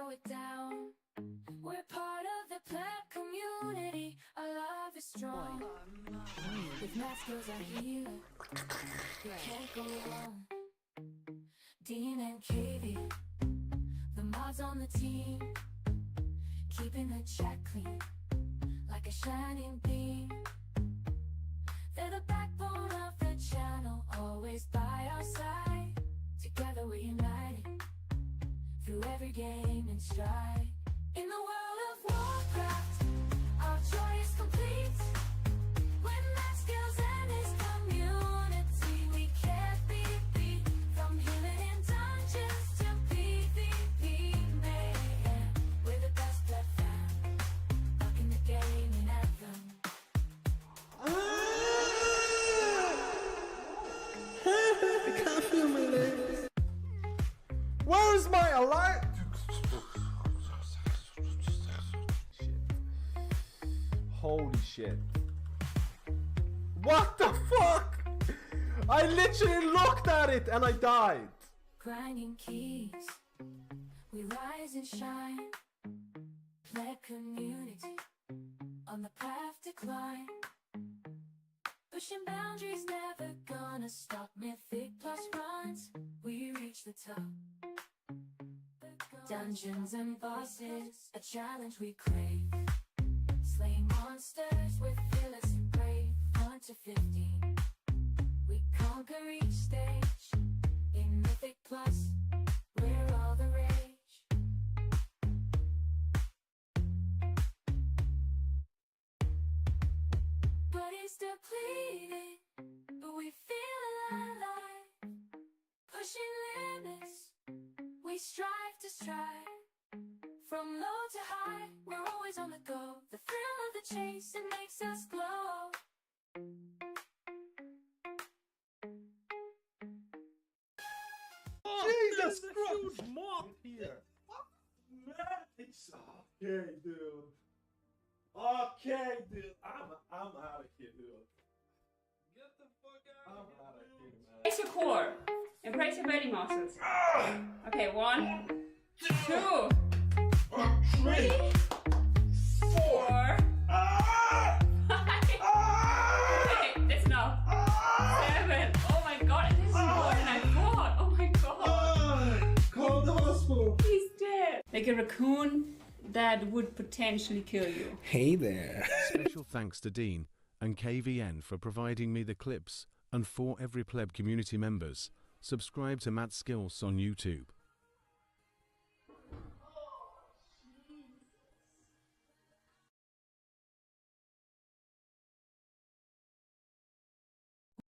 throw it down. We're part of the pleb community. Our love is strong. With math skills I heal. We can't go wrong. Dean and Katie, the mods on the team, keeping the chat clean like a shining beam. They're the backbone of the channel, always by our side. Together we're united through every game and stride. In the world of Warcraft, our joy is complete. When that skills and his community, we can't be beat. From healing in dungeons to PvP, man, we're the best blood fam, rocking the game and anthem. I can't feel my legs. Where's my alive? Holy shit. What the fuck? I literally looked at it and I died. Grinding keys, we rise and shine. Pleb community, on the path to climb. Pushing boundaries, never gonna stop. Mythic plus runs, we reach the top. Dungeons and bosses, a challenge we crave. Slaying monsters with fearless and brave. 1 to 15, we conquer each stage. In Mythic Plus, we're all the rage. Body's depleted, but we feel alive. Pushing limits, we strive to strive. From low to high, we're always on the go. The thrill of the chase, it makes us glow. Jesus Christ! Huge mob here. It's okay, dude. Okay, dude. I'm out of here, dude. Get the fuck out of here. I'm out of here, man. Embrace your core. Embrace your belly muscles. Okay, 1, 2, 3, 4, 5. Okay, that's enough. 7. Oh my god, this is more than I thought. Oh my god. Call the hospital. He's dead. Like a raccoon that would potentially kill you. Hey there. Special thanks to Dean and KVN for providing me the clips, and for every pleb community members, subscribe to Matt Skills on YouTube.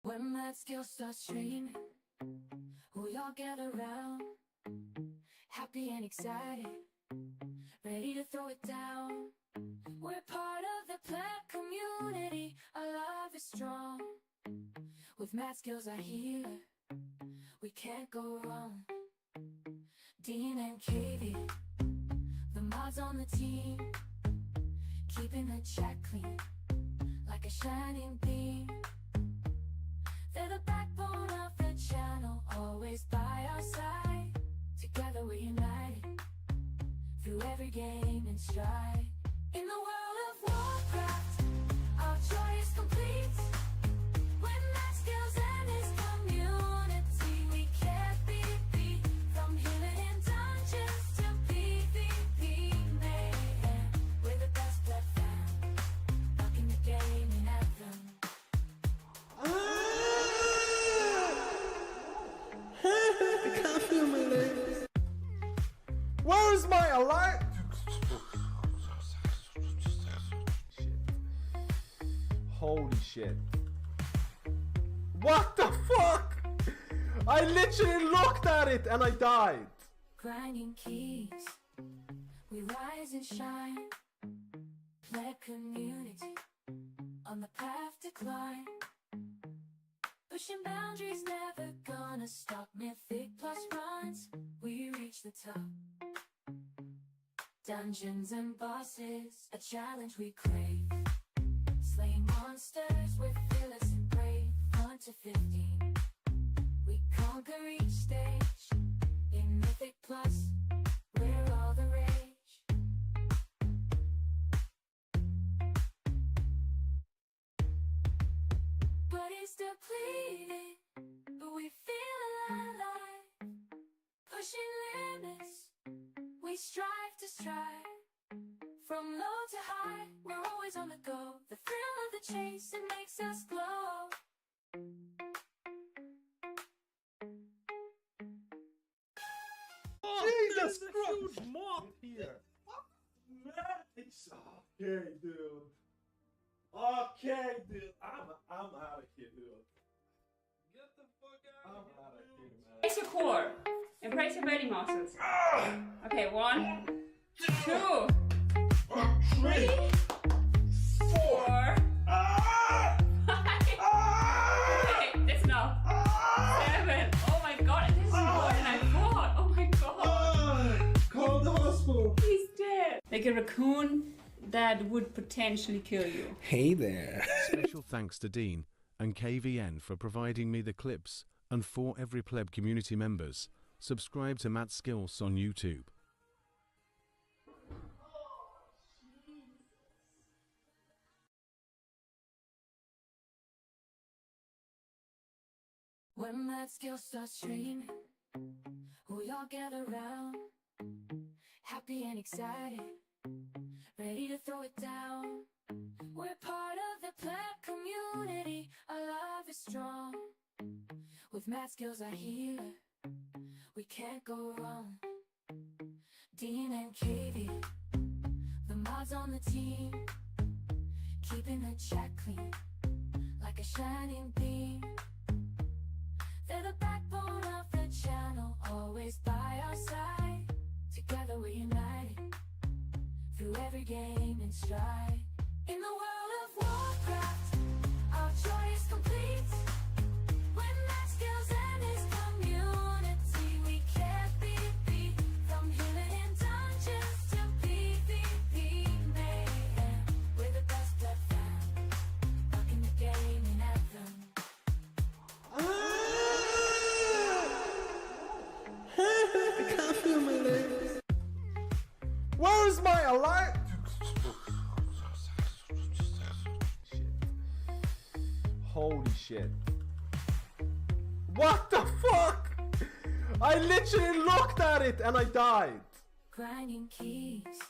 When that skill starts streaming, we all gather around, happy and excited, ready to throw it down. We're part of the pleb community, our love is strong. With math skills I healer, we can't go wrong. Dean and Katie, the mods on the team, keeping the chat clean like a shining beam. They're the backbone of the channel, always by our side. Together we're united through every game and stride. In the world of Warcraft, our joy is complete. When that skills and his community, we can't be beat. From healing in dungeons to PvP, man, we're the best blood fam, rocking the game and anthem. I can't feel my legs. Where's my alive? Holy shit. What the fuck? I literally looked at it and I died. Grinding keys, we rise and shine. Pleb community, on the path to climb. Pushing boundaries, never gonna stop. Mythic plus runs, we reach the top. Dungeons and bosses, a challenge we crave. Slaying monsters with fearless and brave. 1 to 15, we conquer each stage. In Mythic Plus, we're all the rage. depleted, but we feel alive. Pushing limits, we strive to strive. From low to high, we're always on the go. The thrill of the chase, it makes us glow. Jesus Christ! Huge moth here. Man, it's okay, dude. Okay, dude. I'm out of here, dude. Get the fuck out of here, man. Embrace your core. Embrace your belly muscles. Okay, 1, 2, 3, 4, 5. Okay, that's enough. 7. Oh my god, this is more than I thought. Oh my god. Call the hospital. He's dead. Like a raccoon that would potentially kill you. Hey there. Special thanks to Dean and KVN for providing me the clips, and for every pleb community members, subscribe to Matt Skills on YouTube. When that skill starts training, we all gather around, happy and excited, ready to throw it down. We're part of the pleb community, our love is strong. With Matt Skills our healer, we can't go wrong. Dean and Katie, the mods on the team, keeping the chat clean, like a shining beam. They're the backbone of the channel, always by our side. Together we're united, through every game and stride. In the world of Warcraft, our joy is complete. When Matt Skills and his community, we can't be beat. From healing in dungeons to PvP mayhem, we're the best blood fam, rocking the game in anthem. I can't feel my legs. Where's my alive? Holy shit. What the fuck? I literally looked at it and I died. Grinding keys,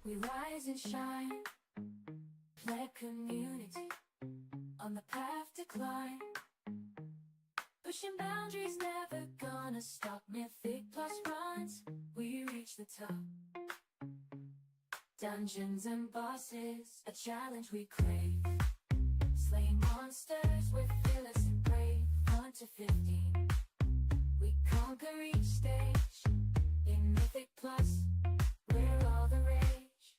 we rise and shine. Pleb community, on the path to climb. Pushing boundaries, never gonna stop. Mythic plus runs, we reach the top. Dungeons and bosses, a challenge we crave. Slaying monsters, we're fearless and brave. 1 to 15, we conquer each stage. In Mythic plus, we're all the rage.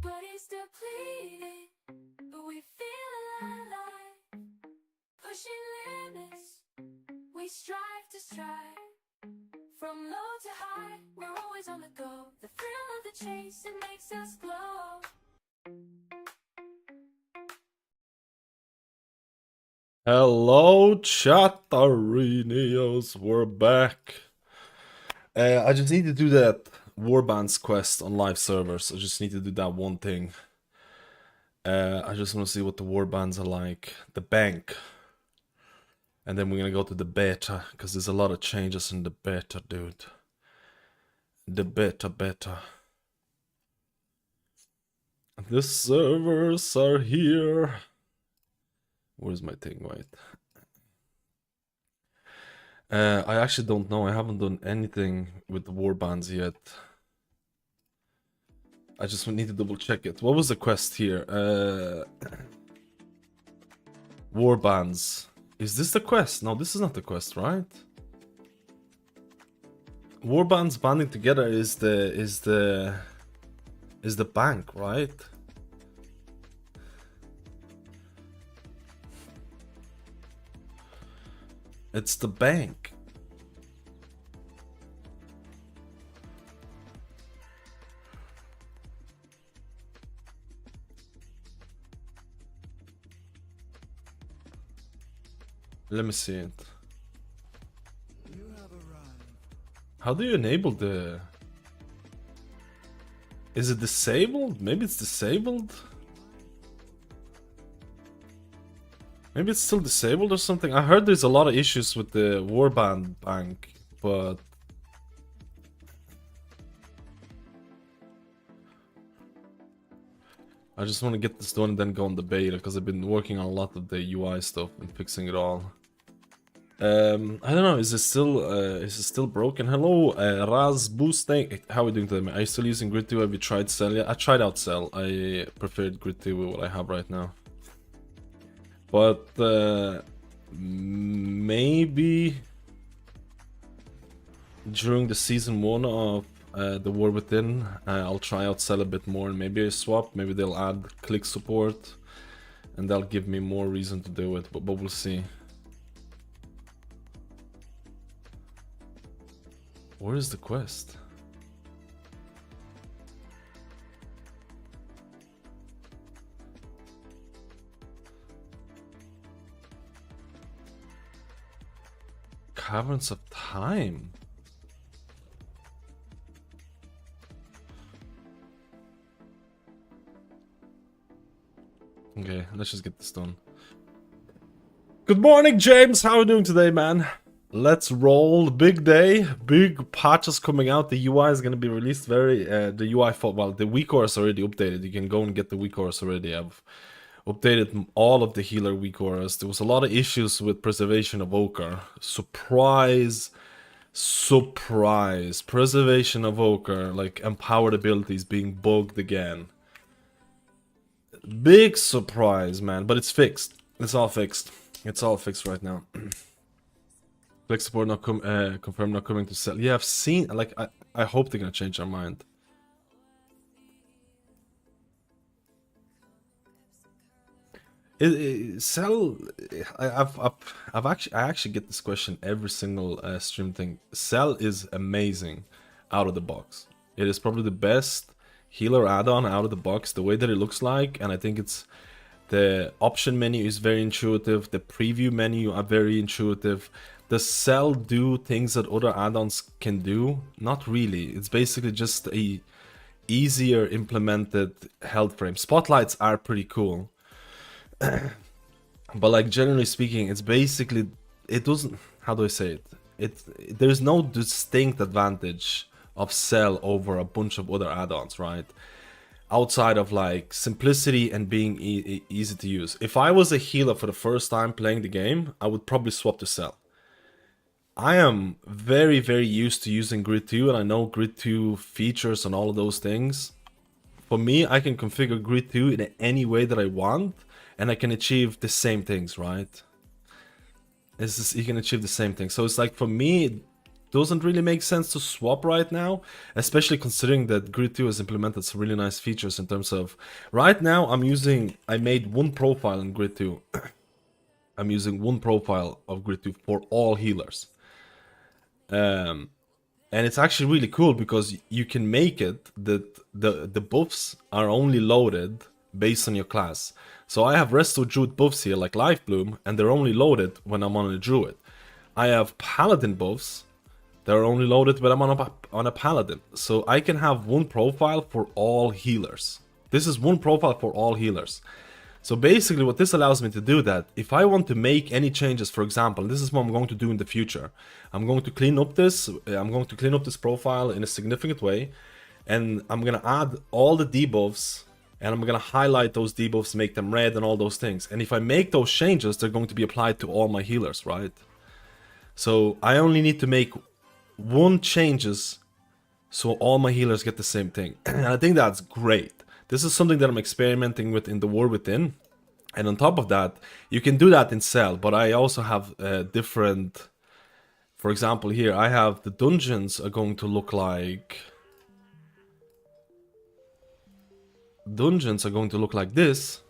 Body's depleted, but we feel alive. Pushing limits, we strive to strive. From low to high, we're always on the go. The thrill of the chase, it makes us glow. Hello, Chatarineos. We're back. I just need to do that Warbands quest on live servers. I just need to do that one thing. I just want to see what the Warbands are like. The bank. And then we're gonna go to the beta, because there's a lot of changes in the beta, dude. The beta. The servers are here. Where's my thing? Wait. I actually don't know. I haven't done anything with the warbands yet. I just need to double check it. What was the quest here? Warbands. Is this the quest? No, this is not the quest, right? Warbands banding together is the bank, right? It's the bank. Let me see it. How do you enable the... Is it disabled? Maybe it's disabled? Maybe it's still disabled or something. I heard there's a lot of issues with the Warband bank, but... I just want to get this done and then go on the beta, because I've been working on a lot of the UI stuff and fixing it all. I don't know, is it still broken? Hello, Raz Boosting. How are we doing today, man? Are you still using Grid 2? Have you tried Cell? Yeah, I tried out Cell. I preferred Grid 2 with what I have right now. But maybe during the season 1 of the War Within, I'll try out Cell a bit more and maybe I swap. Maybe they'll add click support and that'll give me more reason to do it, but we'll see. Where is the quest? Caverns of Time. Okay, let's just get this done. Good morning, James. How are you doing today, man? Let's roll. Big day, big patches coming out. The UI is going to be released very, the UI for, well, the weak core is already updated. You can go and get the weak cores already. I've updated all of the healer weak cores. There was a lot of issues with preservation of Evoker. Surprise, surprise. Preservation of Evoker, like empowered abilities being bugged again. Big surprise, man, but it's fixed. It's all fixed. It's all fixed right now. Click support not confirmed not coming to Cell. Yeah, I've seen, like, I hope they're gonna change their mind. Cell, I actually get this question every single stream thing. Cell is amazing out of the box. It is probably the best healer add-on out of the box, the way that it looks like, and I think it's the option menu is very intuitive, the preview menu are very intuitive. Does Cell do things that other add-ons can do? Not really. It's basically just a easier implemented health frame. Spotlights are pretty cool. But like generally speaking, it's basically, it doesn't, how do I say it? There's no distinct advantage of Cell over a bunch of other add-ons, right? Outside of like simplicity and being easy to use. If I was a healer for the first time playing the game, I would probably swap to Cell. I am very, very used to using Grid 2 and I know Grid 2 features and all of those things. For me, I can configure Grid 2 in any way that I want and I can achieve the same things, right? You can achieve the same thing. So it's like, for me, it doesn't really make sense to swap right now, especially considering that Grid 2 has implemented some really nice features in terms of, right now I made one profile in Grid 2. I'm using one profile of Grid 2 for all healers. And it's actually really cool because you can make it that the buffs are only loaded based on your class. So I have Resto Druid buffs here like Life Bloom, and they're only loaded when I'm on a Druid. I have Paladin buffs, they're only loaded when I'm on a Paladin. So I can have one profile for all healers. This is one profile for all healers. So basically what this allows me to do, that if I want to make any changes, for example, this is what I'm going to do in the future. I'm going to clean up this profile in a significant way, and I'm going to add all the debuffs, and I'm going to highlight those debuffs, make them red and all those things. And if I make those changes, they're going to be applied to all my healers, right? So I only need to make one changes so all my healers get the same thing. And I think that's great. This is something that I'm experimenting with in the War Within. And on top of that, you can do that in Cell, but I also have different... For example, here, I have the dungeons are going to look like... Dungeons are going to look like this.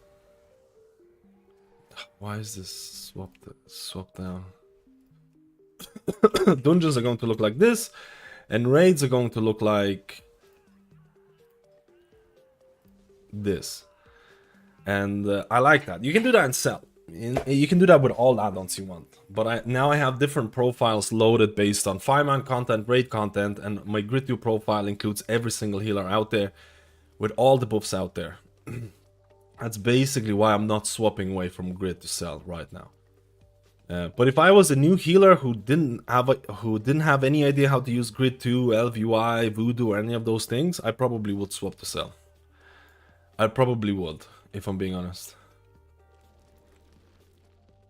Why is this swapped down? Dungeons are going to look like this, and raids are going to look like this. And I like that. You can do that in Cell. You can do that with all add-ons you want. But now I have different profiles loaded based on 5-man content, raid content, and my Grid 2 profile includes every single healer out there. with all the buffs out there. That's basically why I'm not swapping away from grid to cell right now. But if I was a new healer who didn't have any idea how to use grid 2, elf UI, voodoo, or any of those things, I probably would swap to cell. I probably would, if I'm being honest.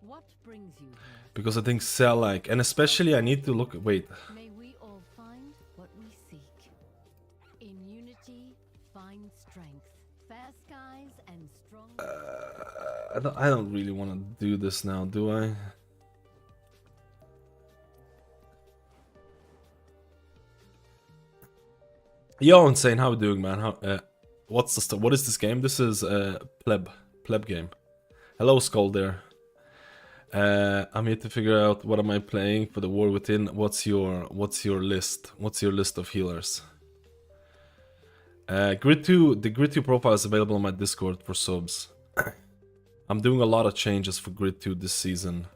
What brings you here? Because I think cell, like, and especially I need to look. Wait. May we all find what we seek. In unity, find strength. Fair skies and strong. I don't really want to do this now, do I? Yo, Insane, how we doing, man? How? What is this game? This is pleb game. Hello, Skull there. I'm here to figure out what am I playing for the War Within. What's your list? What's your list of healers? Grid 2, the Grid 2 profile is available on my Discord for subs. I'm doing a lot of changes for Grid 2 this season.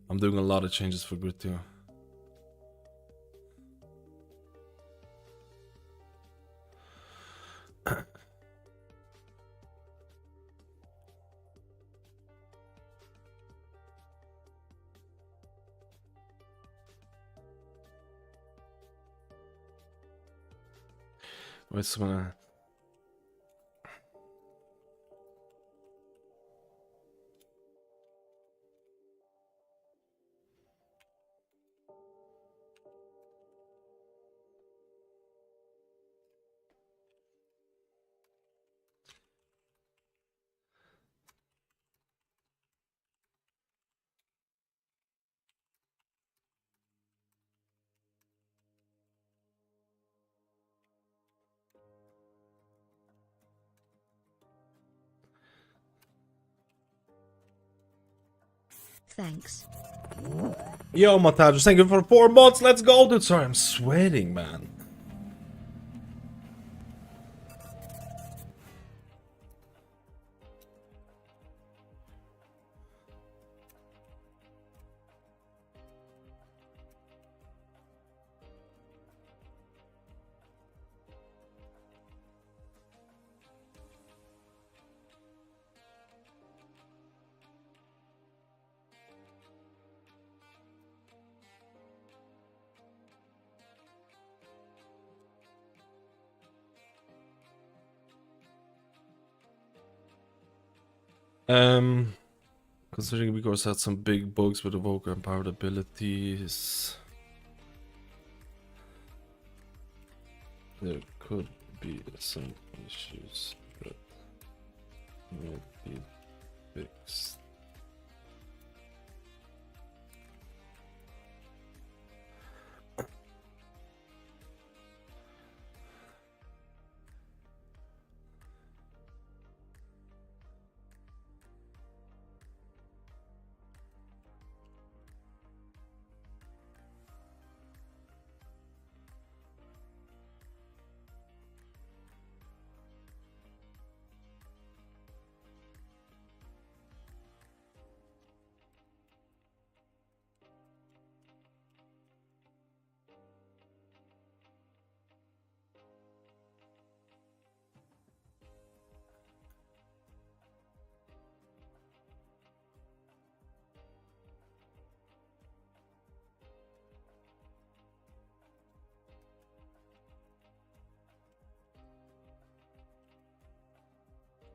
I'm doing a lot of changes for Grid 2. Wait, so Thanks. Yo, Mataj, thank you for 4 months. Let's go, dude. Sorry, I'm sweating, man. Considering Evoker had some big bugs with Evoker and powered abilities, there could be some issues that will be fixed.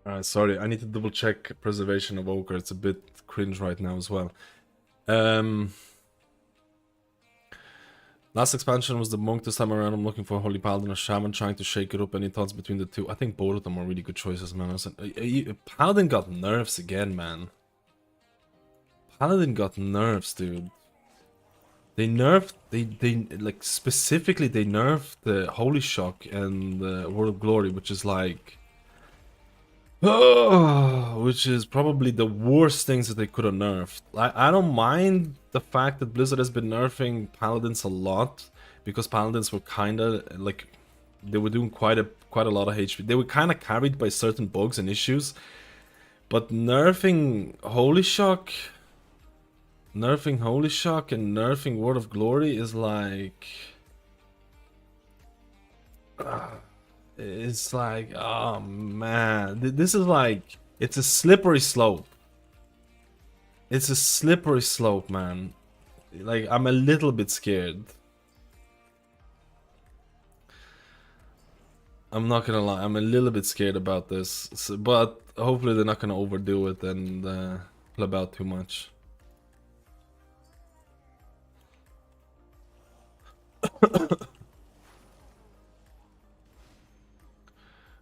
Alright, sorry, I need to double check preservation of Evoker. It's a bit cringe right now as well. Last expansion was the Monk. This time around I'm looking for Holy Paladin or Shaman, trying to shake it up. Any thoughts between the two? I think both of them are really good choices, man. Paladin got nerfs again, man. Paladin got nerfs, dude. They nerfed, like, specifically they nerfed the Holy Shock and the World of Glory, which is like... which is probably the worst things that they could have nerfed. I don't mind the fact that Blizzard has been nerfing Paladins a lot, because Paladins were kind of like, they were doing quite a lot of HP. They were kind of carried by certain bugs and issues, but nerfing Holy Shock and nerfing World of Glory is like... it's like, oh man, this is like, it's a slippery slope. It's a slippery slope, man. Like, I'm a little bit scared. I'm not gonna lie, I'm a little bit scared about this, but hopefully they're not gonna overdo it and flub out too much.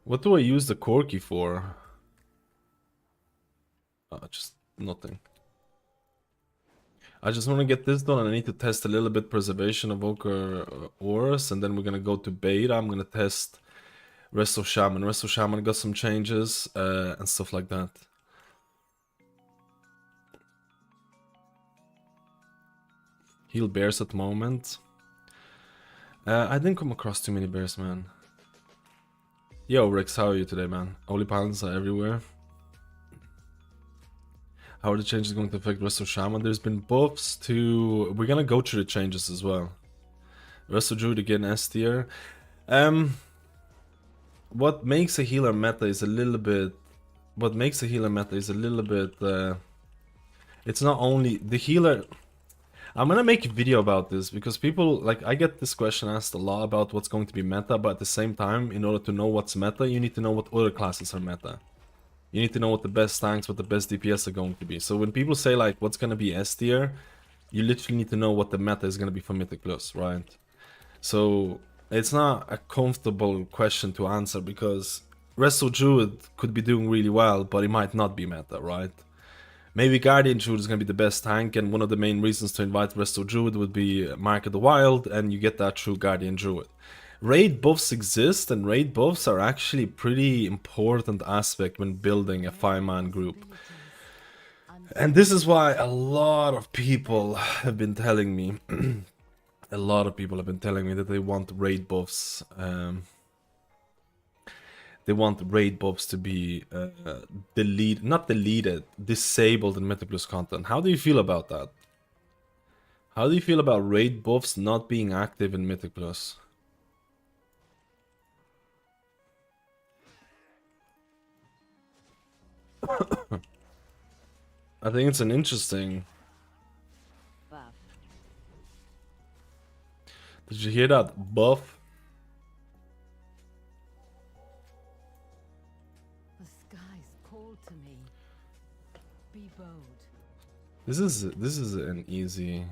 What do I use the corky for? Just nothing. I just want to get this done, and I need to test a little bit preservation of Evoker auras, and then we're gonna go to beta. I'm gonna test Resto Shaman. Resto Shaman got some changes and stuff like that. Heal bears at the moment. I didn't come across too many bears, man. Yo, Rex, how are you today, man? Holy Paladins are everywhere. How are the changes going to affect Resto Shaman? There's been buffs to... We're gonna go through the changes as well. Resto Druid again, S tier. What makes a healer meta is a little bit... it's not only... The healer... I'm gonna make a video about this, because people... Like, I get this question asked a lot about what's going to be meta, but at the same time, in order to know what's meta, you need to know what other classes are meta. You need to know what the best tanks, what the best DPS are going to be. So when people say like, what's gonna be S tier, you literally need to know what the meta is gonna be for Mythic Plus, right? So it's not a comfortable question to answer, because Resto Druid could be doing really well, but it might not be meta, right? Maybe Guardian Druid is gonna be the best tank, and one of the main reasons to invite Resto Druid would be Mark of the Wild, and you get that through Guardian Druid. Raid buffs exist, and raid buffs are actually pretty important aspect when building a 5-man group. And this is why a lot of people have been telling me, that they want raid buffs. They want raid buffs to be disabled in Mythic Plus content. How do you feel about that? How do you feel about raid buffs not being active in Mythic Plus? I think it's an interesting... Buff. Did you hear that? Buff? The skies call to me. Be bold. This is an easy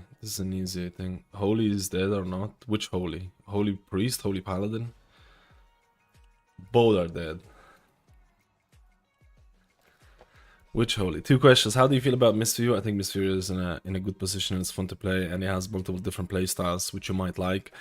thing. Holy is dead or not? Which holy? Holy priest? Holy paladin? Both are dead. Which holy? 2 questions. How do you feel about Mistview? I think Mistview is in a good position, and it's fun to play, and it has multiple different play styles which you might like.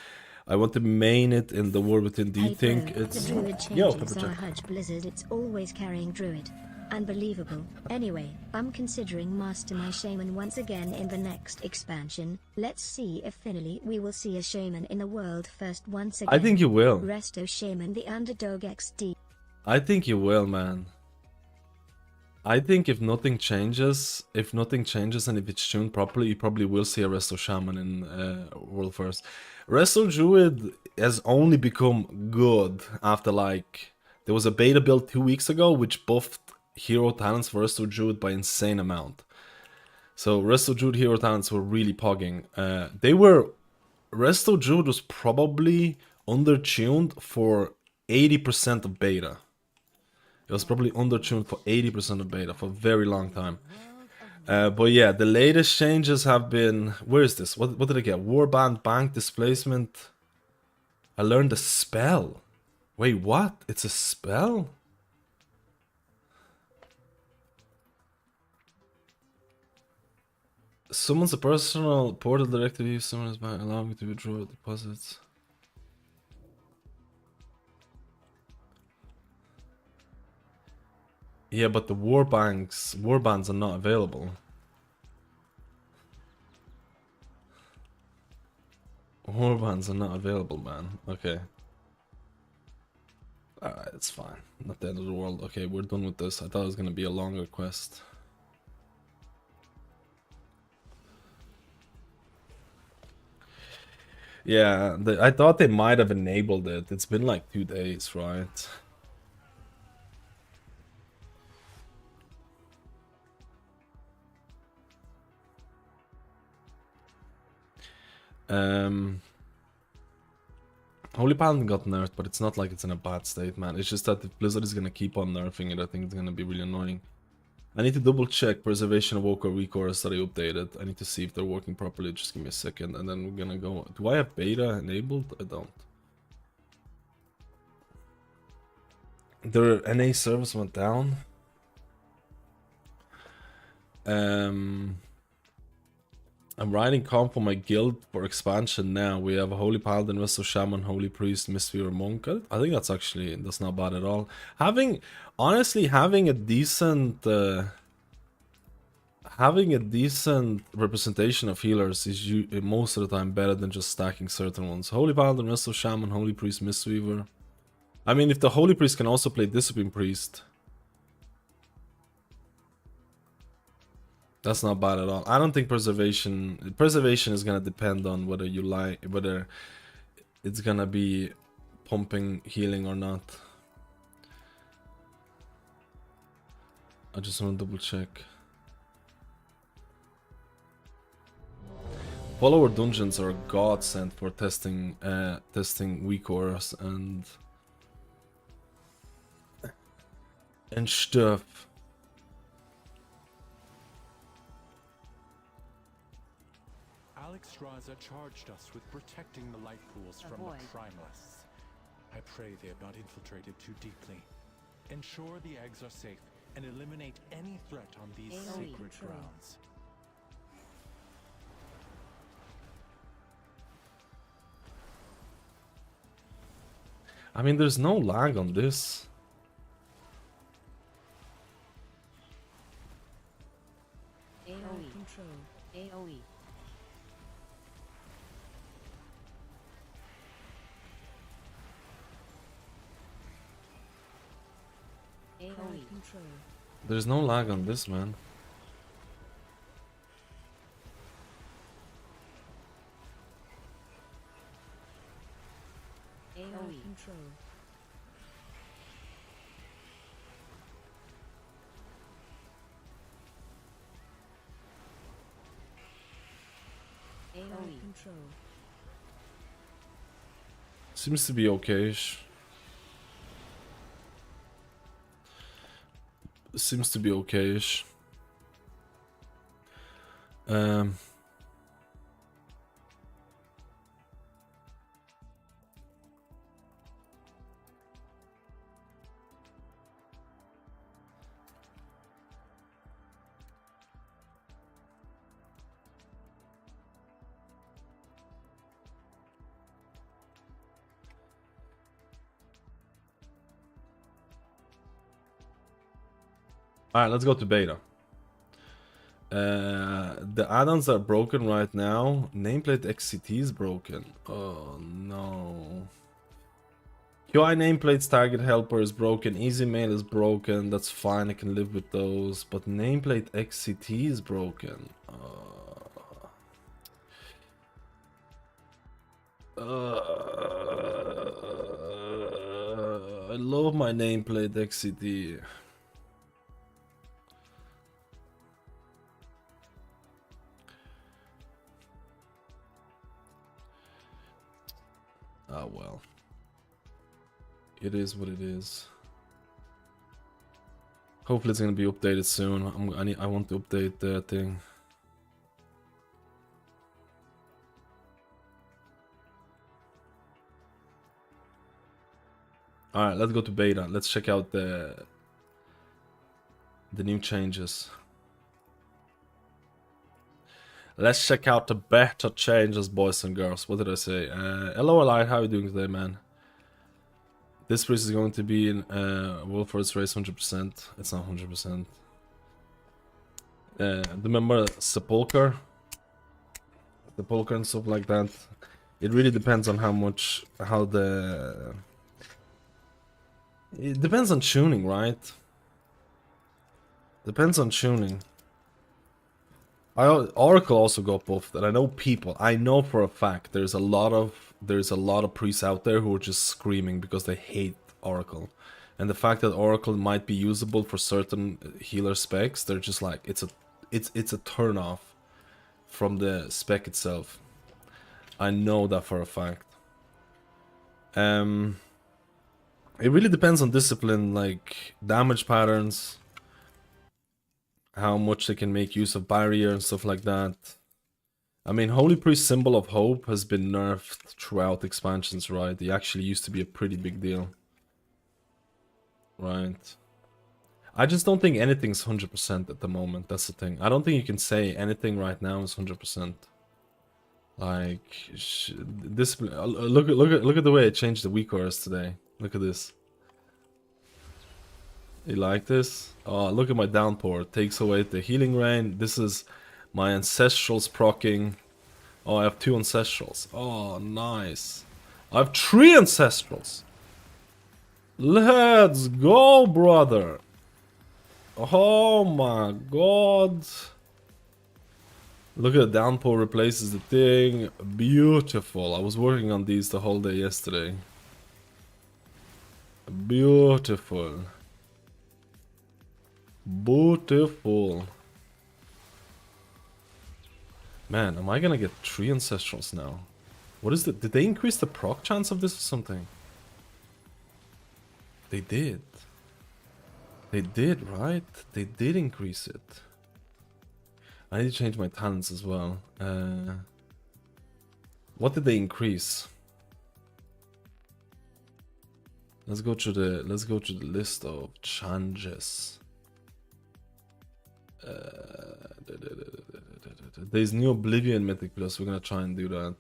I want to main it in the War Within. Do you think it's... The Druid changes are Hudge Blizzard. It's always carrying Druid. Unbelievable. Anyway, I'm considering master my Shaman once again in the next expansion. Let's see if finally we will see a Shaman in the world first once again. I think you will. Resto Shaman, the underdog XD. I think you will, man. I think if nothing changes and if it's tuned properly, you probably will see a Resto Shaman in World First. Resto Druid has only become good after, like, there was a beta build 2 weeks ago which buffed hero talents for Resto Druid by insane amount. So Resto Druid hero talents were really pogging. Resto Druid was probably undertuned for 80% of beta. It was probably undertuned for 80% of beta for a very long time. But yeah, the latest changes have been... Where is this? What did I get? Warband, Bank, Displacement. I learned a spell. Wait, what? It's a spell? Summons a personal portal directly. Summons back, allow me to withdraw deposits. Yeah, but the warbands are not available. Warbands are not available, man. Okay. Alright, it's fine. Not the end of the world. Okay, we're done with this. I thought it was gonna be a longer quest. Yeah, I thought they might have enabled it. It's been like 2 days, right? Holy Paladin got nerfed, but it's not like it's in a bad state, man. It's just that if Blizzard is gonna keep on nerfing it, I think it's gonna be really annoying. I need to double check Preservation, Evoker, Recores that I updated. I need to see if they're working properly. Just give me a second, and then we're gonna go. Do I have beta enabled? I don't. Their NA service went down. I'm writing comp for my guild for expansion now. We have a Holy Paladin, Vessel Shaman, Holy Priest, Mistweaver, Monk. I think that's not bad at all. Honestly, having a decent representation of healers is most of the time better than just stacking certain ones. Holy Paladin, Vessel Shaman, Holy Priest, Mistweaver. I mean, if the Holy Priest can also play Discipline Priest, that's not bad at all. I don't think preservation is gonna depend on whether it's gonna be pumping healing or not. I just want to double check. Follower dungeons are a godsend for testing weak auras and stuff. Straza charged us with protecting the light pools from the primalists. I pray they have not infiltrated too deeply. Ensure the eggs are safe and eliminate any threat on these sacred grounds. I mean, there's no lag on this. AoE control. AoE. AoE control. There's no lag on this, man. AoE control. AoE control. Seems to be okay-ish. Seems to be okay-ish. Alright, let's go to beta. The add-ons are broken right now. Nameplate XCT is broken. Oh no. UI nameplates target helper is broken. Easy mail is broken. That's fine, I can live with those. But nameplate XCT is broken. I love my nameplate XCT. Ah, well. It is what it is. Hopefully it's gonna be updated soon. I want to update the thing. Alright, let's go to beta. Let's check out the new changes. Let's check out the beta changes, boys and girls. What did I say? Hello, Allied. How are you doing today, man? This priest is going to be in World Force race 100%. It's not 100%. Remember Sepulcher? Sepulcher and stuff like that. It really depends on it depends on tuning, right? Depends on tuning. Oracle also got buffed, and I know for a fact there's a lot of priests out there who are just screaming because they hate Oracle. And the fact that Oracle might be usable for certain healer specs, they're just like, it's a turn off from the spec itself. I know that for a fact. It really depends on discipline, like damage patterns, how much they can make use of barrier and stuff like that. I mean, Holy Priest Symbol of Hope has been nerfed throughout expansions, right? It actually used to be a pretty big deal. Right. I just don't think anything's 100% at the moment. That's the thing. I don't think you can say anything right now is 100%. Like, discipline. Look at the way it changed the weak auras today. Look at this. You like this? Oh, look at my downpour. It takes away the healing rain. This is my ancestrals proccing. Oh, I have 2 ancestrals. Oh, nice. I have 3 ancestrals. Let's go, brother. Oh my god. Look at the downpour replaces the thing. Beautiful. I was working on these the whole day yesterday. Beautiful. Beautiful. Man, am I gonna get 3 ancestrals now? What is it? Did they increase the proc chance of this or something? They did. They did, right? They did increase it. I need to change my talents as well. What did they increase? Let's go to the list of changes. There's new Oblivion Mythic Plus. We're gonna try and do that.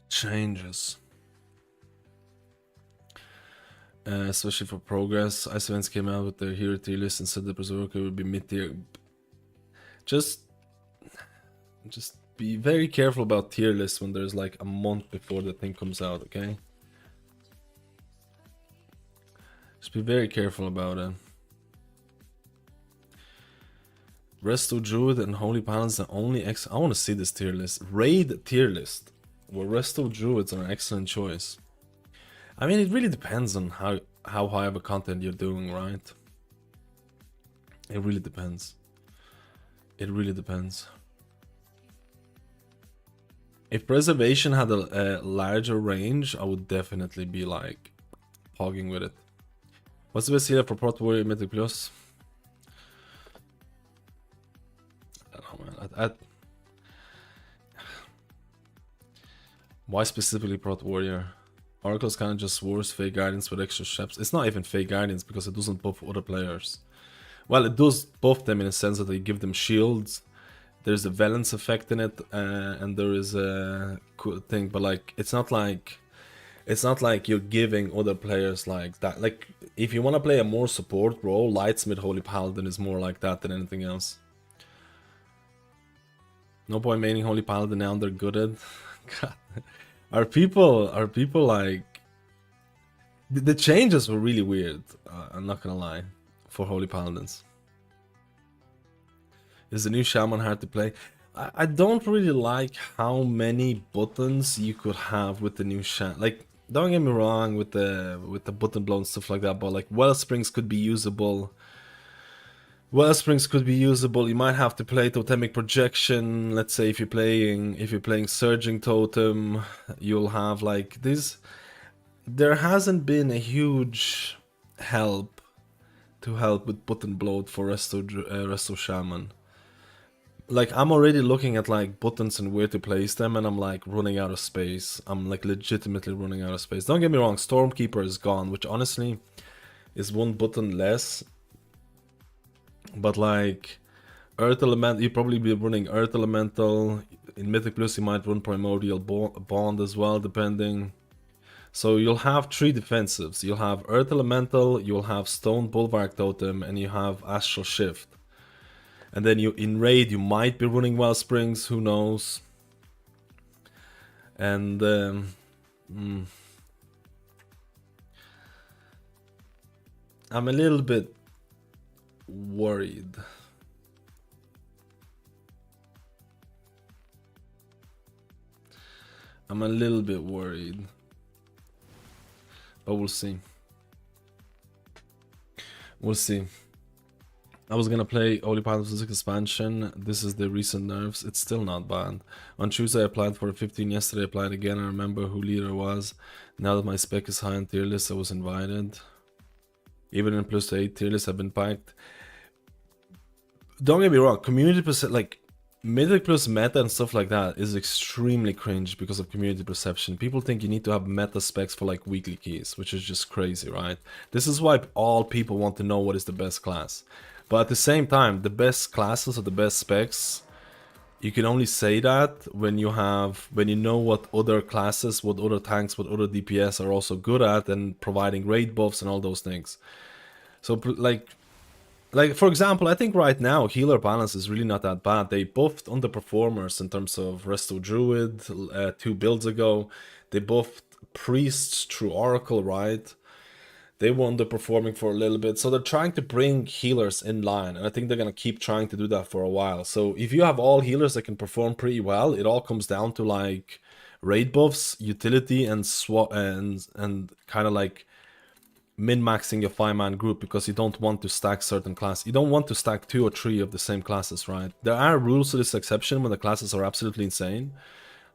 Changes. Especially for progress. Icelands came out with their hero tier list and said the Berserker would be mid-tier. Just be very careful about tier lists when there's like a month before the thing comes out, okay? Just be very careful about it. Resto Druid and Holy Paladins are only I want to see this tier list. Raid tier list. Well, Resto Druids are an excellent choice. I mean, it really depends on how high of a content you're doing, right? It really depends. It really depends. If Preservation had a larger range, I would definitely be like hogging with it. What's the best healer for Prot Warrior Mythic Plus? I don't know, man. Why specifically Prot Warrior? Oracle's kind of just worse Fey Guardians with extra steps. It's not even Fey Guardians because it doesn't buff other players. Well, it does buff them in a sense that they give them shields. There's a valence effect in it, and there is a cool thing, but like it's not like you're giving other players like that. Like if you want to play a more support role, Lightsmith Holy Paladin is more like that than anything else. No point maining Holy Paladin now, they're good at. God. Are people like the changes were really weird, I'm not gonna lie, for Holy Paladins. Is the new Shaman hard to play? I don't really like how many buttons you could have with the new Shaman. Like, don't get me wrong with the button blow and stuff like that, but like Wellsprings could be usable. You might have to play Totemic Projection. Let's say if you're playing Surging Totem, you'll have like this. There hasn't been a huge help with button bloat for Resto Shaman. Like I'm already looking at like buttons and where to place them, and I'm like running out of space. I'm like legitimately running out of space. Don't get me wrong, Stormkeeper is gone, which honestly is one button less. But like Earth Element, you probably be running Earth Elemental. In Mythic Plus you might run Primordial Bond as well, depending. So you'll have 3 defensives. You'll have Earth Elemental, you'll have Stone Bulwark Totem, and you have Astral Shift. And then in Raid you might be running Wellsprings, who knows. And I'm a little bit worried. I'm a little bit worried. But we'll see. We'll see. I was gonna play Holy Paladin Physics expansion. This is the recent nerfs. It's still not bad. On Tuesday I applied for a 15. Yesterday I applied again. I remember who leader was. Now that my spec is high on tier list, I was invited. Even in plus 8 tier lists have been packed. Don't get me wrong, community percent, like mythic plus meta and stuff like that is extremely cringe because of community perception. People think you need to have meta specs for like weekly keys, which is just crazy, right? This is why all people want to know what is the best class. But at the same time, the best classes or the best specs, you can only say that when you know what other classes, what other tanks, what other DPS are also good at and providing raid buffs and all those things. So like for example, I think right now healer balance is really not that bad. They buffed underperformers in terms of Resto Druid 2 builds ago. They buffed priests through Oracle, right? They were underperforming for a little bit. So they're trying to bring healers in line. And I think they're going to keep trying to do that for a while. So if you have all healers that can perform pretty well, it all comes down to like raid buffs, utility, and kind of like min-maxing your 5-man group, because you don't want to stack certain classes. You don't want to stack 2 or 3 of the same classes, right? There are rules to this exception when the classes are absolutely insane.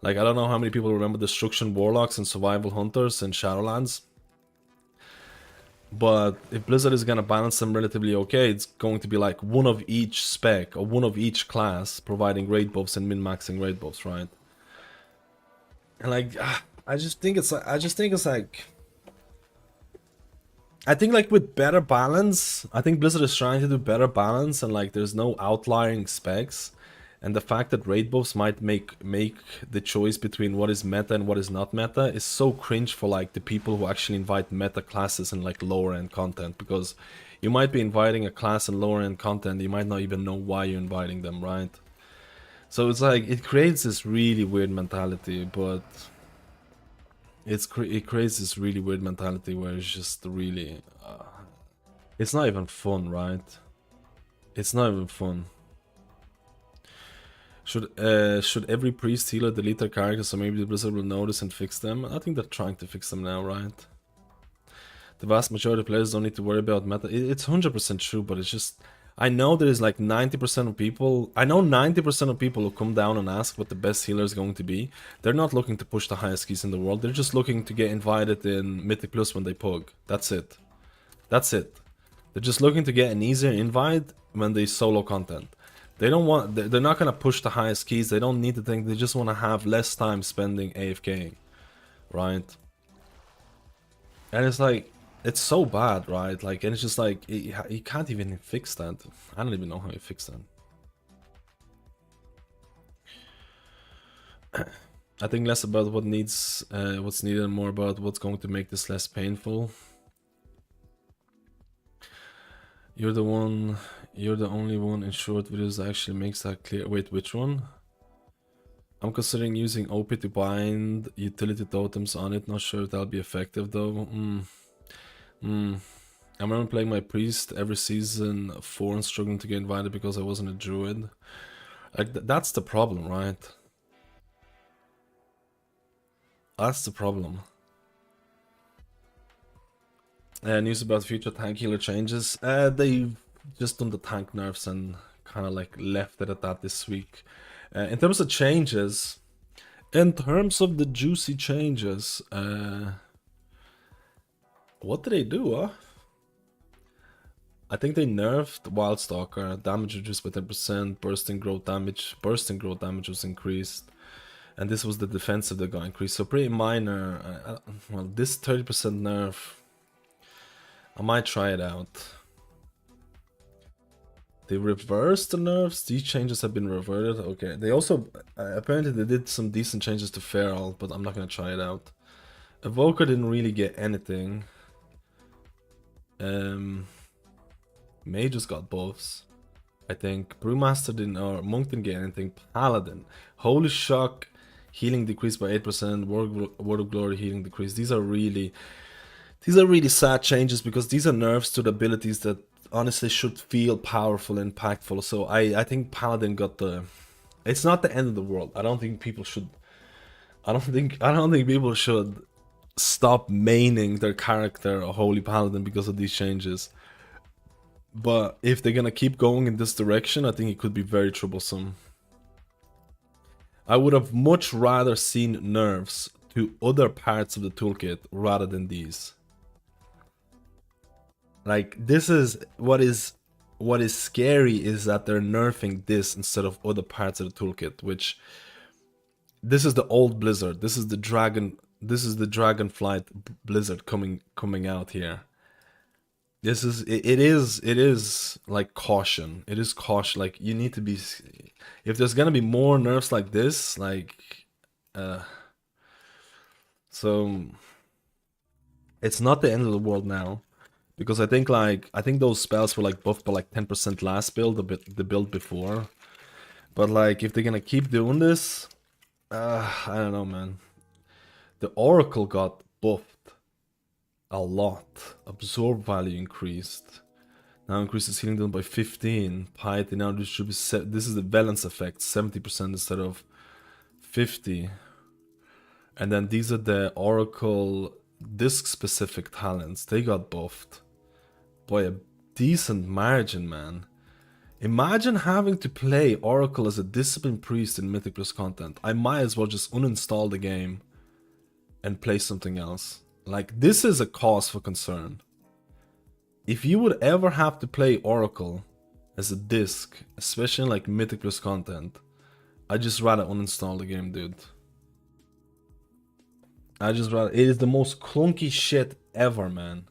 Like, I don't know how many people remember Destruction Warlocks and Survival Hunters and Shadowlands. But if Blizzard is going to balance them relatively okay, it's going to be like one of each spec or one of each class providing raid buffs and min-maxing raid buffs, right? And like, I think like with better balance, I think Blizzard is trying to do better balance, and like there's no outlying specs. And the fact that raid buffs might make the choice between what is meta and what is not meta is so cringe for like the people who actually invite meta classes and like lower end content, because you might be inviting a class in lower end content, you might not even know why you're inviting them, right? So it's like, it creates this really weird mentality, but it creates this really weird mentality where it's just really, it's not even fun, right? It's not even fun. Should every priest healer delete their characters so maybe the Blizzard will notice and fix them? I think they're trying to fix them now, right? The vast majority of players don't need to worry about meta. It's 100% true, but it's just, I know there is like 90% of people, I know 90% of people who come down and ask what the best healer is going to be. They're not looking to push the highest keys in the world. They're just looking to get invited in Mythic Plus when they pug. That's it. That's it. They're just looking to get an easier invite when they solo content. They don't want, they're not going to push the highest keys. They don't need to think, they just want to have less time spending AFK, right? And it's like, it's so bad, right? Like, and it's just like, you can't even fix that. I don't even know how you fix that. I think less about what needs, what's needed, and more about what's going to make this less painful. You're the only one in short videos that actually makes that clear. Wait, which one? I'm considering using OP to bind utility totems on it. Not sure if that'll be effective though. I remember playing my priest every season 4 and struggling to get invited because I wasn't a druid. Like, that's the problem, right? That's the problem. News about future tank healer changes. They've just done the tank nerfs and kind of like left it at that this week. In terms of changes, in terms of the juicy changes, what did they do, huh? I think they nerfed Wildstalker, damage reduced by 10%, bursting growth damage was increased, and this was the defensive that got increased, so pretty minor. Well, this 30% nerf, I might try it out. They reversed the nerfs, these changes have been reverted, okay. They also, apparently they did some decent changes to Feral, but I'm not gonna try it out. Evoker didn't really get anything. Mage just got buffs, I think. Brewmaster didn't, or Monk didn't get anything. Paladin, holy shock, healing decreased by 8%, Word of Glory healing decreased. These are really sad changes because these are nerfs to the abilities that honestly should feel powerful and impactful. So I think Paladin got the... It's not the end of the world. I don't think people should stop maining their character a Holy Paladin because of these changes. But if they're gonna keep going in this direction, I think it could be very troublesome. I would have much rather seen nerfs to other parts of the toolkit rather than these. Like, this is what is scary, is that they're nerfing this instead of other parts of the toolkit, which this is the old Blizzard. This is the Dragonflight Blizzard coming out here. It is like caution. It is caution. Like, you need to be, if there's gonna be more nerfs like this, like so it's not the end of the world now. Because I think those spells were like buffed by like 10% last build, the build before. But like, if they're gonna keep doing this, I don't know, man. The Oracle got buffed a lot. Absorb value increased. Now increases healing done by 15. Piety now this should be set. This is the balance effect, 70% instead of 50. And then these are the Oracle disc specific talents. They got buffed. By a decent margin, man. Imagine having to play Oracle as a disciplined priest in Mythic Plus content. I might as well just uninstall the game and play something else. Like, this is a cause for concern. If you would ever have to play Oracle as a disc, especially in like Mythic Plus content, I'd just rather uninstall the game, dude. It is the most clunky shit ever, man.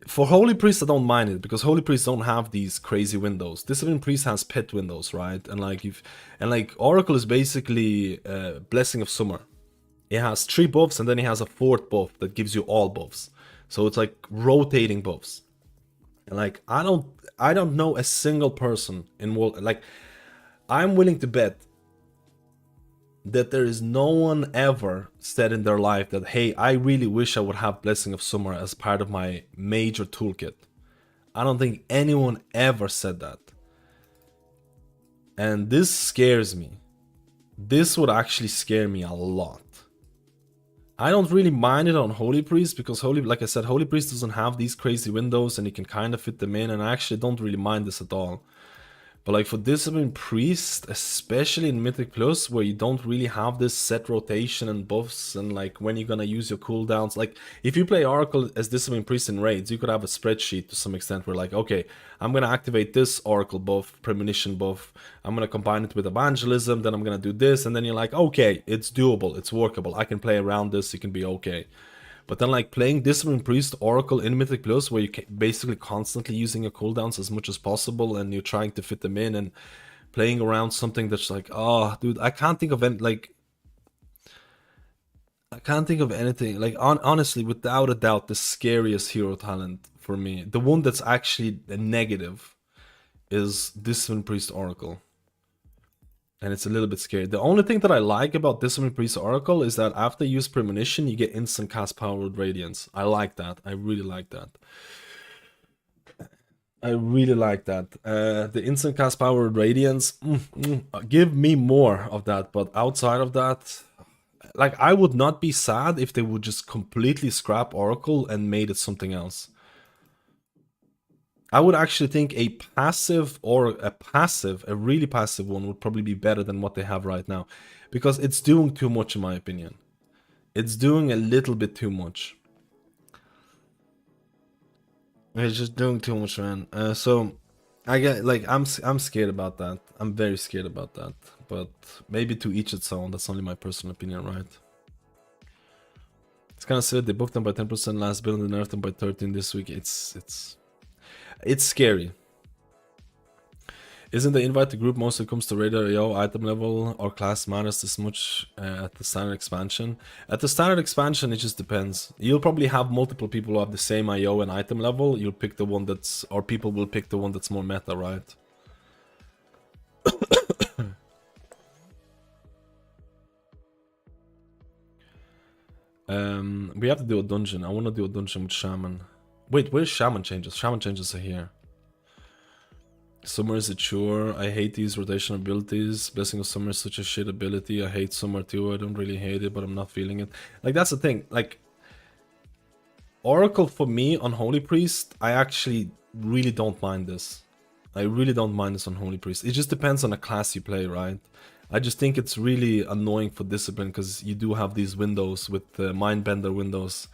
For Holy Priest, I don't mind it, because Holy Priests don't have these crazy windows. Discipline Priest has pet windows, right? And like Oracle is basically Blessing of Summer. It has 3 buffs, and then it has a 4th buff that gives you all buffs. So it's like rotating buffs. And like, I don't know a single person in World, like, I'm willing to bet that there is no one ever said in their life that, hey, I really wish I would have Blessing of Summer as part of my major toolkit. I don't think anyone ever said that. And this scares me. This would actually scare me a lot. I don't really mind it on Holy Priest, because like I said, Holy Priest doesn't have these crazy windows and you can kind of fit them in, and I actually don't really mind this at all. But like for Discipline Priest, especially in Mythic Plus, where you don't really have this set rotation and buffs, and like when you're gonna use your cooldowns, like if you play Oracle as Discipline Priest in raids, you could have a spreadsheet to some extent where like, okay, I'm gonna activate this Oracle buff, Premonition buff, I'm gonna combine it with Evangelism, then I'm gonna do this, and then you're like, okay, it's doable, it's workable, I can play around this, it can be okay. But then like playing Discipline Priest Oracle in Mythic Plus, where you're basically constantly using your cooldowns as much as possible and you're trying to fit them in and playing around something that's like, oh dude, I can't think of anything, like honestly, without a doubt, the scariest hero talent for me, the one that's actually a negative, is Discipline Priest Oracle. And it's a little bit scary. The only thing that I like about Discipline Priest Oracle is that after you use Premonition, you get instant cast power with Radiance. I like that. I really like that. I really like that. The instant cast power with Radiance, give me more of that. But outside of that, like, I would not be sad if they would just completely scrap Oracle and made it something else. I would actually think a really passive one would probably be better than what they have right now. Because it's doing too much in my opinion. It's doing a little bit too much. It's just doing too much, man. So, I get, like, I'm scared about that. I'm very scared about that. But maybe to each its own. That's only my personal opinion, right? It's kind of sad. They booked them by 10% last build and nerfed them by 13 this week. It's scary. Isn't the invite to group mostly comes to radar AO, item level, or class matters this much at the standard expansion? At the standard expansion, it just depends. You'll probably have multiple people who have the same IO and item level. You'll pick the one that's, or people will pick the one that's more meta, right? We have to do a dungeon. I want to do a dungeon with Shaman. Wait, where's Shaman changes? Shaman changes are here. Summer is a chore. I hate these rotation abilities. Blessing of Summer is such a shit ability. I hate Summer too. I don't really hate it, but I'm not feeling it. Like, that's the thing. Like, Oracle for me on Holy Priest, I actually really don't mind this. I really don't mind this on Holy Priest. It just depends on the class you play, right? I just think it's really annoying for Discipline because you do have these windows with the Mindbender windows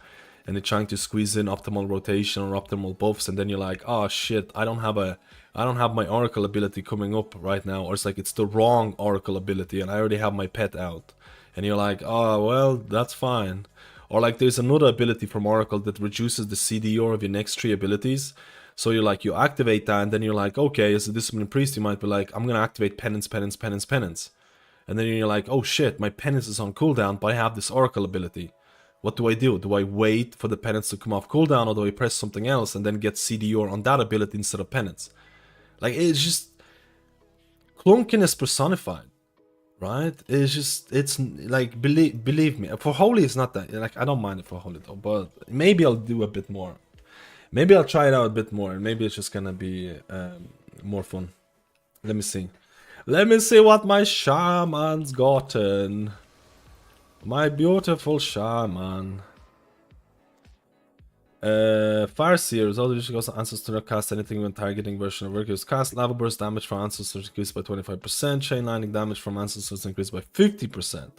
and they're trying to squeeze in optimal rotation or optimal buffs, and then you're like, oh shit, I don't have my Oracle ability coming up right now, or it's like it's the wrong Oracle ability and I already have my pet out. And you're like, oh well, that's fine. Or like there's another ability from Oracle that reduces the CDR of your next 3 abilities. So you're like, you activate that and then you're like, okay, as a Discipline Priest you might be like, I'm gonna activate Penance, Penance, Penance, Penance. And then you're like, oh shit, my Penance is on cooldown, but I have this Oracle ability. What do? Do I wait for the Penance to come off cooldown, or do I press something else and then get CDR on that ability instead of Penance? Like, it's just clunkiness personified, right? It's just, it's like, believe me, for Holy it's not that, like, I don't mind it for Holy though, but maybe I'll do a bit more. Maybe I'll try it out a bit more, and maybe it's just gonna be more fun. Let me see. Let me see what my Shaman's gotten. My beautiful Shaman. Farseer is also usually goes to Ancestor to cast anything when targeting version of Workers. Cast Lava Burst damage from Ancestors increased by 25%. Chain Lightning damage from Ancestors increased by 50%.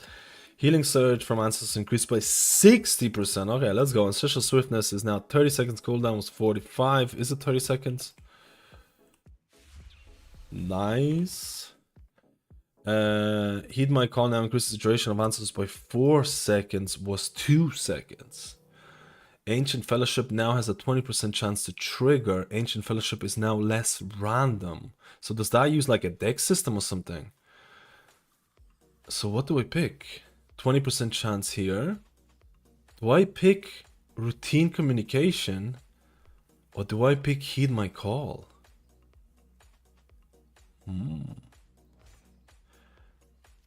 Healing Surge from Ancestors increased by 60%. Okay, let's go. Ancestral Swiftness is now 30 seconds. Cooldown was 45. Is it 30 seconds? Nice. Heed My Call now increases the duration of answers by 4 seconds, was 2 seconds. Ancient Fellowship now has a 20% chance to trigger. Ancient Fellowship is now less random. So does that use like a dex system or something? So what do I pick? 20% chance here. Do I pick Routine Communication? Or do I pick Heed My Call?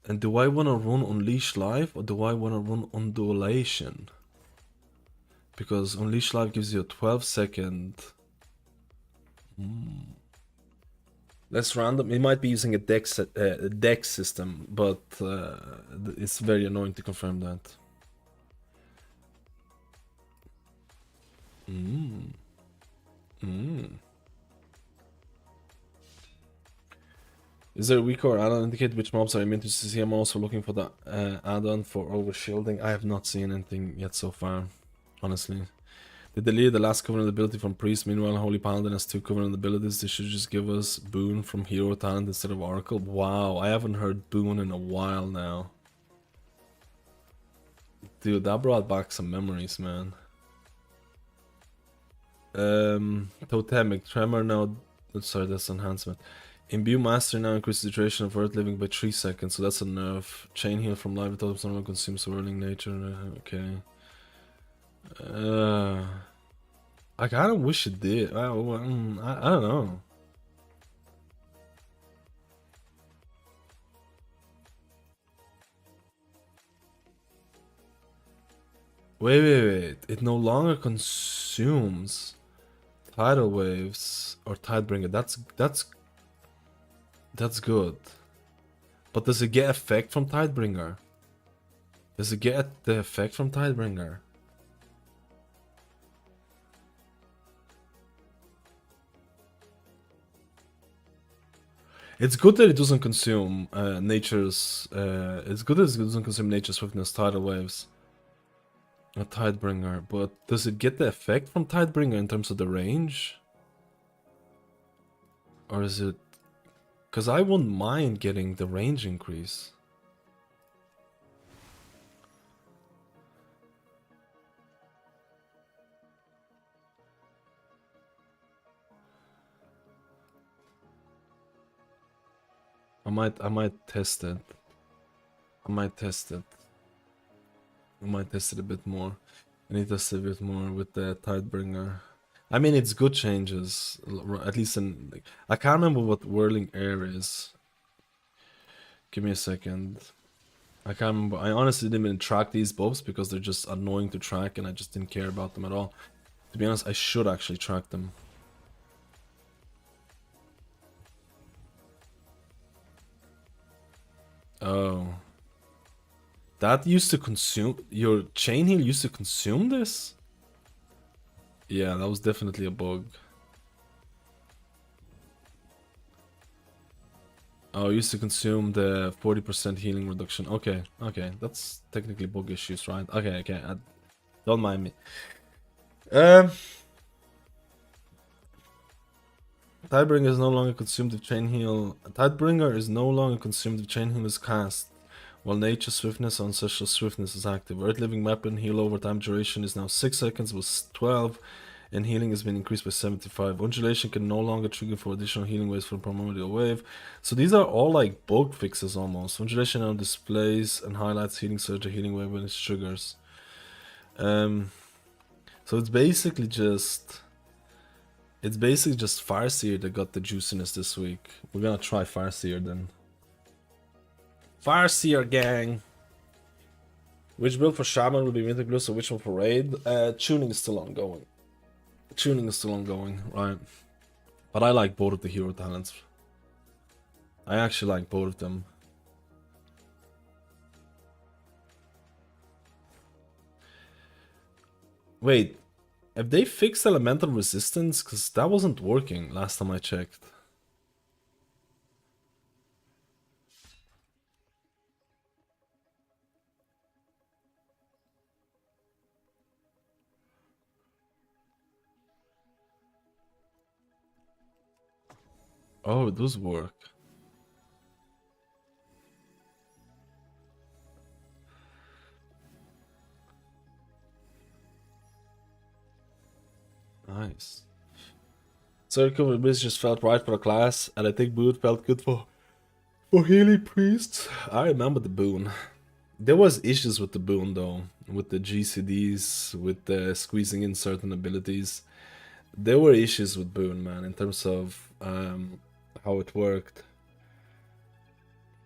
And do I want to run Unleash Life or do I want to run Undulation? Because Unleash Life gives you a 12-second. Let's random. It might be using a dex system, but it's very annoying to confirm that. Is there a weak or add-on indicate which mobs are immune to CC? I'm also looking for the add-on for overshielding. I have not seen anything yet so far, honestly. They deleted the last covenant ability from Priest. Meanwhile, Holy Paladin has 2 covenant abilities. They should just give us Boon from Hero Talent instead of Oracle. Wow, I haven't heard Boon in a while now. Dude, that brought back some memories, man. Totemic Tremor now. Sorry, that's enhancement. Imbue Master now increases the duration of Earth Living by 3 seconds, so that's a nerf. Chain Heal from Live Totems no longer consumes Swirling Nature. Okay. I kind of wish it did. I don't know. Wait. It no longer consumes tidal waves or Tidebringer. That's good. But does it get effect from Tidebringer? Does it get the effect from Tidebringer? It's good that it doesn't consume nature's. It's good that it doesn't consume nature's swiftness, tidal waves, or Tidebringer. But does it get the effect from Tidebringer in terms of the range, or is it? Because I wouldn't mind getting the range increase. I might test it. I might test it a bit more. I need to test it a bit more with the Tidebringer. I mean, it's good changes, at least in. Like, I can't remember what Whirling Air is. Give me a second. I can't remember. I honestly didn't even track these buffs because they're just annoying to track and I just didn't care about them at all. To be honest, I should actually track them. Oh. That used to consume... Your chain heal used to consume this? Yeah, that was definitely a bug. Oh, used to consume the 40% healing reduction. Okay, okay. That's technically bug issues, right? Okay, okay. Don't mind me. Tidebringer is no longer consumed if chain heal. Tidebringer is no longer consumed if chain heal is cast, while nature swiftness or ancestral swiftness is active. Earth living weapon heal over time duration is now 6 seconds, was 12, and healing has been increased by 75. Undulation can no longer trigger for additional healing waves from primordial wave. So these are all like bug fixes almost. Undulation now displays and highlights healing surge or healing wave when it triggers. So it's basically just Farseer that got the juiciness this week. We're gonna try Farseer then. Farseer gang! Which build for Shaman will be Mythic Blue, so which one for Raid? Tuning is still ongoing. Tuning is still ongoing, right? But I like both of the hero talents. I actually like both of them. Wait, have they fixed elemental resistance? Because that wasn't working last time I checked. Oh, it does work. Nice. Circle with Blizz just felt right for the class, and I think Boon felt good for healing priests. I remember the Boon. There was issues with the Boon though, with the GCDs, with the squeezing in certain abilities. There were issues with Boon, man, in terms of how it worked.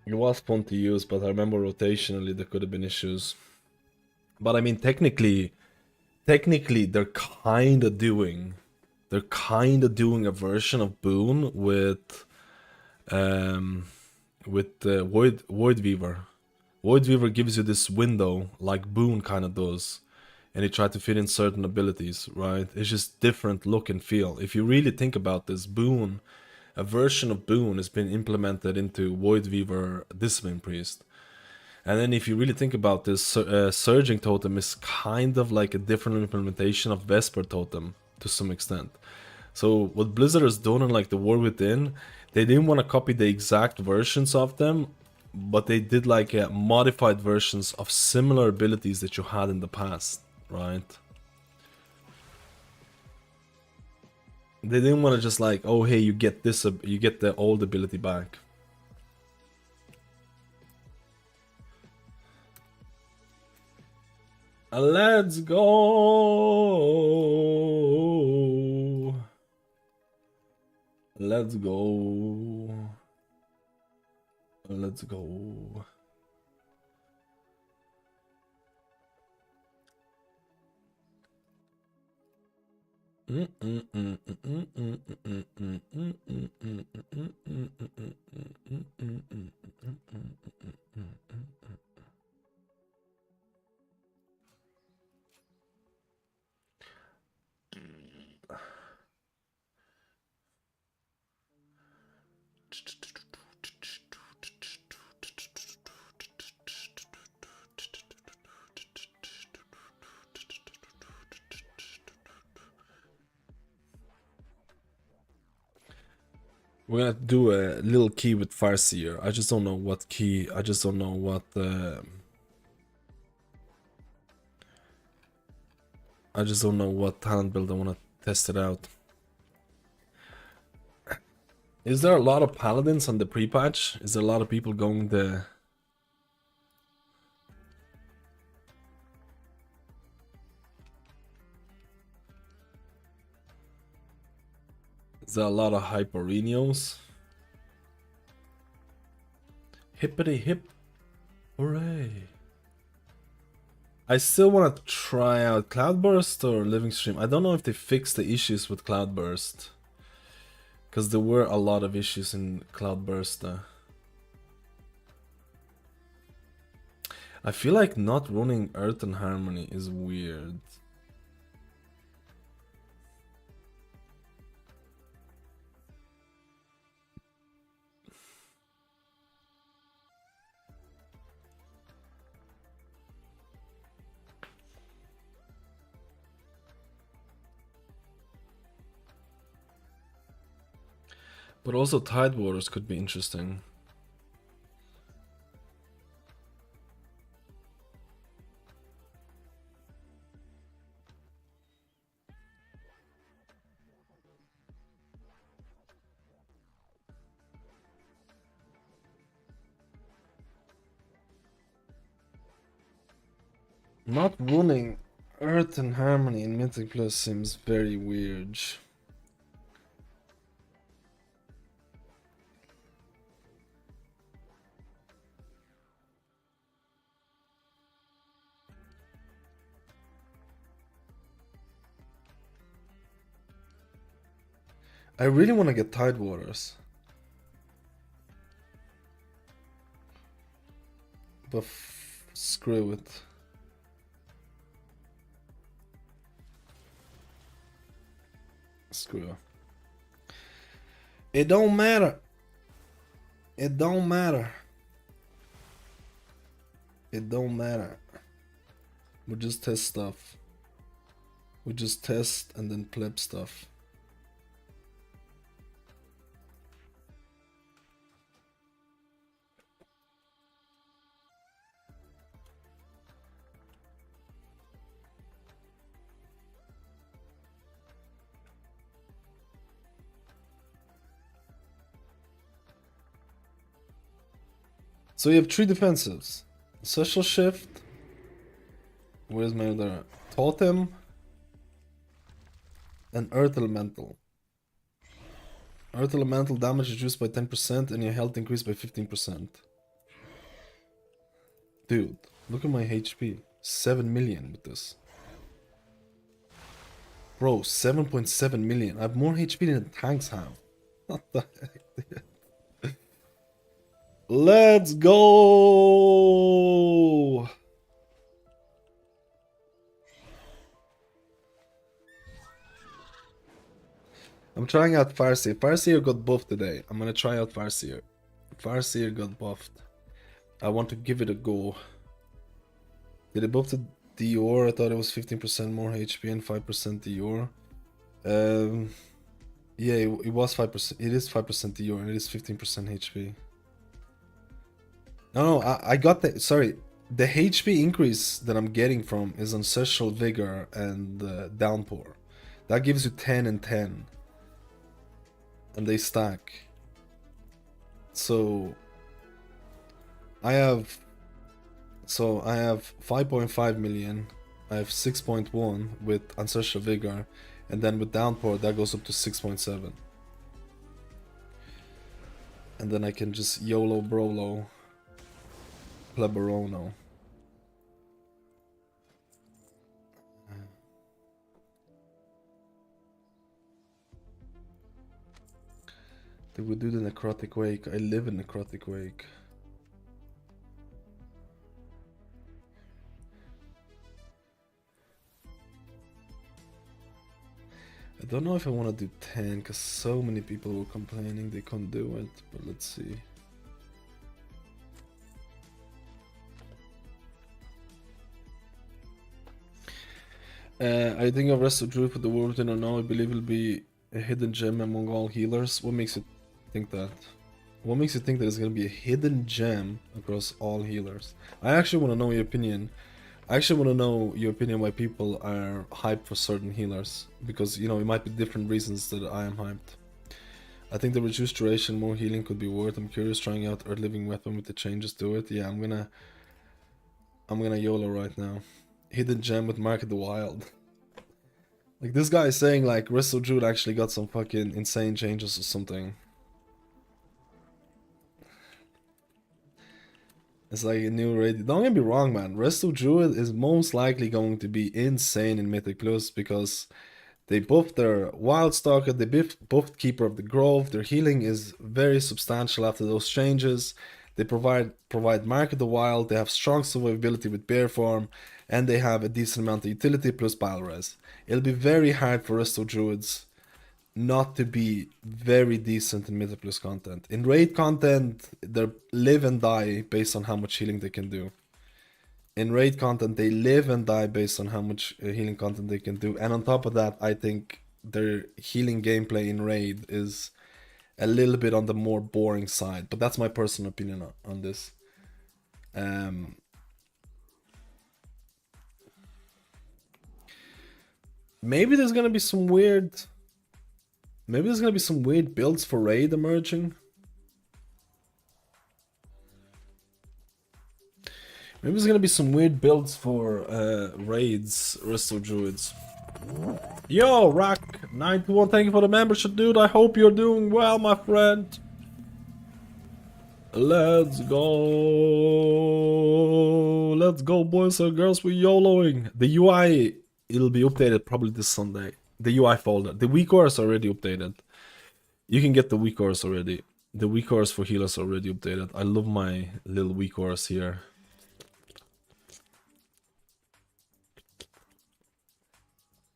It was fun to use, but I remember rotationally there could have been issues. But I mean, technically they're kind of doing a version of Boon with Void Weaver. Void Weaver gives you this window like Boon kind of does, and you try to fit in certain abilities, right? It's just different look and feel. If you really think about this, Boon, a version of Boon has been implemented into Void Weaver Discipline Priest. And then if you really think about this, Surging Totem is kind of like a different implementation of Vesper Totem to some extent. So what Blizzard has done in like the War Within, they didn't want to copy the exact versions of them, but they did like modified versions of similar abilities that you had in the past, right? They didn't want to just like, oh hey, you get this, you get the old ability back. Let's go. Let's go. Let's go. We're gonna do a little key with Farseer. I just don't know what key. I just don't know what. I just don't know what talent build I want to test it out. Is there a lot of Paladins on the pre-patch? Is there a lot of people going the... Is there a lot of Hyperenios? Hippity hip. Hooray. I still want to try out Cloudburst or Living Stream. I don't know if they fixed the issues with Cloudburst. Because there were a lot of issues in Cloudburst. I feel like not running Earth and Harmony is weird. But also Tidewaters could be interesting. Not running Earth and Harmony in Mythic Plus seems very weird. I really want to get Tidewaters. But screw it. Screw it. It don't matter. It don't matter. It don't matter. We just test stuff. We just test and then pleb stuff. So you have 3 defensives. Social Shift. Where's my other? Totem. And Earth Elemental. Earth Elemental damage reduced by 10% and your health increased by 15%. Dude, look at my HP. 7 million with this. Bro, 7.7 million. I have more HP than the tanks have. What the heck, dude? Let's go! I'm trying out Farseer. Farseer got buffed today. I'm gonna try out Farseer. Farseer got buffed. I want to give it a go. Did it buff the Dior? I thought it was 15% more HP and 5% Dior. Yeah, it was 5%. It is 5% Dior and it is 15% HP. No, I got the, sorry, the HP increase that I'm getting from is Ancestral Vigor and Downpour. That gives you 10 and 10. And they stack. So I have 5.5 million. I have 6.1 with Ancestral Vigor, and then with Downpour that goes up to 6.7. And then I can just YOLO Brolo. Pleberono. Did we do the Necrotic Wake? I live in Necrotic Wake. I don't know if I want to do 10 because so many people were complaining they couldn't do it, but let's see. I think I've rested Druid for the Warband or no. I believe it'll be a hidden gem among all healers. What makes you think that? What makes you think that it's gonna be a hidden gem across all healers? I actually want to know your opinion. I actually want to know your opinion why people are hyped for certain healers. Because, you know, it might be different reasons that I am hyped. I think the reduced duration, more healing could be worth. I'm curious trying out Earth Living Weapon with the changes to it. Yeah, I'm gonna YOLO right now. Hidden gem with Mark of the Wild. Like, this guy is saying like Resto Druid actually got some fucking insane changes or something. It's like a new raid. Don't get me wrong, man. Resto Druid is most likely going to be insane in Mythic Plus because they buffed their Wild Stalker, they buffed Keeper of the Grove. Their healing is very substantial after those changes. They provide Mark of the Wild. They have strong survivability with Bear Form, and they have a decent amount of utility plus Battle Res. It'll be very hard for Resto Druids not to be very decent in Mythic Plus content. In raid content, they live and die based on how much healing they can do. In raid content, they live and die based on how much healing content they can do. And on top of that, I think their healing gameplay in raid is a little bit on the more boring side. But that's my personal opinion on this. Maybe there's gonna be some weird... Maybe there's gonna be some weird builds for raid emerging. Maybe there's gonna be some weird builds for raids, Resto Druids. Yo, Rack91, thank you for the membership, dude. I hope you're doing well, my friend. Let's go. Let's go, boys and girls. We're YOLOing. The UI, it'll be updated probably this Sunday. The UI folder. The weak core is already updated. You can get the weak cores already. The weak cores for healers are already updated. I love my little weak cores here.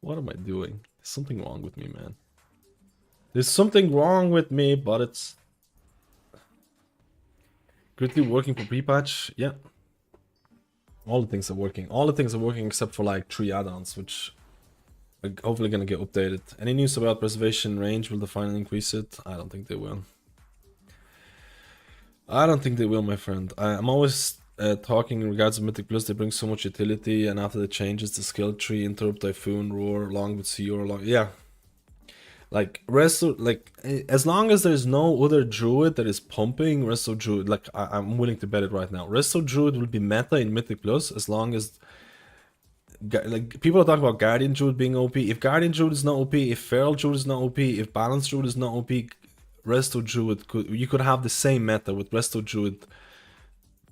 What am I doing? There's something wrong with me, man. There's something wrong with me, but it's... Gritty working for pre-patch? Yeah. All the things are working. All the things are working except for like 3 add-ons, which are hopefully gonna get updated. Any news about preservation range? Will they finally increase it? I don't think they will. I don't think they will, my friend. I'm always talking in regards to Mythic Plus. They bring so much utility, and after the changes, the skill tree, Interrupt, Typhoon, Roar, along with Seer, yeah. Like as long as there's no other Druid that is pumping Resto Druid, like I'm willing to bet it right now. Resto Druid will be meta in Mythic Plus as long as like people are talking about Guardian Druid being OP. If Guardian Druid is not OP, if Feral Druid is not OP, if Balanced Druid is not OP, Resto Druid you could have the same meta with Resto Druid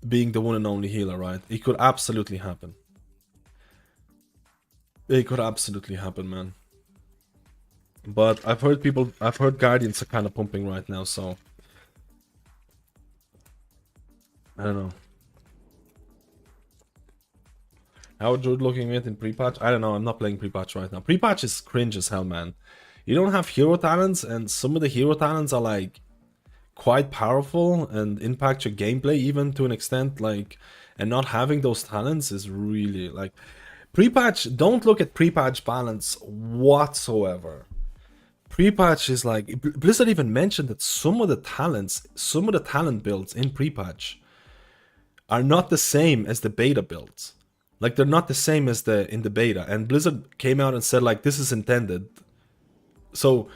being the one and only healer, right? It could absolutely happen. It could absolutely happen, man. But I've heard Guardians are kind of pumping right now, so I don't know. How Druid looking at in pre-patch? I don't know, I'm not playing pre-patch right now. Pre-patch is cringe as hell, man. You don't have hero talents, and some of the hero talents are like quite powerful and impact your gameplay even to an extent, like, and not having those talents is really like pre-patch. Don't look at pre-patch balance whatsoever. Pre-patch is like, Blizzard even mentioned that some of the talent builds in pre-patch are not the same as the beta builds. Like, they're not the same as in the beta, and Blizzard came out and said like, this is intended. So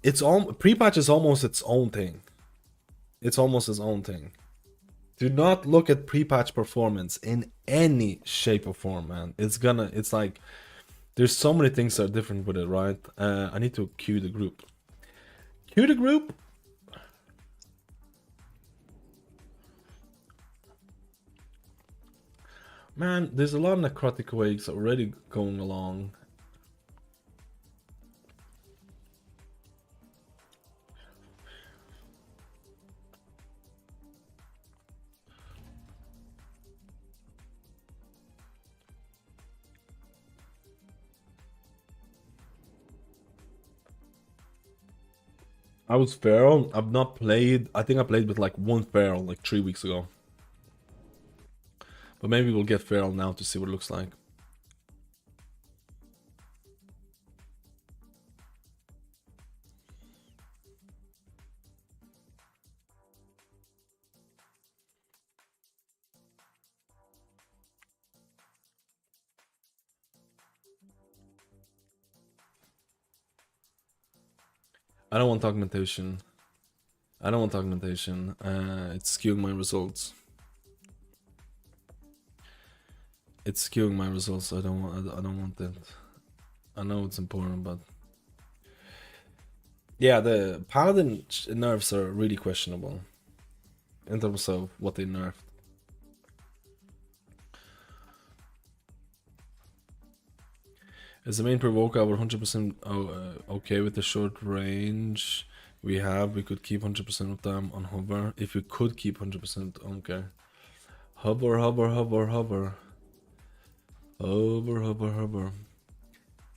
it's all pre-patch is almost its own thing. It's almost its own thing. Do not look at pre-patch performance in any shape or form, man. It's like, there's so many things that are different with it, right? I need to queue the group. Queue the group? Man, there's a lot of necrotic waves already going along. I was Feral. I've not played. I think I played with like one Feral like 3 weeks ago. But maybe we'll get Feral now to see what it looks like. I don't want augmentation. I don't want augmentation. It's skewing my results. It's skewing my results. I don't want that. I know it's important, but yeah, the Paladin nerfs are really questionable in terms of what they nerfed. Is the main provoker over 100% okay with the short range we have? We could keep 100% of them on hover. If we could keep 100%, okay. Hover, hover, hover, hover. Hover, hover, hover.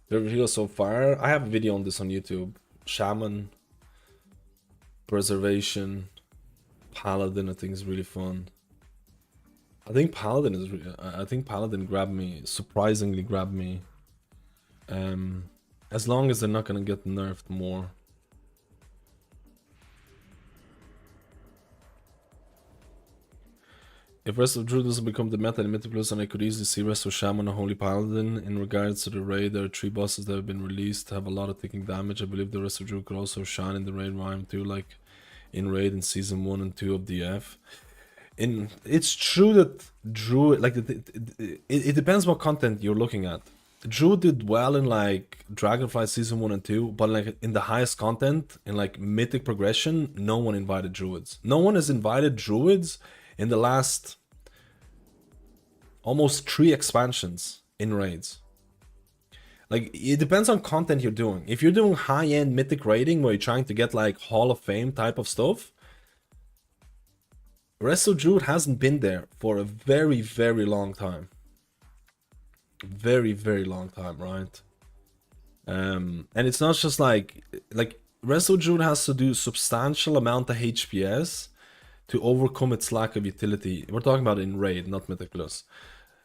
The video so far, I have a video on this on YouTube. Shaman, Preservation, Paladin, I think is really fun. I think Paladin is. I think Paladin grabbed me, surprisingly grabbed me. As long as they're not gonna get nerfed more. If Rest of Druid doesn't become the meta in Mythic Plus, then I could easily see Rest of Shaman or Holy Paladin. In regards to the raid, there are 3 bosses that have been released, have a lot of ticking damage. I believe the Rest of Druid could also shine in the raid rhyme too, like in raid in season 1 and 2 of DF. It's true that Druid, like it depends what content you're looking at. Druid did well in like Dragonflight season 1 and 2, but like in the highest content, in like mythic progression, no one invited Druids. No one has invited Druids in the last almost 3 expansions in raids. Like, it depends on content you're doing. If you're doing high-end mythic raiding where you're trying to get like Hall of Fame type of stuff, Rest of Druid hasn't been there for a very, very long time. Very, very long time, right? And it's not just like Rest of Druid has to do substantial amount of HPS to overcome its lack of utility. We're talking about in raid, not Mythic Plus.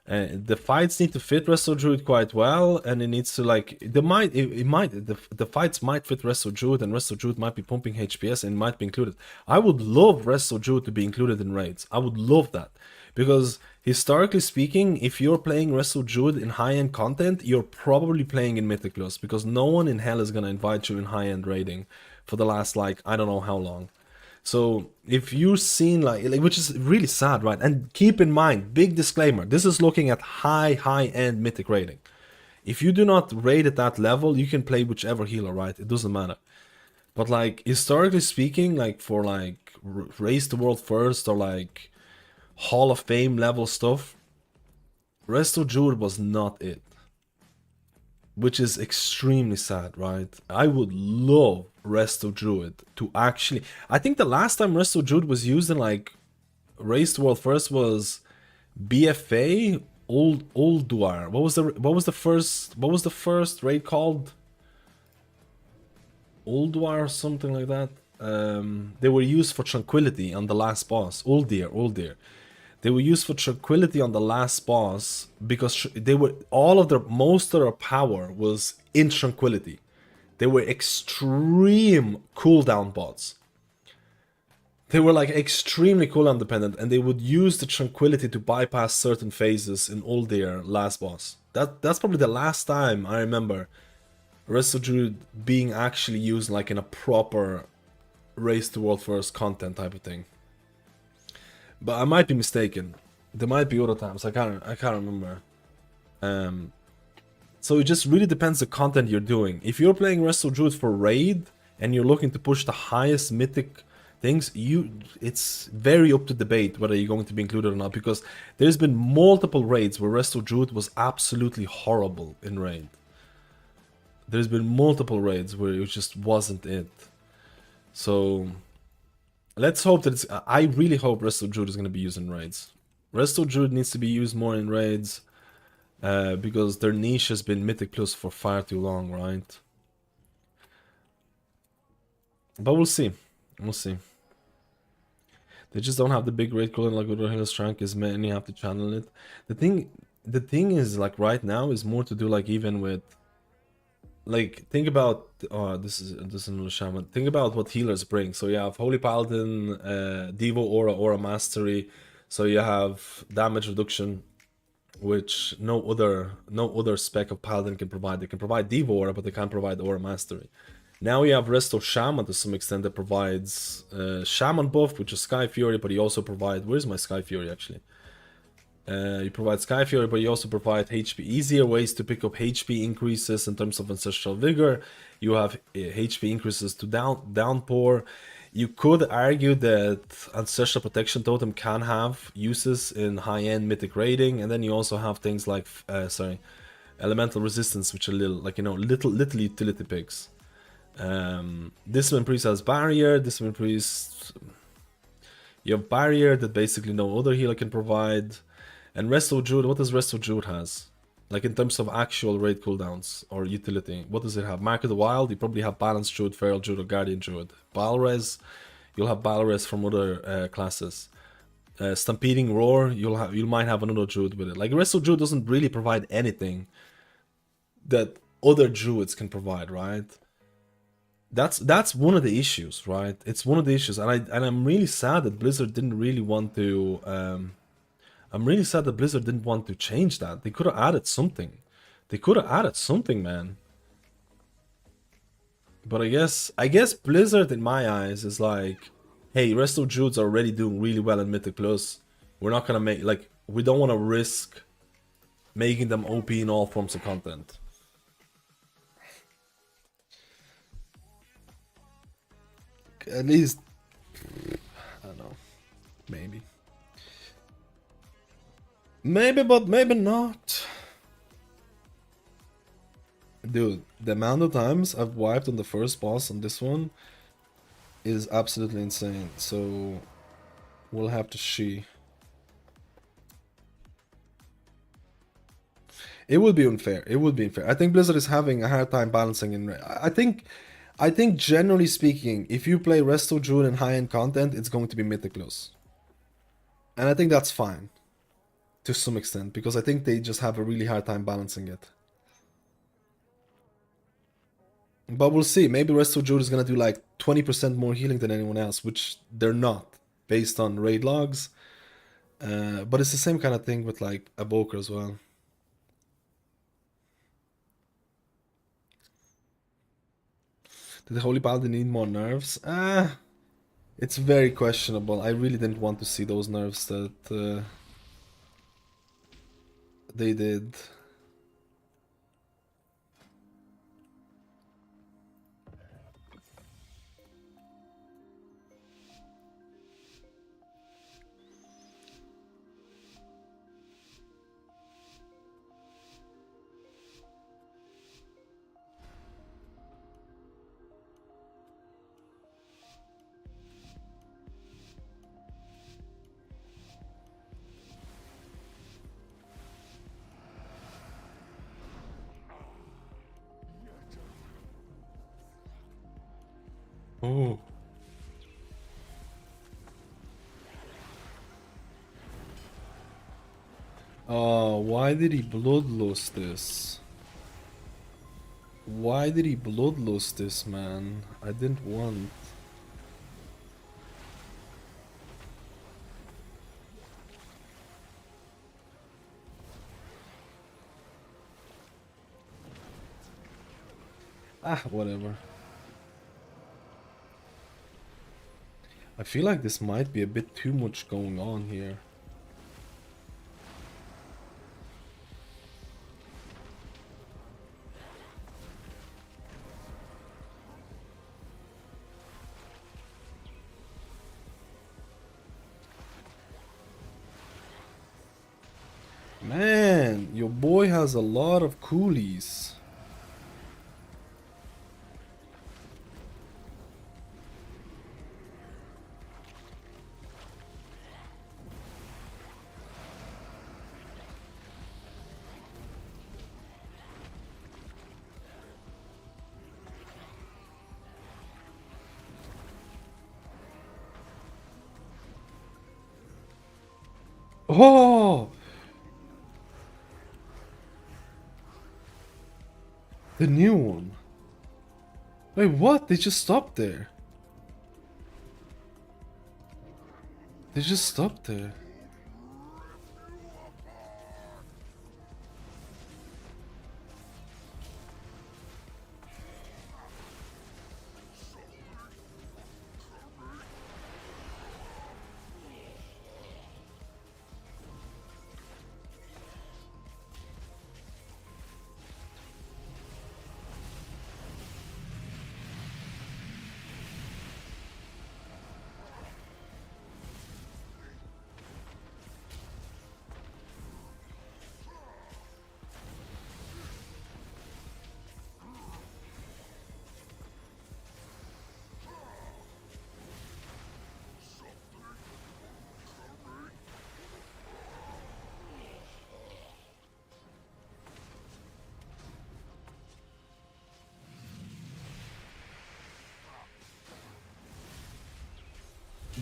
The fights need to fit Rest of Druid quite well, and it needs to like the fights might fit Rest of Druid, and Rest of Druid might be pumping HPS and might be included. I would love Rest of Druid to be included in raids. I would love that, because historically speaking, if you're playing Rest of Druid in high-end content, you're probably playing in Mythic Plus, because no one in hell is gonna invite you in high-end raiding for the last like I don't know how long. So if you've seen like which is really sad, right? And keep in mind, big disclaimer, this is looking at high-end mythic raiding. If you do not raid at that level, you can play whichever healer, right? It doesn't matter. But like historically speaking, like for like Race the World First or like Hall of Fame level stuff, Rest of Druid was not it. Which is extremely sad, right? I would love Rest of Druid to actually... I think the last time Rest of Druid was used in like Race the World First was BFA Old Duar. What was the first raid called? Old Duar or something like that. They were used for Tranquility on the last boss. Old Deer. They were used for Tranquility on the last boss because they were most of their power was in Tranquility. They were extreme cooldown bots. They were like extremely cooldown dependent, and they would use the Tranquility to bypass certain phases in Old Deer last boss. That's probably the last time I remember Rest of Druid being actually used like in a proper Race to World First content type of thing. But I might be mistaken. There might be other times. I can't remember. So it just really depends the content you're doing. If you're playing Rest of Druid for raid and you're looking to push the highest mythic things, it's very up to debate whether you're going to be included or not, because there's been multiple raids where Rest of Druid was absolutely horrible in raid. There's been multiple raids where it just wasn't it. So let's hope that I really hope Rest of Druid is going to be used in raids. Rest of Druid needs to be used more in raids because their niche has been Mythic Plus for far too long, right? But we'll see. We'll see. They just don't have the big raid cooling like other healers rank is, many have to channel it. The thing is, like right now is more to do like even with, like, think about this is another Shaman. Think about what healers bring. So you have Holy Paladin, Devo Aura Mastery. So you have damage reduction, which no other spec of Paladin can provide. They can provide Devo Aura, but they can't provide Aura Mastery. Now you have Rest of Shaman to some extent that provides Shaman buff, which is Sky Fury, but you also provide... Where's my Sky Fury actually? You provide Sky Fury, but you also provide HP. Easier ways to pick up HP increases in terms of Ancestral Vigor. You have HP increases to Downpour. You could argue that Ancestral Protection Totem can have uses in high-end Mythic raiding, and then you also have things like... elemental resistance, which are little, like, you know, little utility picks. Discipline Priest has barrier. Discipline Priest, you have barrier that basically no other healer can provide. And Resto Druid, what does Resto Druid has? Like in terms of actual raid cooldowns or utility, what does it have? Mark of the Wild, you probably have Balanced Druid, Feral Druid, or Guardian Druid. Balres, you'll have Balres from other classes. Stampeding Roar, you might have another Druid with it. Like Resto Druid doesn't really provide anything that other Druids can provide, right? That's one of the issues, right? It's one of the issues, and I'm really sad that Blizzard didn't really want to. I'm really sad that Blizzard didn't want to change that. They could have added something. They could have added something, man. But I guess Blizzard, in my eyes, is like, hey, Resto Druids are already doing really well in Mythic Plus. We're not gonna make, like, we don't want to risk making them OP in all forms of content. At least, I don't know, maybe. Maybe, but maybe not. Dude, the amount of times I've wiped on the first boss on this one is absolutely insane. So, we'll have to see. It would be unfair. It would be unfair. I think Blizzard is having a hard time balancing in. I think generally speaking, if you play Resto Druid in high-end content, it's going to be Mythic Plus. And I think that's fine. To some extent, because I think they just have a really hard time balancing it. But we'll see. Maybe Resto Druid is gonna do like 20% more healing than anyone else, which they're not, based on raid logs. But it's the same kind of thing with like Evoker as well. Did the Holy Paladin need more nerfs? It's very questionable. I really didn't want to see those nerfs that they did. Oh. Oh, why did he bloodlust this? Why did he bloodlust this, man? I didn't want. Whatever. I feel like this might be a bit too much going on here. Man, your boy has a lot of coolies. Oh! The new one. Wait, what? They just stopped there. They just stopped there.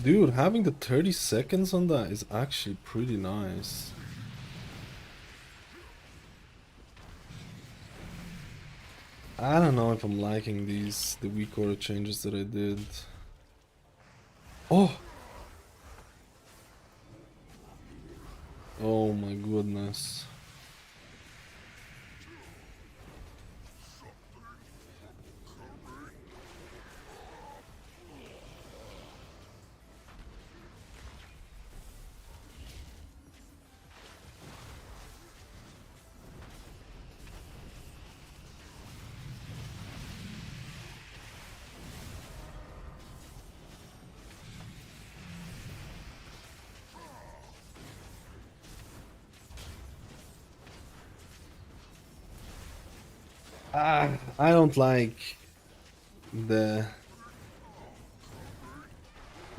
Dude, having the 30 seconds on that is actually pretty nice. I don't know if I'm liking the weak order changes that I did. Oh! Oh my goodness. I don't like the...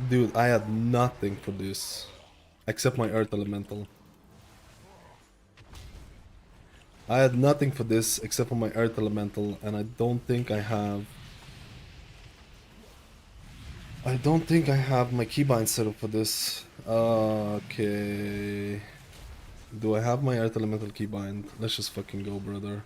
Dude, I had nothing for this. Except my Earth Elemental. I had nothing for this except for my Earth Elemental, and I don't think I have... I don't think I have my keybind set up for this. Okay... Do I have my Earth Elemental keybind? Let's just fucking go, brother.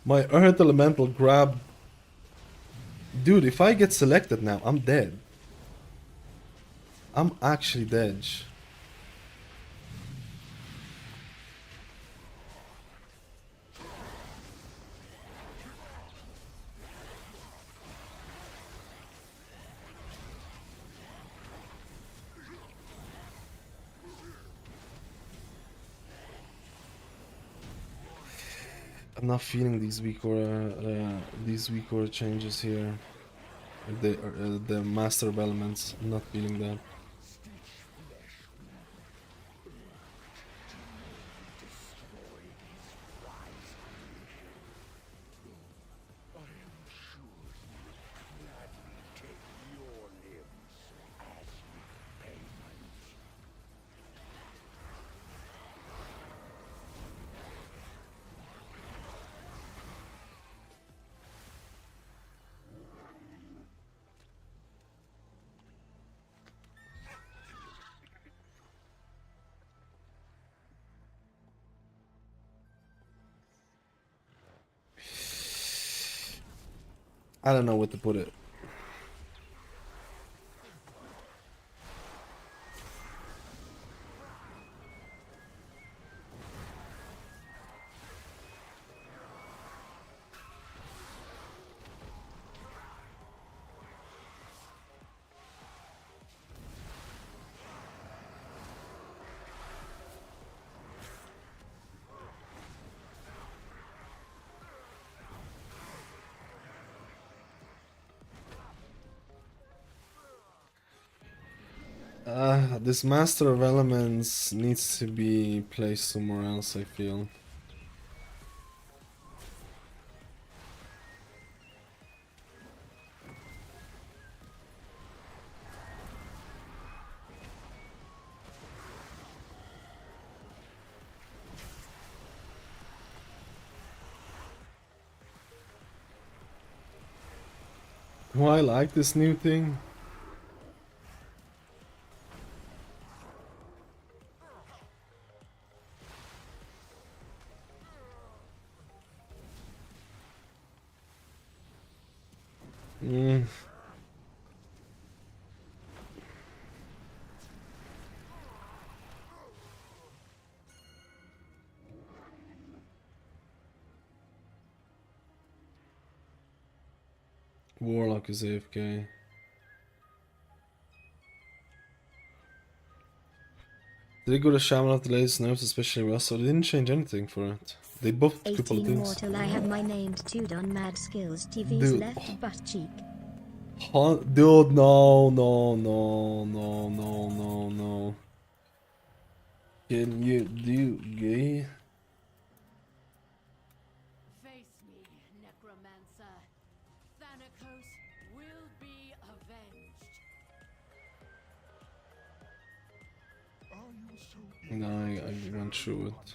My Earth Elemental grab... Dude, if I get selected now, I'm dead. I'm actually dead. I'm not feeling these weak aura changes here. The Master of Elements. I'm not feeling that. I don't know where to put it. This Master of Elements needs to be placed somewhere else, I feel. Oh, I like this new thing. Warlock is AFK. Did they go to Shaman of the latest nerfs, especially Russell? They didn't change anything for it. They buffed a couple of 18 things. mortal, I have my named dude on Mad Skills TV's Dude. left butt cheek. Dude, no, no, no, no, no, no, no. Can you do gay? Face me, necromancer. Thanatos will be avenged. No, I went through it.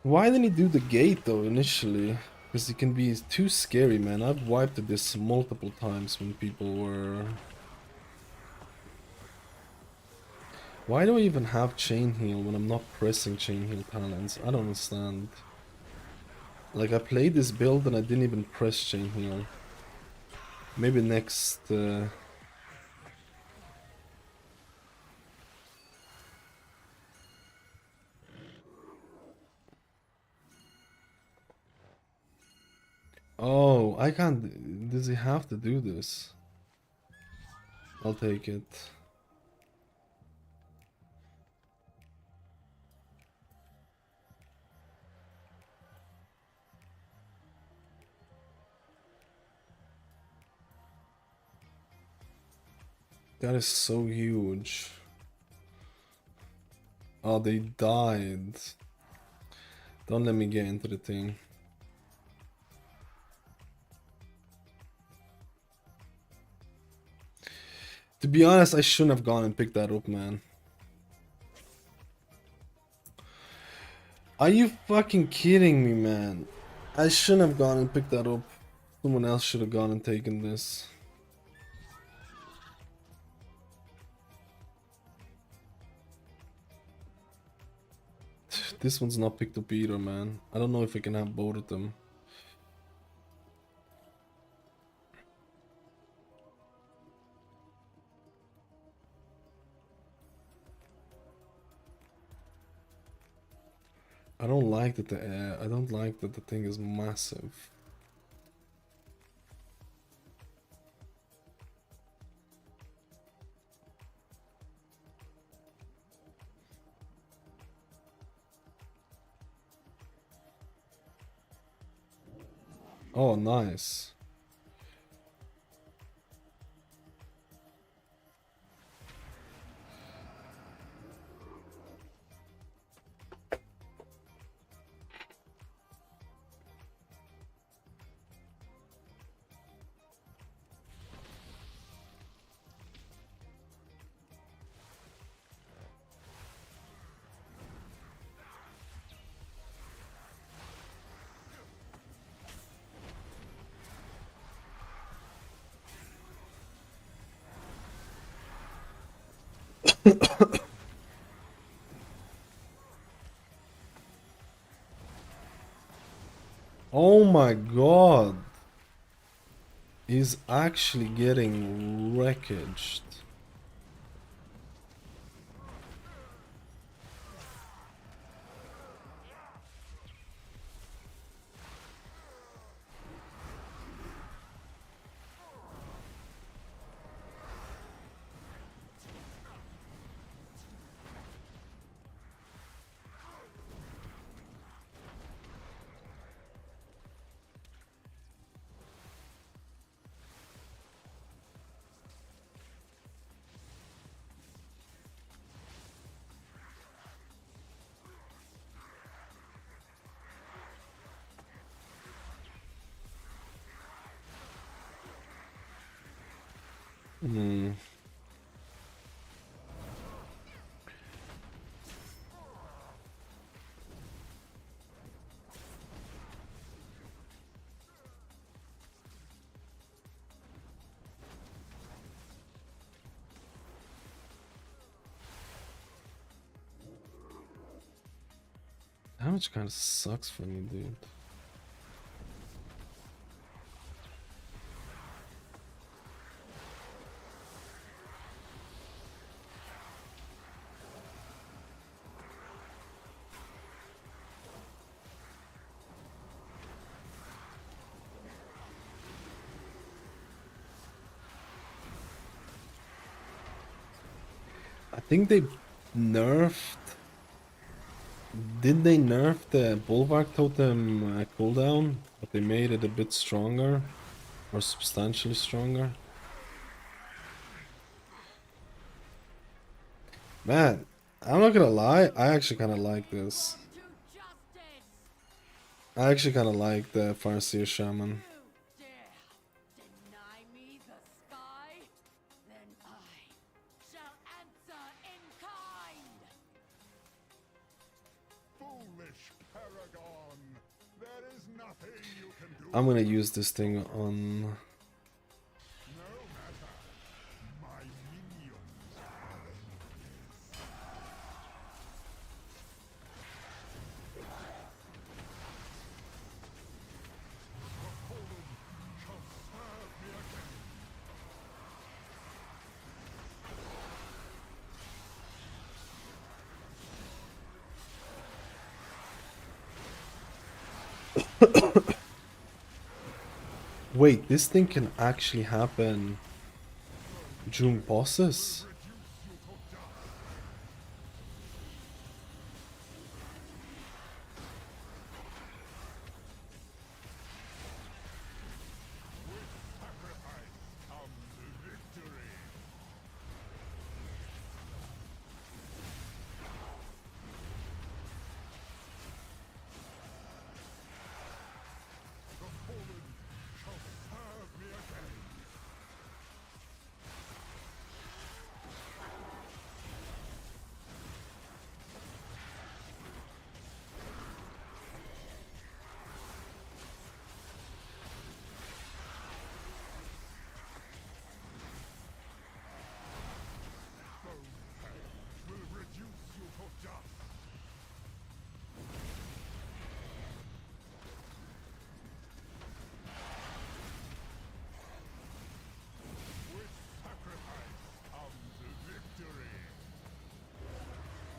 Why didn't he do the gate though initially? Because it can be too scary, man. I've wiped this multiple times when people were... Why do I even have chain heal when I'm not pressing chain heal talents? I don't understand. Like, I played this build and I didn't even press chain heal. Maybe next... Oh, I can't... Does he have to do this? I'll take it. That is so huge. Oh, they died. Don't let me get into the thing. To be honest, I shouldn't have gone and picked that up, man. Are you fucking kidding me, man? I shouldn't have gone and picked that up. Someone else should have gone and taken this. This one's not picked up either, man. I don't know if I can have both of them. I don't like that I don't like that the thing is massive. Oh, nice. Oh my god. He's actually getting wreckaged. Hmm. Damage kind of sucks for me, dude. I think they nerfed. Did they nerf the Bulwark Totem cooldown? But they made it a bit stronger. Or substantially stronger. Man, I'm not gonna lie, I actually kinda like this. I actually kinda like the Farseer Shaman. Deny me the sky? I'm gonna use this thing on. Wait, this thing can actually happen during bosses?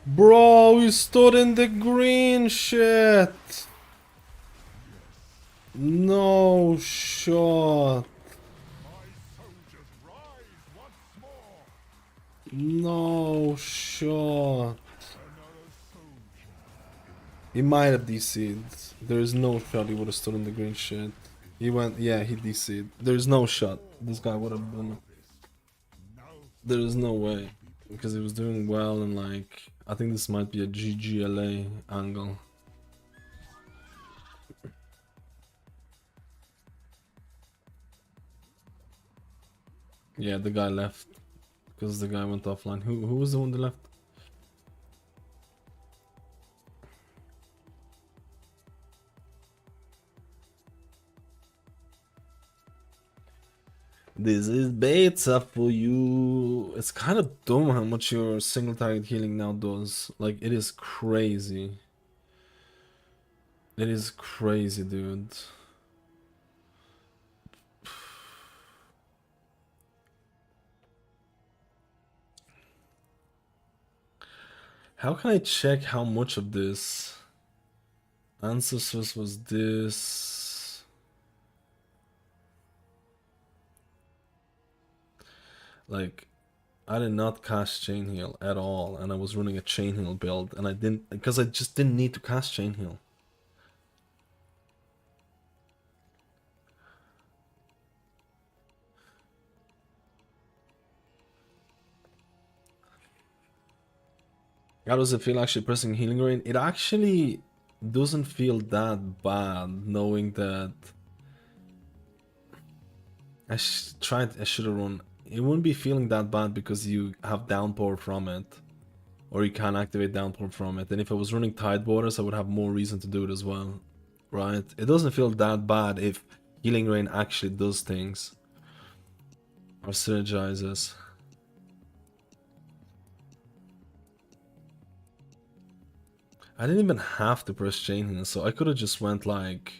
Bro, you stood in the green shit. No shot. No shot. He might have DC'd. There is no shot he would have stood in the green shit. He went, yeah, he DC'd. There's no shot. This guy would have been. There is no way. Because he was doing well and like, I think this might be a GGLA angle. Yeah, the guy left. Because the guy went offline. Who was the one that left? This is beta for you. It's kind of dumb how much your single target healing now does. Like, it is crazy. It is crazy, dude. How can I check how much of this? Ancestors was this. Like, I did not cast Chain Heal at all, and I was running a Chain Heal build, and I didn't, because I just didn't need to cast Chain Heal. How does it feel actually pressing Healing Rain? It actually doesn't feel that bad, knowing that I should have run. It wouldn't be feeling that bad because you have downpour from it, or you can activate downpour from it. And if I was running Tide Waters, I would have more reason to do it as well, right? It doesn't feel that bad if Healing Rain actually does things or synergizes. I didn't even have to press Chain Heal, so I could have just went like,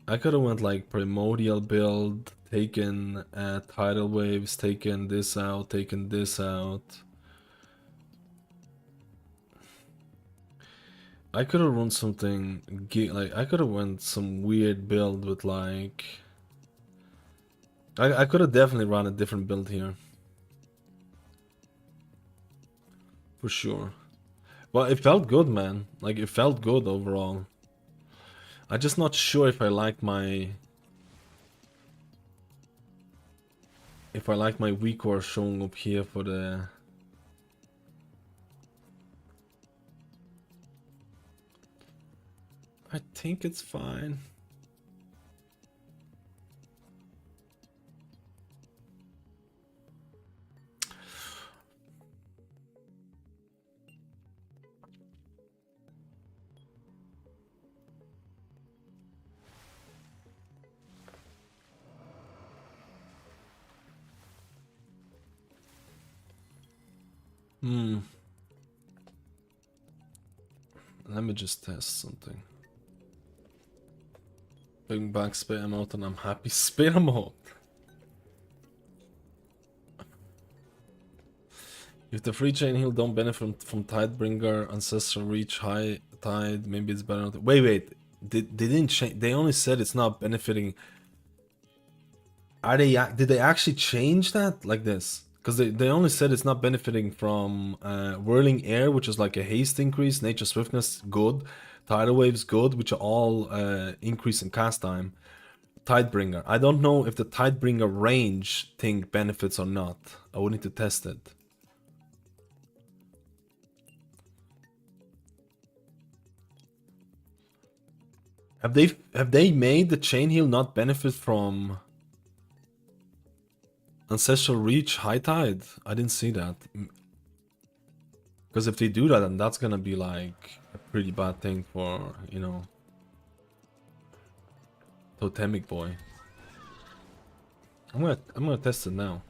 Primordial build, taken Tidal Waves, taken this out, taken this out. I could have run something, like, I could have went some weird build with like... I could have definitely run a different build here. For sure. Well, it felt good, man. Like, it felt good overall. I'm just not sure if I like my... If I like my weak core showing up here for the... I think it's fine. Hmm. Let me just test something. Bring back spare mode and I'm happy. Spare mode. If the free chain heal don't benefit from Tidebringer, Ancestral Reach, High Tide, maybe it's better not to... Wait. They didn't change. They only said it's not benefiting. Did they actually change that like this? Because they only said it's not benefiting from Whirling Air, which is like a haste increase, Nature Swiftness, good. Tidal Waves, good, which are all increase in cast time. Tidebringer. I don't know if the Tidebringer range thing benefits or not. I would need to test it. Have they made the chain heal not benefit from Ancestral Reach High Tide? I didn't see that. Because if they do that, then that's gonna be like a pretty bad thing for, you know, Totemic Boy. I'm gonna test it now.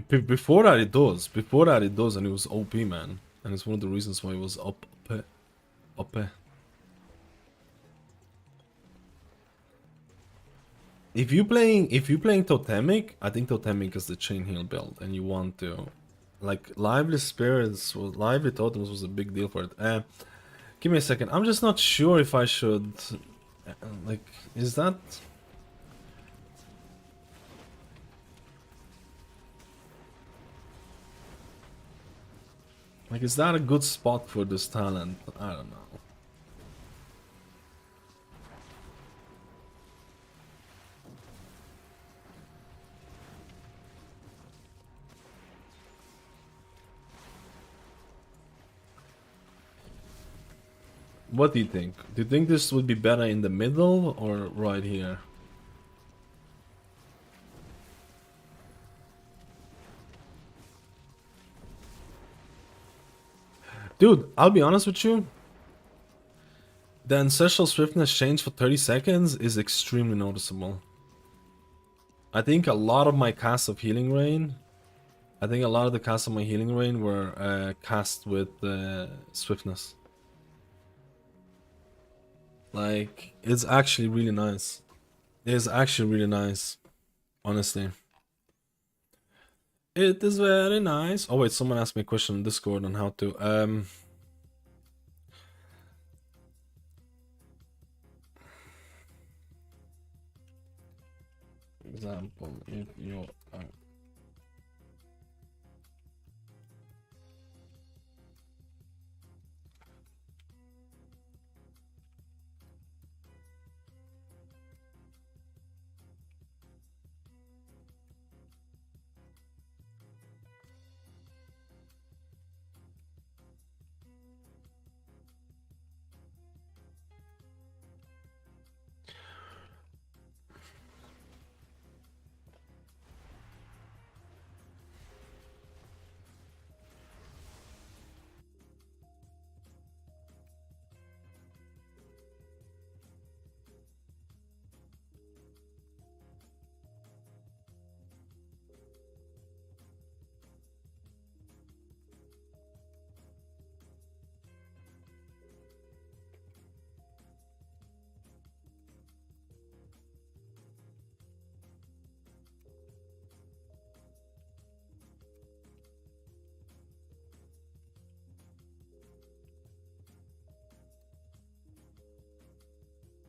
Before that it does. Before that it does, and it was OP, man. And it's one of the reasons why it was up. If you playing Totemic, I think Totemic is the chain heal build, and you want to, like, Lively Spirits, Lively Totems was a big deal for it. Give me a second. I'm just not sure if I should, like, is that? Like, is that a good spot for this talent? I don't know. What do you think? Do you think this would be better in the middle or right here? Dude, I'll be honest with you. The Ancestral Swiftness change for 30 seconds is extremely noticeable. I think a lot of my casts of Healing Rain, I think a lot of the casts of my Healing Rain were cast with Swiftness. Like, it's actually really nice. It's actually really nice, honestly. It is very nice. Oh wait, someone asked me a question on Discord on how to example, if you are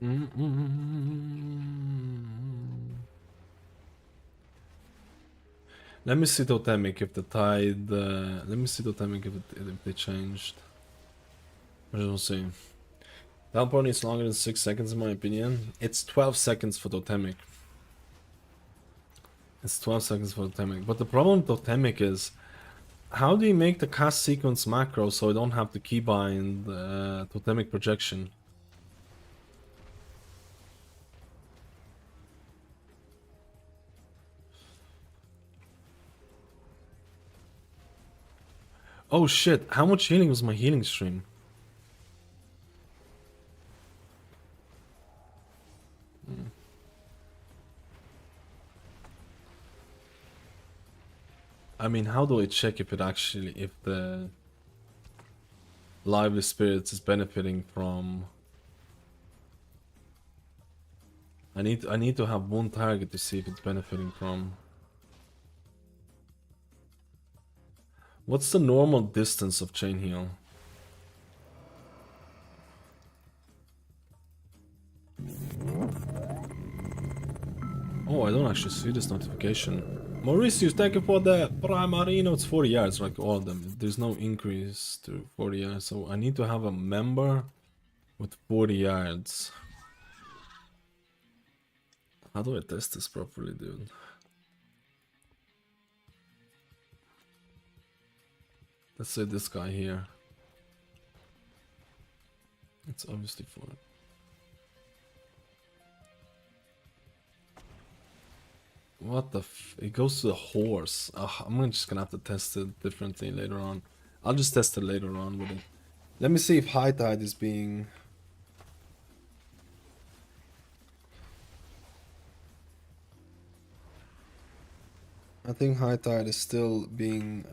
Let me see Totemic if the tide. Let me see Totemic if they changed. I just want to see. Downpour needs longer than 6 seconds in my opinion. It's 12 seconds for Totemic. It's 12 seconds for Totemic. But the problem with Totemic is, how do you make the cast sequence macro so I don't have to keybind Totemic projection? Oh shit, how much healing was my healing stream? I mean, how do I check if it actually, if the lively spirits is benefiting from? I need to have one target to see if it's benefiting from. What's the normal distance of chain heal? Oh, I don't actually see this notification. Mauritius, thank you for the Prime Arena. It's 40 yards, like all of them. There's no increase to 40 yards, so I need to have a member with 40 yards. How do I test this properly, dude? Let's say this guy here. It's obviously for it. What the f... It goes to the horse. I'm just gonna have to test it differently later on. I'll just test it later on with it. Let me see if High Tide is being... I think High Tide is still being...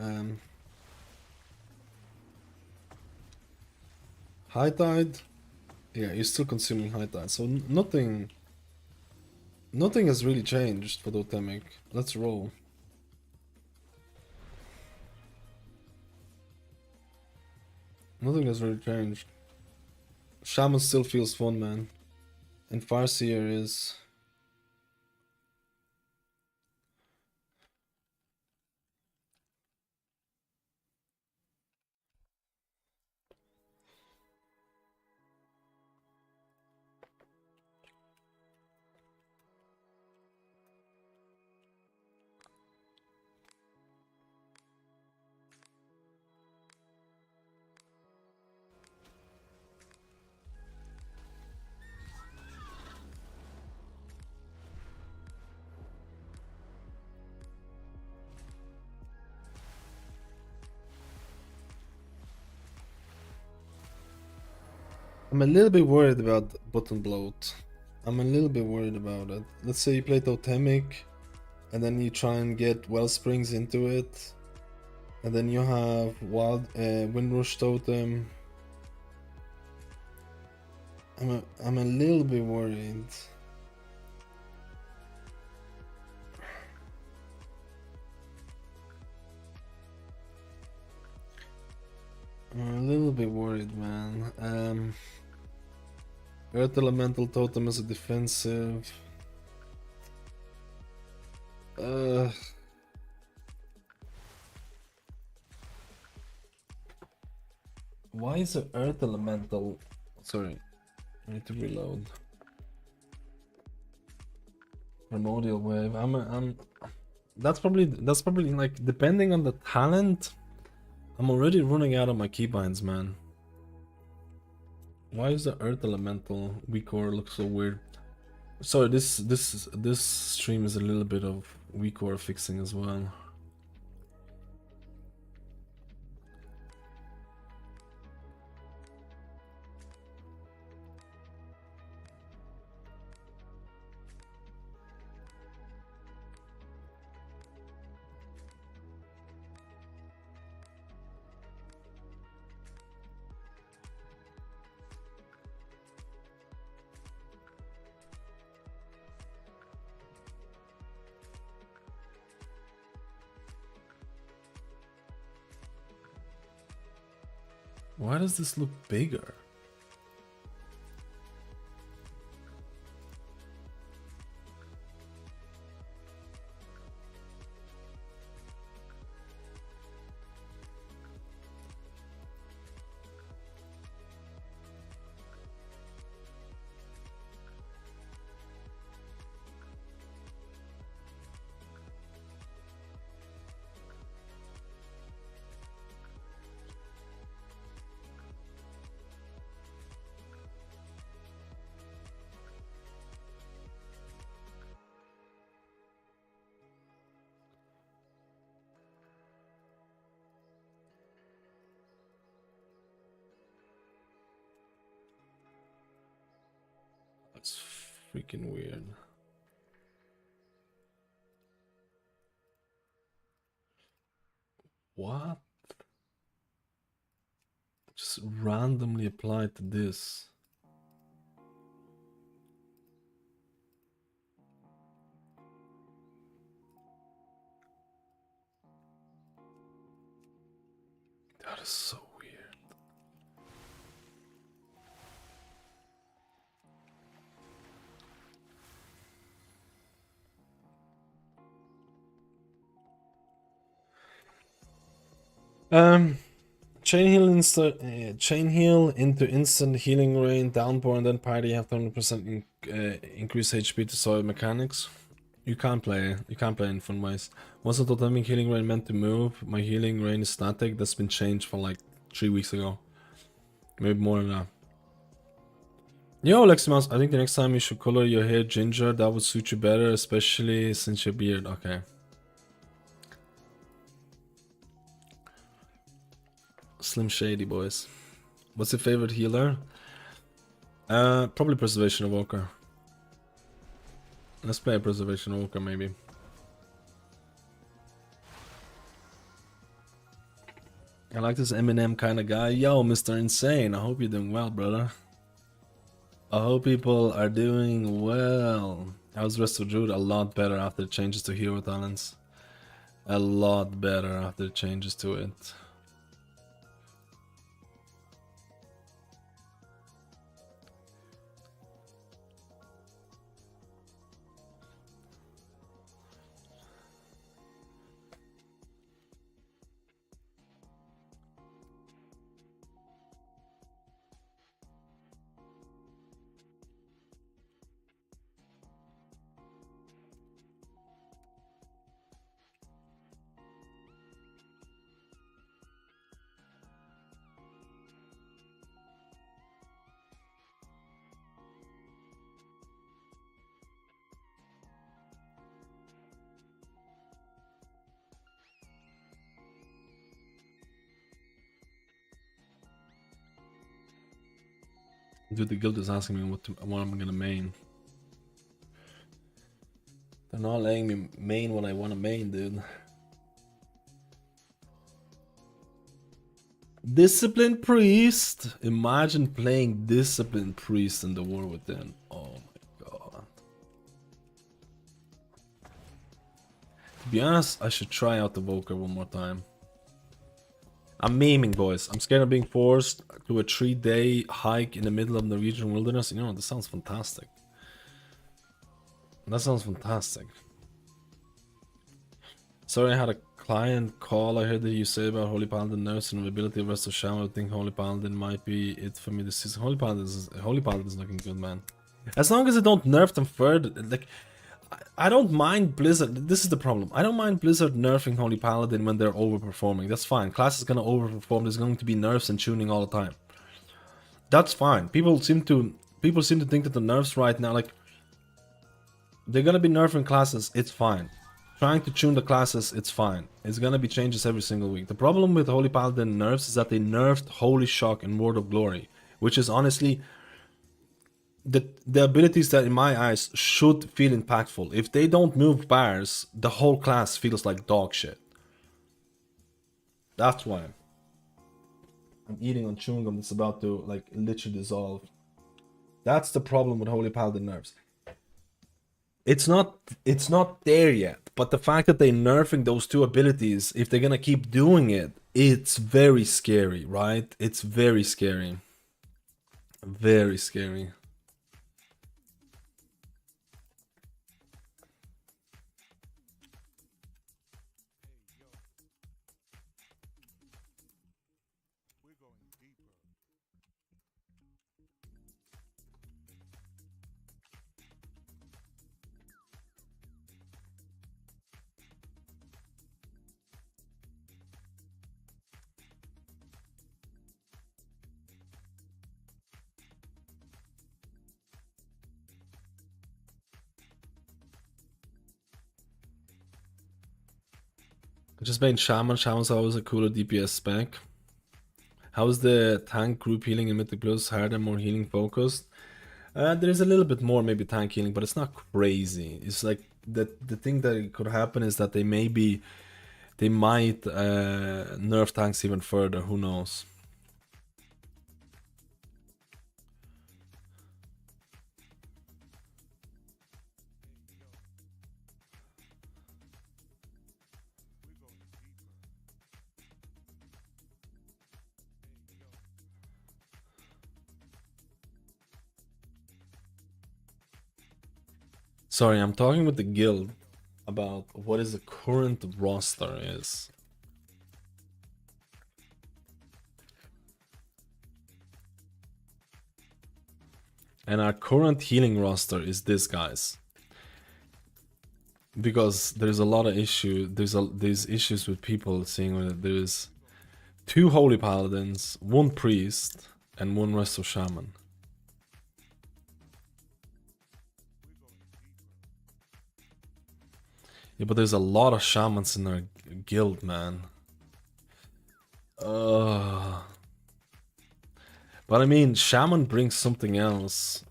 High Tide? Yeah, you're still consuming High Tide, so nothing... Nothing has really changed for Totemic. Let's roll. Nothing has really changed. Shaman still feels fun, man. And Farseer is... I'm a little bit worried about button bloat. I'm a little bit worried about it. Let's say you play Totemic, and then you try and get Wellsprings into it, and then you have Windrush Totem. I'm a little bit worried. I'm a little bit worried, man. Earth Elemental Totem is a defensive. Why is the Earth Elemental? Sorry, I need to reload. Primordial Wave. That's probably like, depending on the talent. I'm already running out of my keybinds, man. Why is the Earth Elemental weak core look so weird? Sorry, this stream is a little bit of weak core fixing as well. Why does this look bigger? That's freaking weird. What? Just randomly applied to this. That is so weird. Chain heal into instant healing rain, downpour, and then party have 100% increase HP to soil mechanics. You can't play in fun ways. Wasn't totemic healing rain meant to move? My healing rain is static. That's been changed from like 3 weeks ago. Maybe more than that. Yo, Leximus, I think the next time you should color your hair ginger. That would suit you better, especially since your beard. Okay. Slim Shady, boys. What's your favorite healer? Probably Preservation Evoker. Let's play a Preservation Evoker, maybe. I like this Eminem kind of guy. Yo, Mr. Insane, I hope you're doing well, brother. I hope people are doing well. How's the rest of Druid? A lot better after it changes to hero talents. A lot better after it changes to it. Dude, the guild is asking me what I'm gonna main. They're not letting me main what I want to main, dude. Disciplined Priest. Imagine playing Disciplined Priest in the War Within. Oh my god. To be honest, I should try out the Evoker one more time. I'm memeing, boys. I'm scared of being forced to a 3-day hike in the middle of the Norwegian wilderness. You know, this sounds fantastic. That sounds fantastic. Sorry, I had a client call. I heard that you say about Holy Paladin nerfs and ability of rest of Shaman. I think Holy Paladin might be it for me this season. Holy Paladin is looking good, man. As long as they don't nerf them further, like, I don't mind Blizzard. This is the problem. I don't mind Blizzard nerfing Holy Paladin when they're overperforming. That's fine. Class is gonna overperform. There's going to be nerfs and tuning all the time. That's fine. People seem to think that the nerfs right now, like, they're gonna be nerfing classes. It's fine. Trying to tune the classes, it's fine. It's gonna be changes every single week. The problem with Holy Paladin nerfs is that they nerfed Holy Shock and World of Glory, which is honestly the abilities that in my eyes should feel impactful. If they don't move bars, the whole class feels like dog shit. That's why I'm eating on chewing gum that's about to like literally dissolve. That's the problem with Holy Paladin nerfs. It's not there yet, but the fact that they're nerfing those two abilities, if they're gonna keep doing it, it's very scary, right? It's very scary. Very scary. I just made Shaman. Shaman's always a cooler DPS spec. How's the tank group healing in Mythic Plus? Harder, more healing focused? There's a little bit more maybe tank healing, but it's not crazy. It's like the thing that could happen is that they maybe They might nerf tanks even further, who knows. Sorry, I'm talking with the guild about what is the current roster is. And our current healing roster is this, guys. Because there's a lot of there's issues with people seeing that there's 2 holy paladins, 1 priest, and 1 resto shaman. Yeah, but there's a lot of shamans in our guild, man. But I mean, shaman brings something else.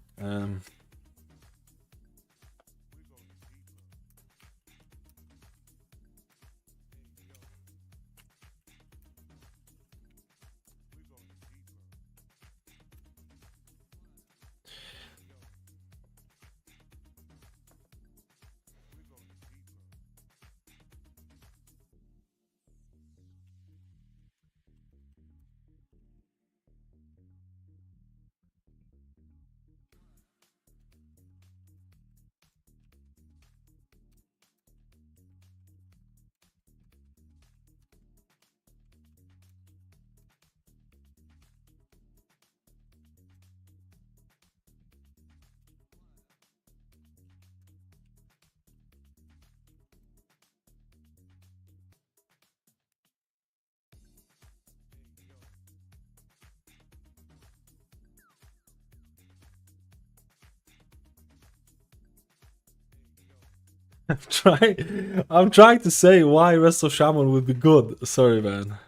I'm trying to say why resto shaman would be good. Sorry, man.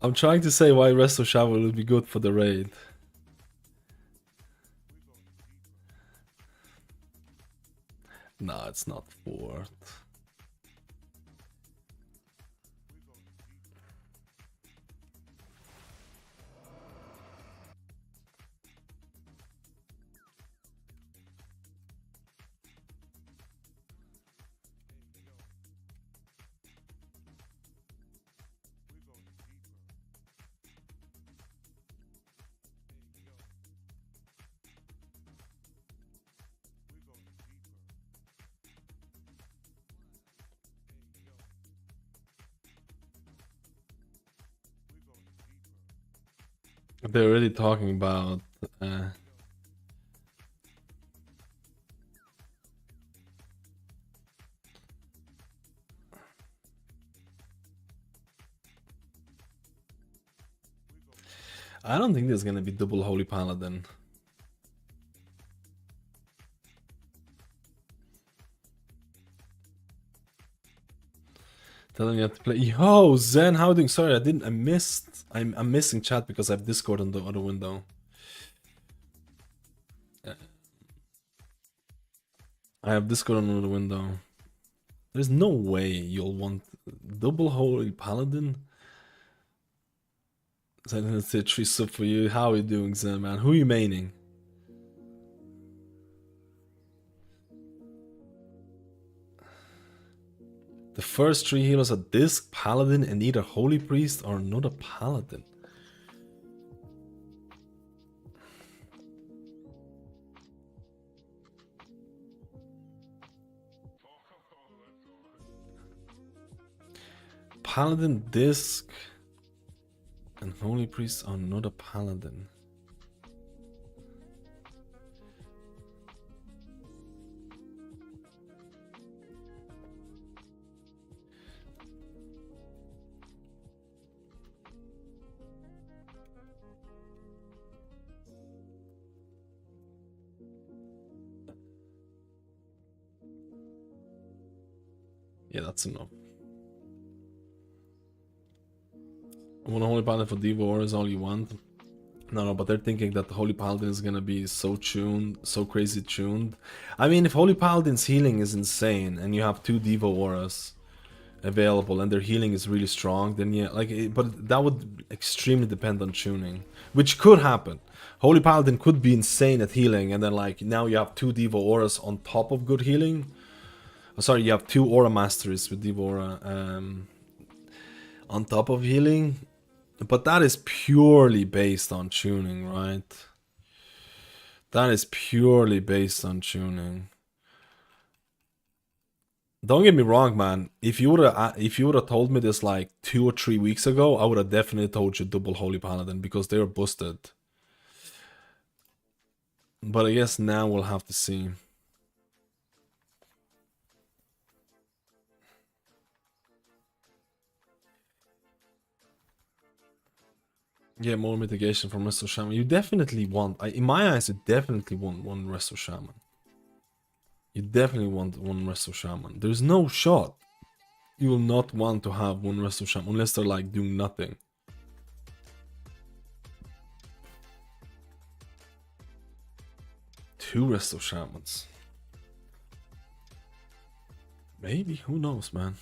I'm trying to say why resto shaman would be good for the raid. Nah, it's not worth. They're already talking about I don't think there's gonna be double holy paladin. Tell them you have to play. Yo, Zen, how are you doing? Sorry, I missed. I'm missing chat because I have Discord on the other window. I have Discord on the window. There's no way you'll want double holy paladin. Zen, let's say 3 sub for you. How are you doing, Zen, man? Who are you maining? The first 3 healers are Disc, Paladin, and either Holy Priest or another Paladin. Paladin, Disc, and Holy Priest are another Paladin. Yeah, that's enough. One Holy Paladin for Devo is all you want. No, but they're thinking that the Holy Paladin is gonna be so tuned, so crazy tuned. I mean, if Holy Paladin's healing is insane and you have 2 Devo auras available and their healing is really strong, then yeah, like, but that would extremely depend on tuning, which could happen. Holy Paladin could be insane at healing, and then like now you have 2 Devo auras on top of good healing. Oh, sorry, you have 2 aura masteries with Devo aura on top of healing, but that is purely based on tuning, right? That is purely based on tuning. Don't get me wrong, man. If you would have told me this like 2 or 3 weeks ago, I would have definitely told you double Holy Paladin because they were busted. But I guess now we'll have to see. Yeah, more mitigation from Resto Shaman. You definitely want, in my eyes, you definitely want one Resto Shaman. You definitely want one Resto Shaman. There's no shot you will not want to have one Resto Shaman unless they're like doing nothing. Two Resto Shamans. Maybe, who knows, man?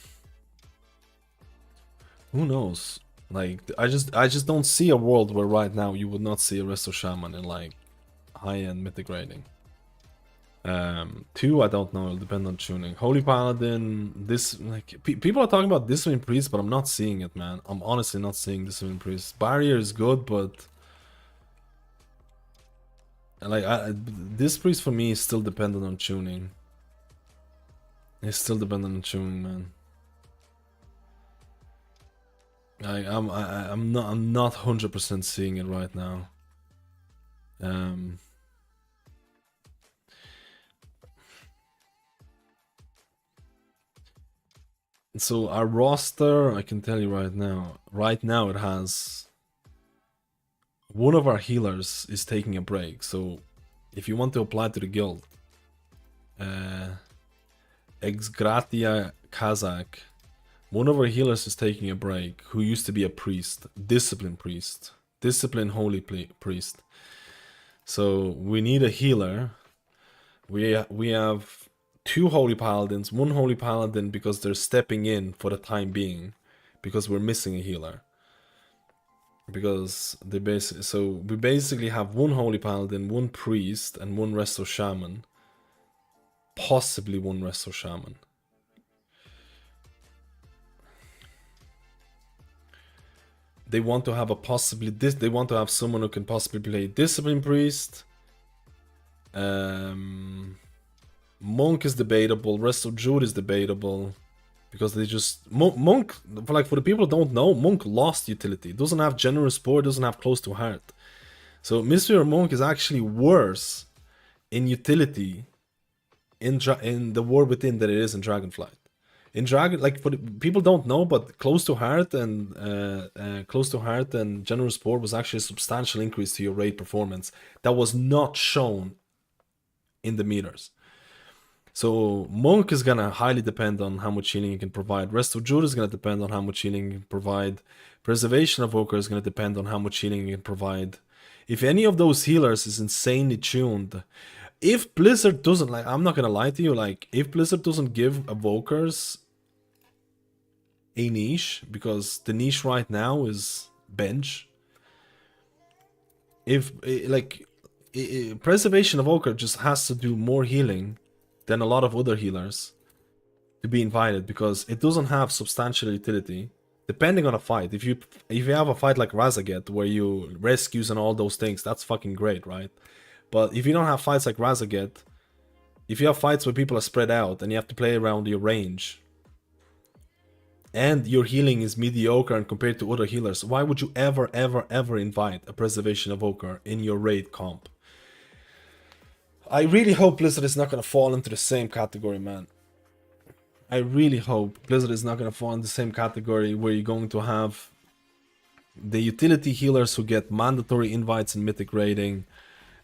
Who knows? Like, I just don't see a world where right now you would not see a Resto Shaman in like high-end mythic rating. 2, I don't know, it'll depend on tuning. Holy Paladin, this, like, people are talking about Discipline Priest, but I'm not seeing it, man. I'm honestly not seeing Discipline Priest. Barrier is good, but like, this priest for me is still dependent on tuning. It's still dependent on tuning, man. I'm not 100% seeing it right now. So our roster, I can tell you right now. Right now it has one of our healers is taking a break. So if you want to apply to the guild, Ex Gratia Kazakh, one of our healers is taking a break, who used to be a priest, discipline holy priest. So we need a healer. We have 2 holy paladins, 1 holy paladin because they're stepping in for the time being, because we're missing a healer. Because they we basically have 1 holy paladin, 1 priest, and 1 resto shaman. Possibly 1 resto shaman. They want to have a they want to have someone who can possibly play discipline priest. Monk is debatable. Resto Druid is debatable because they just Monk, for the people who don't know, Monk lost utility. Doesn't have generous support. Doesn't have close to heart. So Mystery or Monk is actually worse in utility in the War Within than it is in Dragonflight. In Dragon, like, for the people don't know, but close to heart and generous support was actually a substantial increase to your raid performance that was not shown in the meters. So Monk is gonna highly depend on how much healing you can provide. Rest of Druid is gonna depend on how much healing you can provide. Preservation of Evoker is gonna depend on how much healing you can provide. If any of those healers is insanely tuned, if Blizzard doesn't, like, I'm not gonna lie to you, like, if Blizzard doesn't give Evokers a niche, because the niche right now is bench. If, like, Preservation of Evoker just has to do more healing than a lot of other healers to be invited, because it doesn't have substantial utility. Depending on a fight, if you have a fight like Razaget where you rescues and all those things, that's fucking great, right? But if you don't have fights like Razaget, if you have fights where people are spread out and you have to play around your range, and your healing is mediocre and compared to other healers, why would you ever invite a Preservation Evoker in your raid comp? I really hope Blizzard is not going to fall into the same category, man. I really hope Blizzard is not going to fall in the same category where you're going to have the utility healers who get mandatory invites in mythic raiding,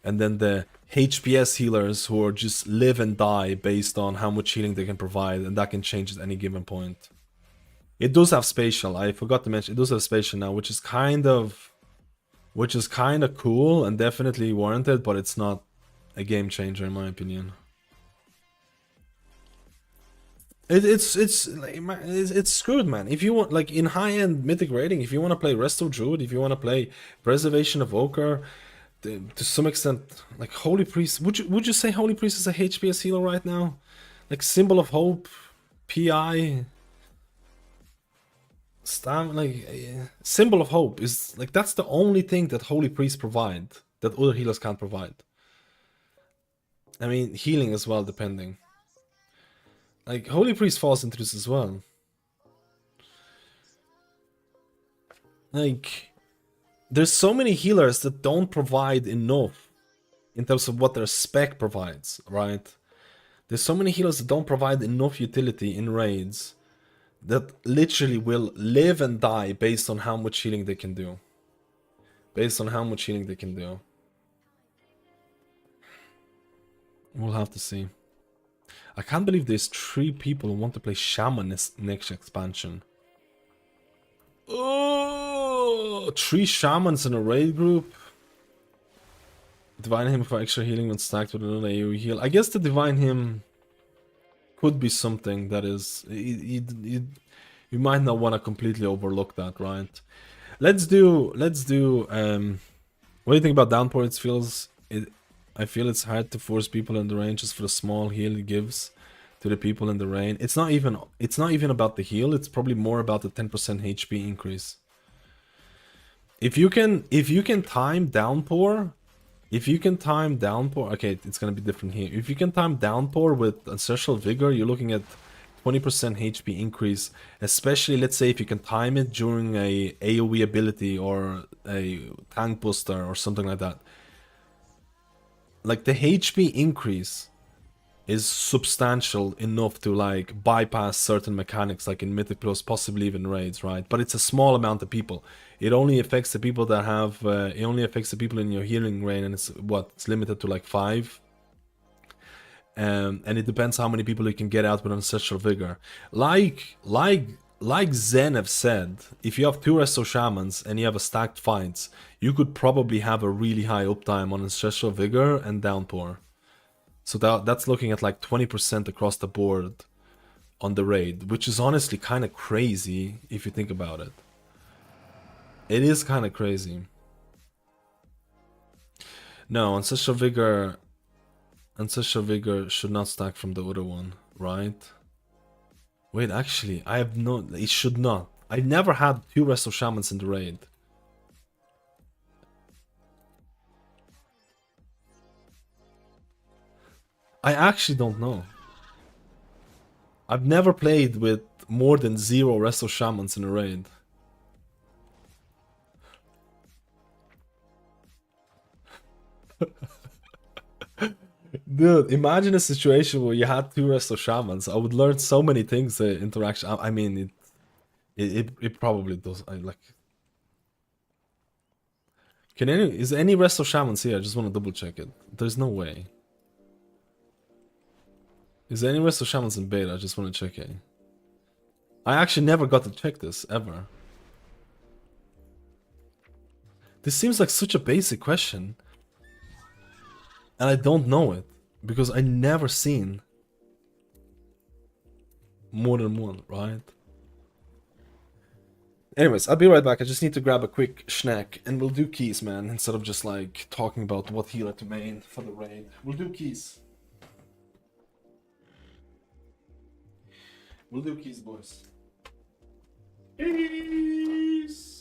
and then the HPS healers who are just live and die based on how much healing they can provide, and that can change at any given point. It does have spatial, I forgot to mention, it does have spatial now, which is kind of cool and definitely warranted, but it's not a game changer in my opinion. It's screwed, man. If you want, like, in high-end mythic rating, if you want to play Resto Druid, if you want to play Preservation Evoker, to some extent, like Holy Priest, would you say Holy Priest is a HPS healer right now? Like Symbol of Hope, PI, Symbol of Hope is like, that's the only thing that Holy Priest provide that other healers can't provide. I mean, healing as well, depending. Like, Holy Priest falls into this as well. Like, there's so many healers that don't provide enough in terms of what their spec provides, right? There's so many healers that don't provide enough utility in raids that literally will live and die based on how much healing they can do. Based on how much healing they can do. We'll have to see. I can't believe there's 3 people who want to play Shaman this next expansion. Oh, 3 Shamans in a raid group. Divine Hymn for extra healing when stacked with another AoE heal. I guess the Divine Hymn could be something that is... You might not want to completely overlook that, right? Let's do... What do you think about Downpour? I feel it's hard to force people in the rain just for the small heal it gives to the people in the rain. It's not even about the heal, it's probably more about the 10% HP increase. If you can time Downpour, okay, it's gonna be different here. If you can time Downpour with Ancestral Vigor, you're looking at 20% HP increase, especially, let's say, if you can time it during a AoE ability or a tank booster or something like that. Like, the HP increase is substantial enough to, like, bypass certain mechanics, like in Mythic Plus, possibly even raids, right? But it's a small amount of people. It only affects the people that have, it only affects the people in your healing rain, and it's limited to like 5. And it depends how many people you can get out with Ancestral Vigor. Like Zen have said, if you have 2 Resto Shamans and you have a stacked fights, you could probably have a really high uptime on Ancestral Vigor and Downpour. So that's looking at like 20% across the board on the raid, which is honestly kind of crazy if you think about it. It is kind of crazy. No, Ancestral Vigor should not stack from the other one, right? Wait, actually, it should not. I never had 2 Resto Shamans in the raid. I actually don't know. I've never played with more than 0 Resto Shamans in a raid. Dude, imagine a situation where you had 2 Resto Shamans. I would learn so many things, interaction. I mean, it probably does. Is any Resto Shamans here? I just want to double check it. There's no way. Is there any Resto Shamans in beta? I just want to check it. I actually never got to check this, ever. This seems like such a basic question. And I don't know it. Because I never seen more than 1, right? Anyways, I'll be right back. I just need to grab a quick snack. And we'll do keys, man. Instead of just like talking about what healer to main for the raid. We'll do keys. We'll do keys, boys. Keys!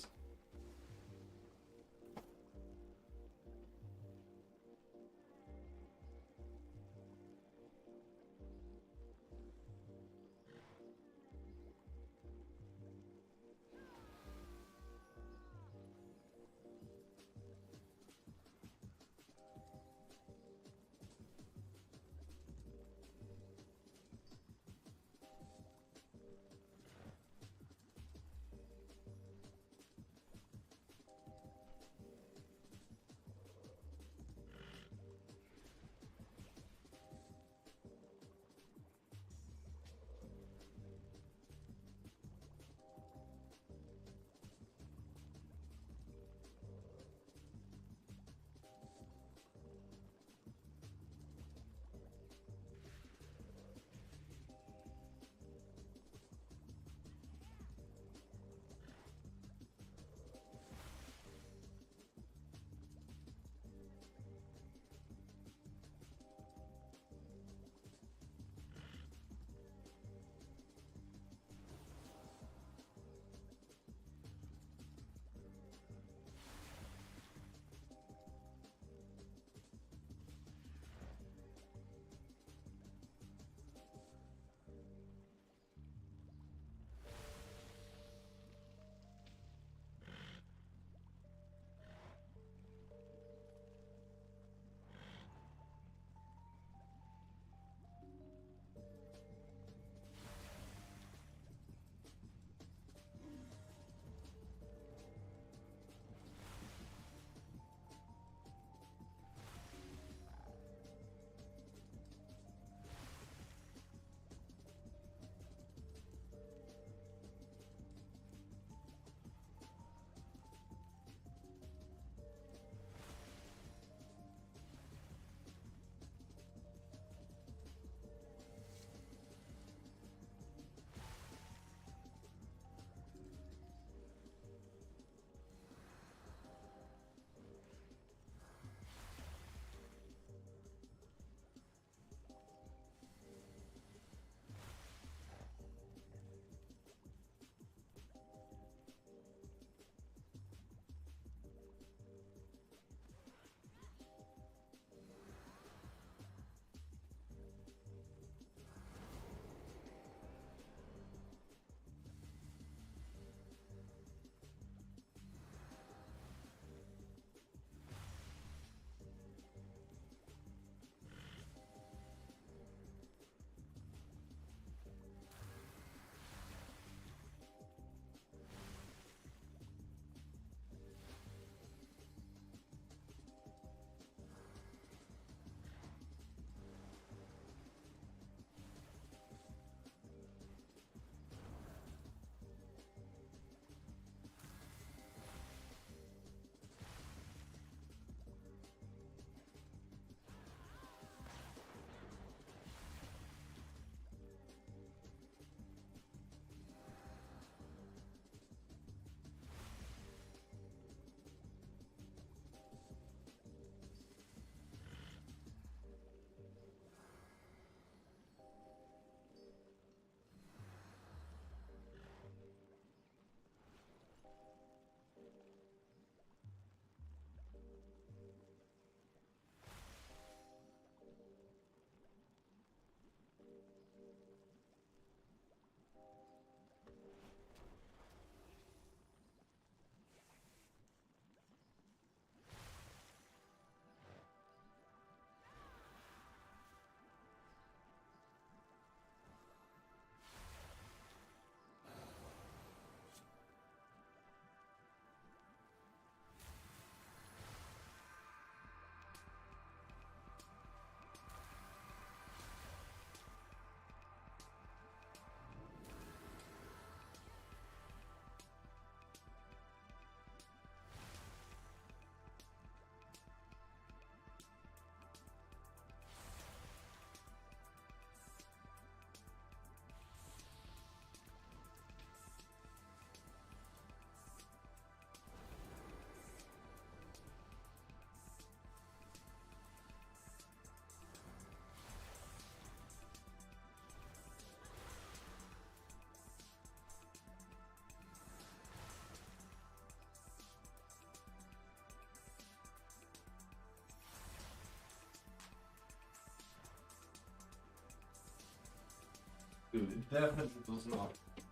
Dude, it definitely does not. It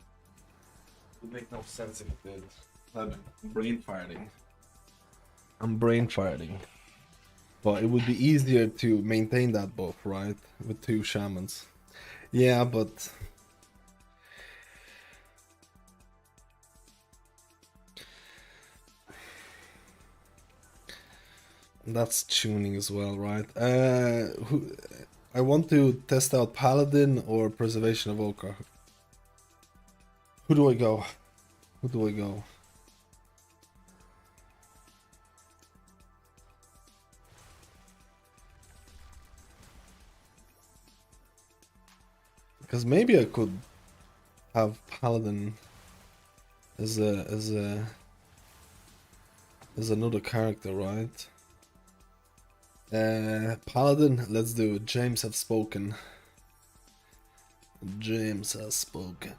would make no sense if it did. I'm brain farting. I'm brain farting. But it would be easier to maintain that buff, right? With 2 shamans. Yeah, but... that's tuning as well, right? I want to test out Paladin or Preservation Evoker. Who do I go? Who do I go? Because maybe I could have Paladin as another character, right? Paladin, let's do it. James have spoken. James has spoken.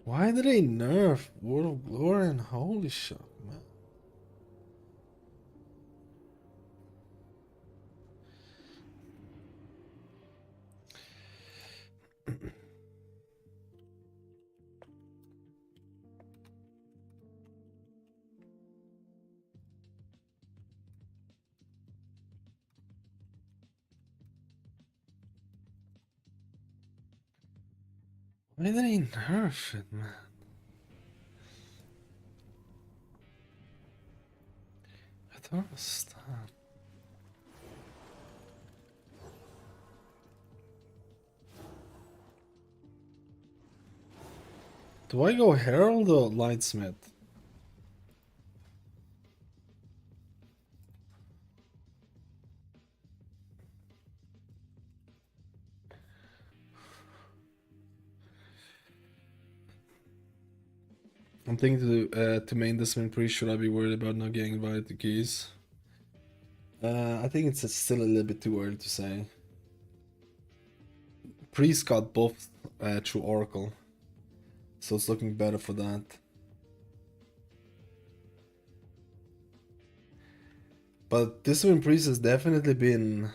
Why did they nerf World of Glory and holy shit, man? Why did they nerf it, man? I don't understand. Do I go Herald or Lightsmith? I'm thinking to main this main priest. Should I be worried about not getting invited to keys? I think it's still a little bit too early to say. Priest got buffed through Oracle, so it's looking better for that. But Discipline Priest has definitely been...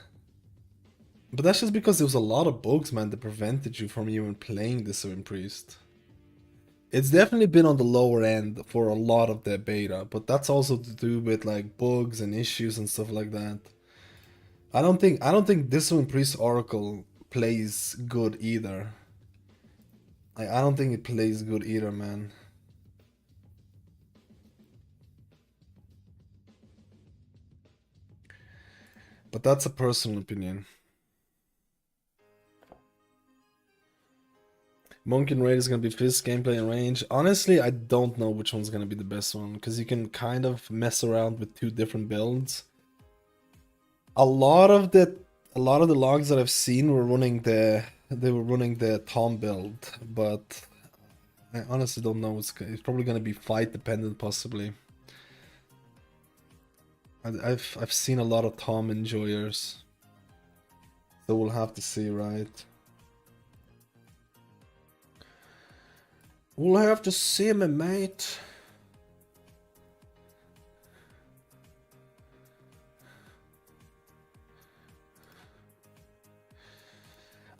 But that's just because there was a lot of bugs, man, that prevented you from even playing Discipline Priest. It's definitely been on the lower end for a lot of the beta, but that's also to do with like bugs and issues and stuff like that. I don't think Discipline Priest Oracle plays good either. I don't think it plays good either, man. But that's a personal opinion. Monk and Raid is gonna be fist gameplay and range. Honestly, I don't know which one's gonna be the best one, because you can kind of mess around with 2 different builds. A lot of the logs that I've seen were running the Tom build, but I honestly don't know. It's probably gonna be fight dependent, possibly. I've seen a lot of Tom enjoyers, so we'll have to see, right? We'll have to see, my mate.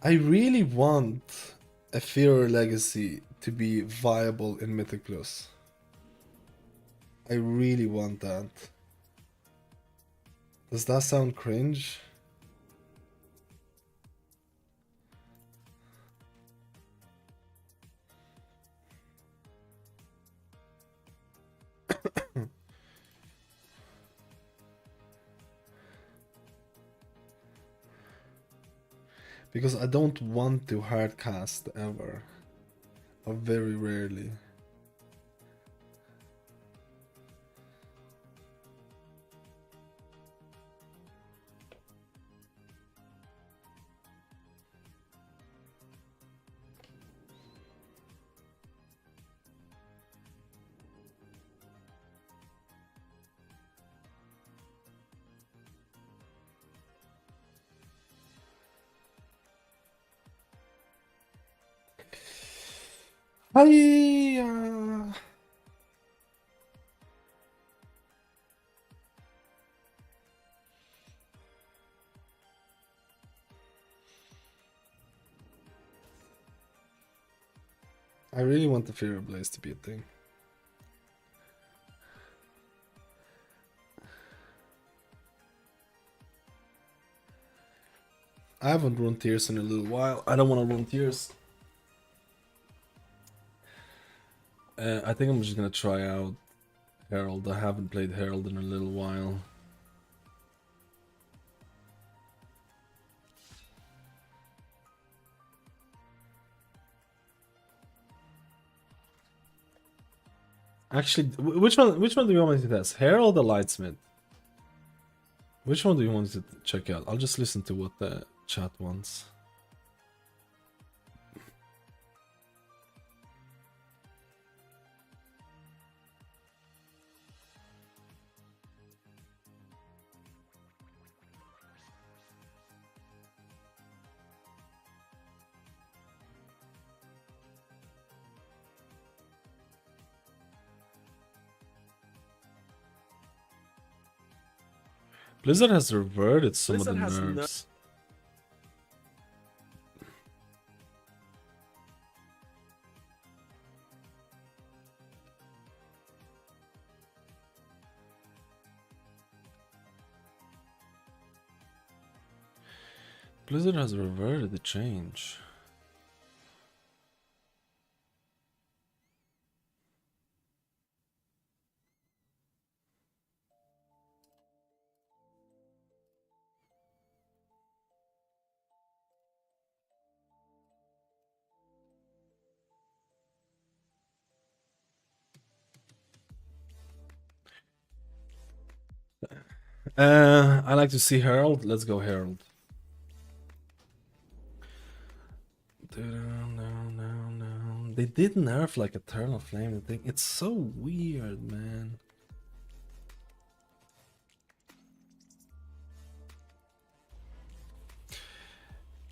I really want a Fear Legacy to be viable in Mythic Plus. I really want that. Does that sound cringe? Because I don't want to hardcast ever, or very rarely. Hi. I really want the Fear of Blaze to be a thing. I haven't run Tears in a little while. I don't want to run Tears. I think I'm just gonna try out Herald. I haven't played Herald in a little while. Actually, which one do you want me to test? Herald or Lightsmith? Which one do you want to check out? I'll just listen to what the chat wants. Blizzard has reverted some of the nerfs. Blizzard has reverted the change. I like to see Herald. Let's go Herald. They did nerf like Eternal Flame. Thing. It's so weird, man.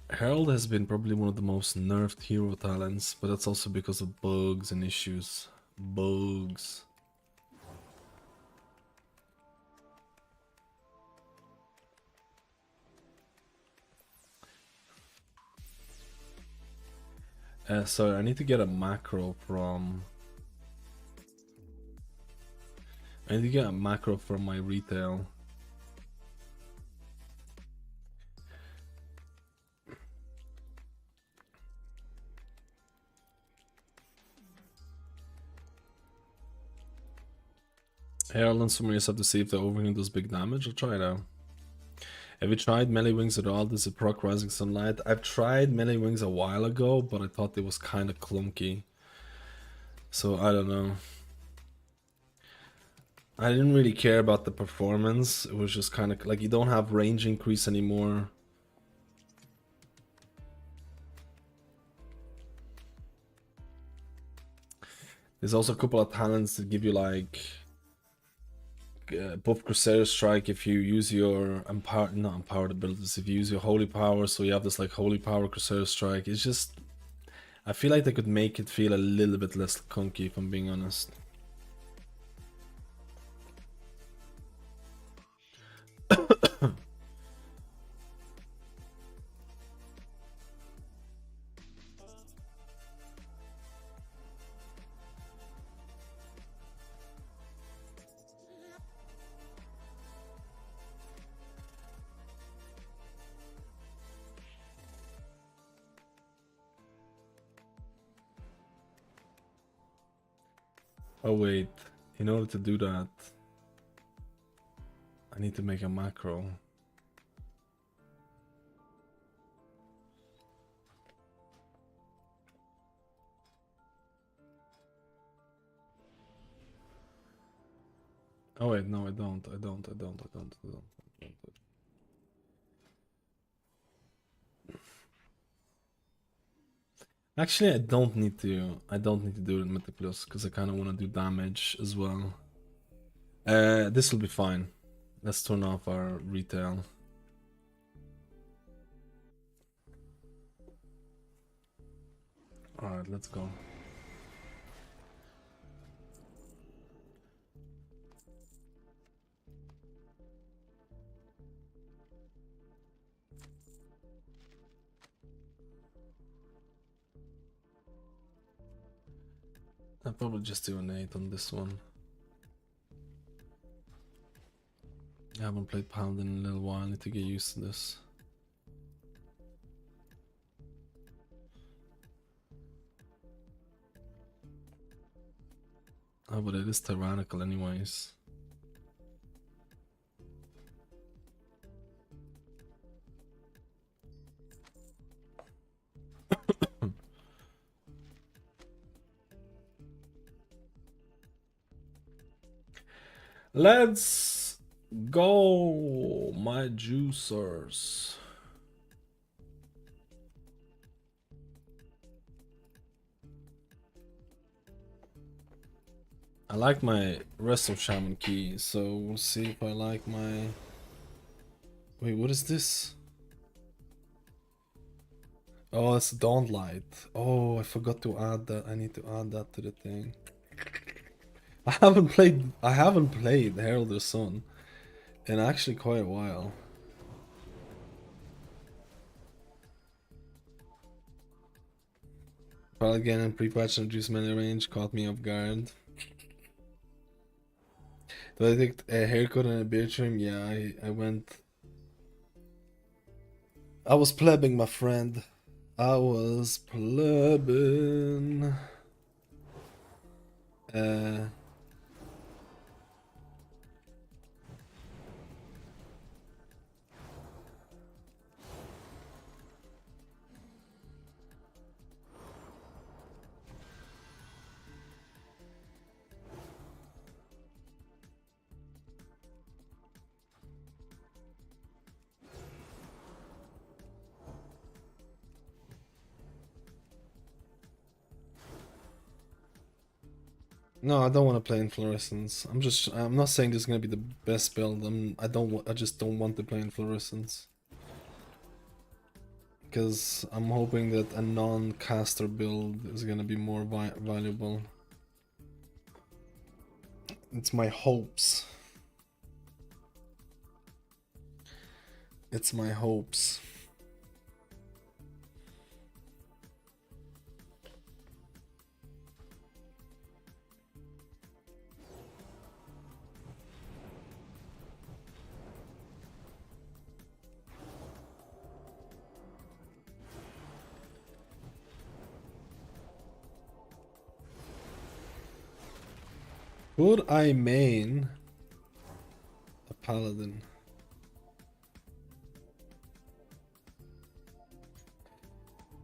Herald has been probably one of the most nerfed hero talents, but that's also because of bugs and issues. Bugs. So I need to get a macro from... I need to get a macro from my retail. Herald and Sumerians have to see if the overheating does big damage. I'll try it out. Have you tried Melee Wings at all? Does it proc Rising Sunlight? I've tried Melee Wings a while ago, but I thought it was kind of clunky. So I don't know. I didn't really care about the performance. It was just kind of like you don't have range increase anymore. There's also a couple of talents that give you like buff Crusader Strike if you use your not empowered abilities, if you use your holy power, so you have this like holy power Crusader Strike. It's just, I feel like they could make it feel a little bit less clunky, if I'm being honest. Oh wait, in order to do that, I need to make a macro. Oh wait, no, I don't. Actually, I don't need to do it in Mythic Plus because I kind of want to do damage as well. This will be fine. Let's turn off our retail. All right, let's go. I'll probably just do an 8 on this one. I haven't played Paladin in a little while, I need to get used to this. Oh, but it is tyrannical anyways. Let's go, my juicers. I like my rest of Shaman key, so we'll see if I like my... Wait, what is this? Oh, it's Dawn Light. Oh, I forgot to add that. I need to add that to the thing. I haven't played Herald of the Sun in actually quite a while. Paladin and pre-patch introduced melee range caught me off guard. Did I take a haircut and a beard trim? Yeah, I went. I was plebbing, my friend. I was plebbing. No, I don't want to play in fluorescence. I'm not saying this is gonna be the best build. I just don't want to play in fluorescence. Because I'm hoping that a non-caster build is gonna be more valuable. It's my hopes. It's my hopes. Would I main a Paladin?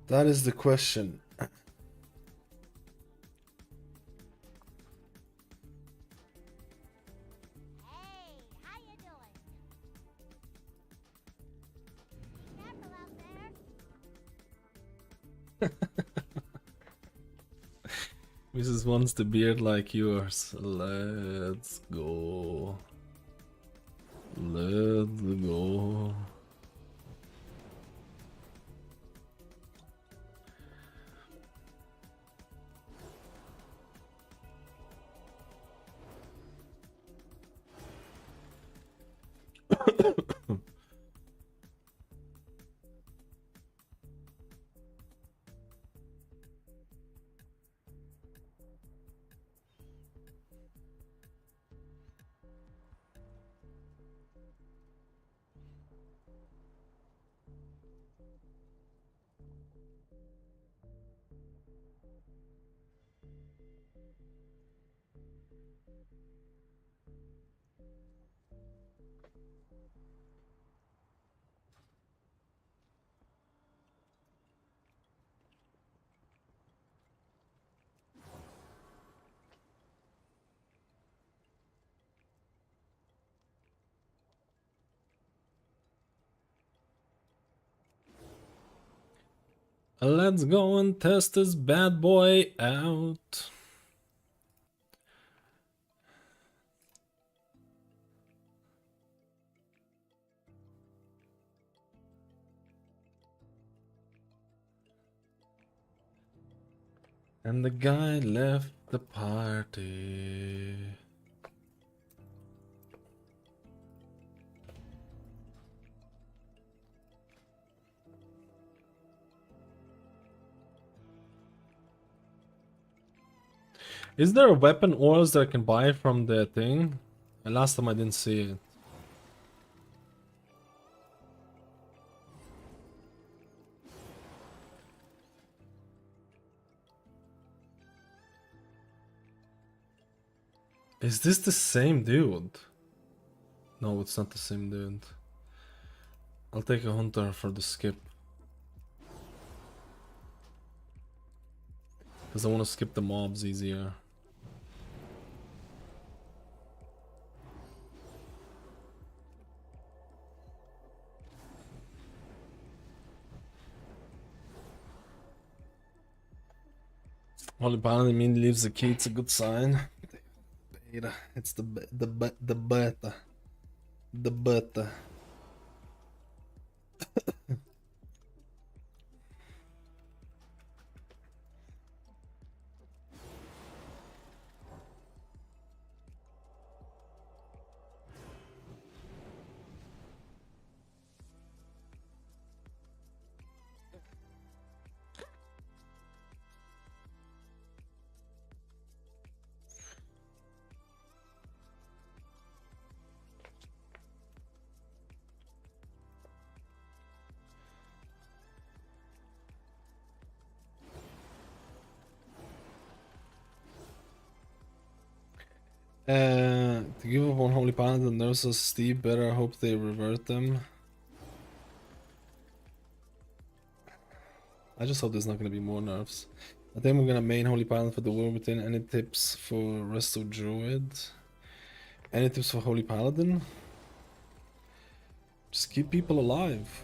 That is the question. Mrs. wants the beard like yours. Let's go. Let's go. Let's go and test this bad boy out. And the guy left the party. Is there a weapon oils that I can buy from the thing? And last time I didn't see it. Is this the same dude? No, it's not the same dude. I'll take a hunter for the skip. Because I want to skip the mobs easier. Holy Paladin immediately leaves the key, it's a good sign. Beta, it's the beta. The beta. To give up on Holy Paladin, the nerfs are steep, better hope they revert them. I just hope there's not gonna be more nerfs. I think we're gonna main Holy Paladin for the war within. Any tips for rest of Druid? Any tips for Holy Paladin? Just keep people alive.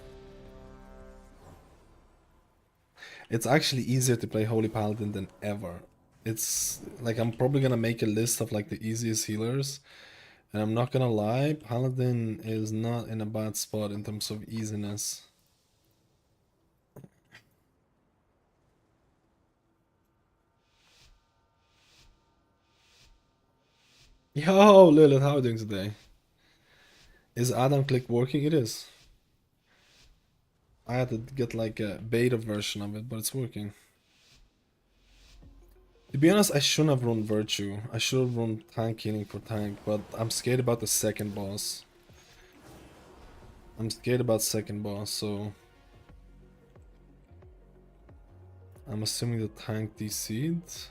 It's actually easier to play Holy Paladin than ever. It's like I'm probably gonna make a list of like the easiest healers, and I'm not gonna lie, Paladin is not in a bad spot in terms of easiness. Yo, Lilith, how are you doing today? Is addon click working? It is. I had to get like a beta version of it, but it's working. To be honest, I shouldn't have run Virtue. I should have run tank healing for tank, but I'm scared about the second boss. I'm scared about second boss, so I'm assuming the tank DC'd.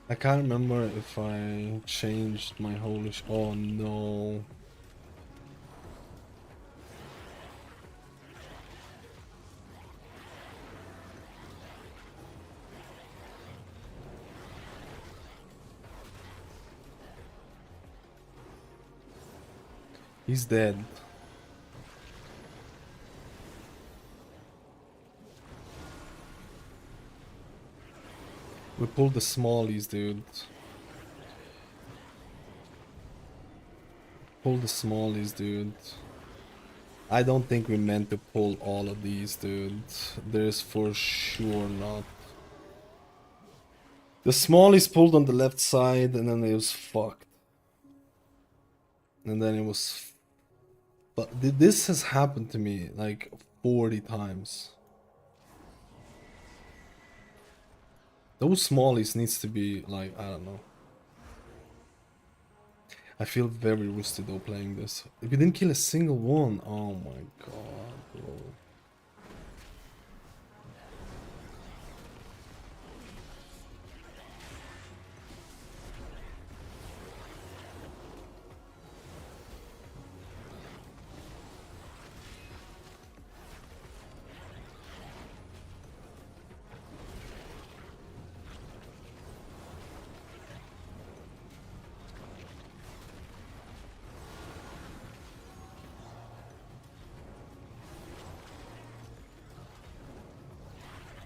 I can't remember if I changed my holy oh no. He's dead. We pulled the smallies, dude. Pull the smallies, dude. I don't think we meant to pull all of these, dude. There's for sure not. The smallies pulled on the left side and then it was fucked. And then it was... But this has happened to me like 40 times. Those smallies needs to be like, I don't know. I feel very rusty though playing this. If we didn't kill a single one, oh my god, bro.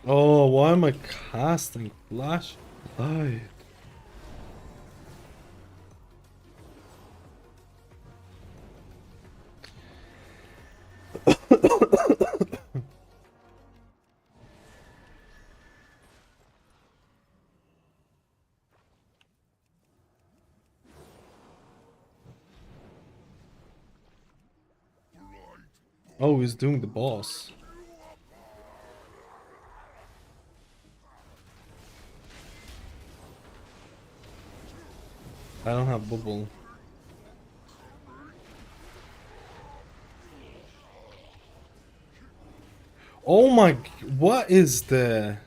Oh, why am I casting flash light? Oh, he's doing the boss. I don't have bubble. Oh my, what is the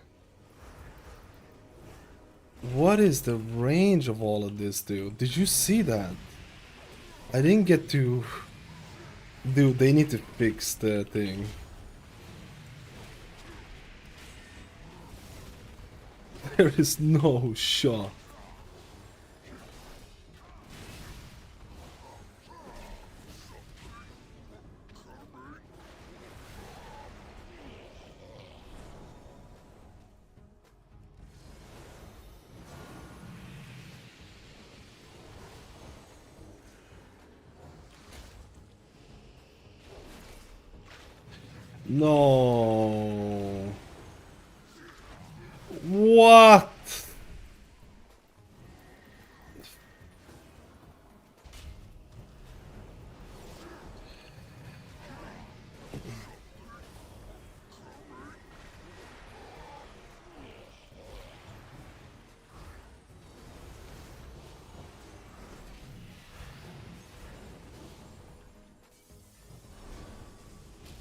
range of all of this, dude? Did you see that? I didn't get to. Dude, they need to fix the thing. There is no shot. No. What?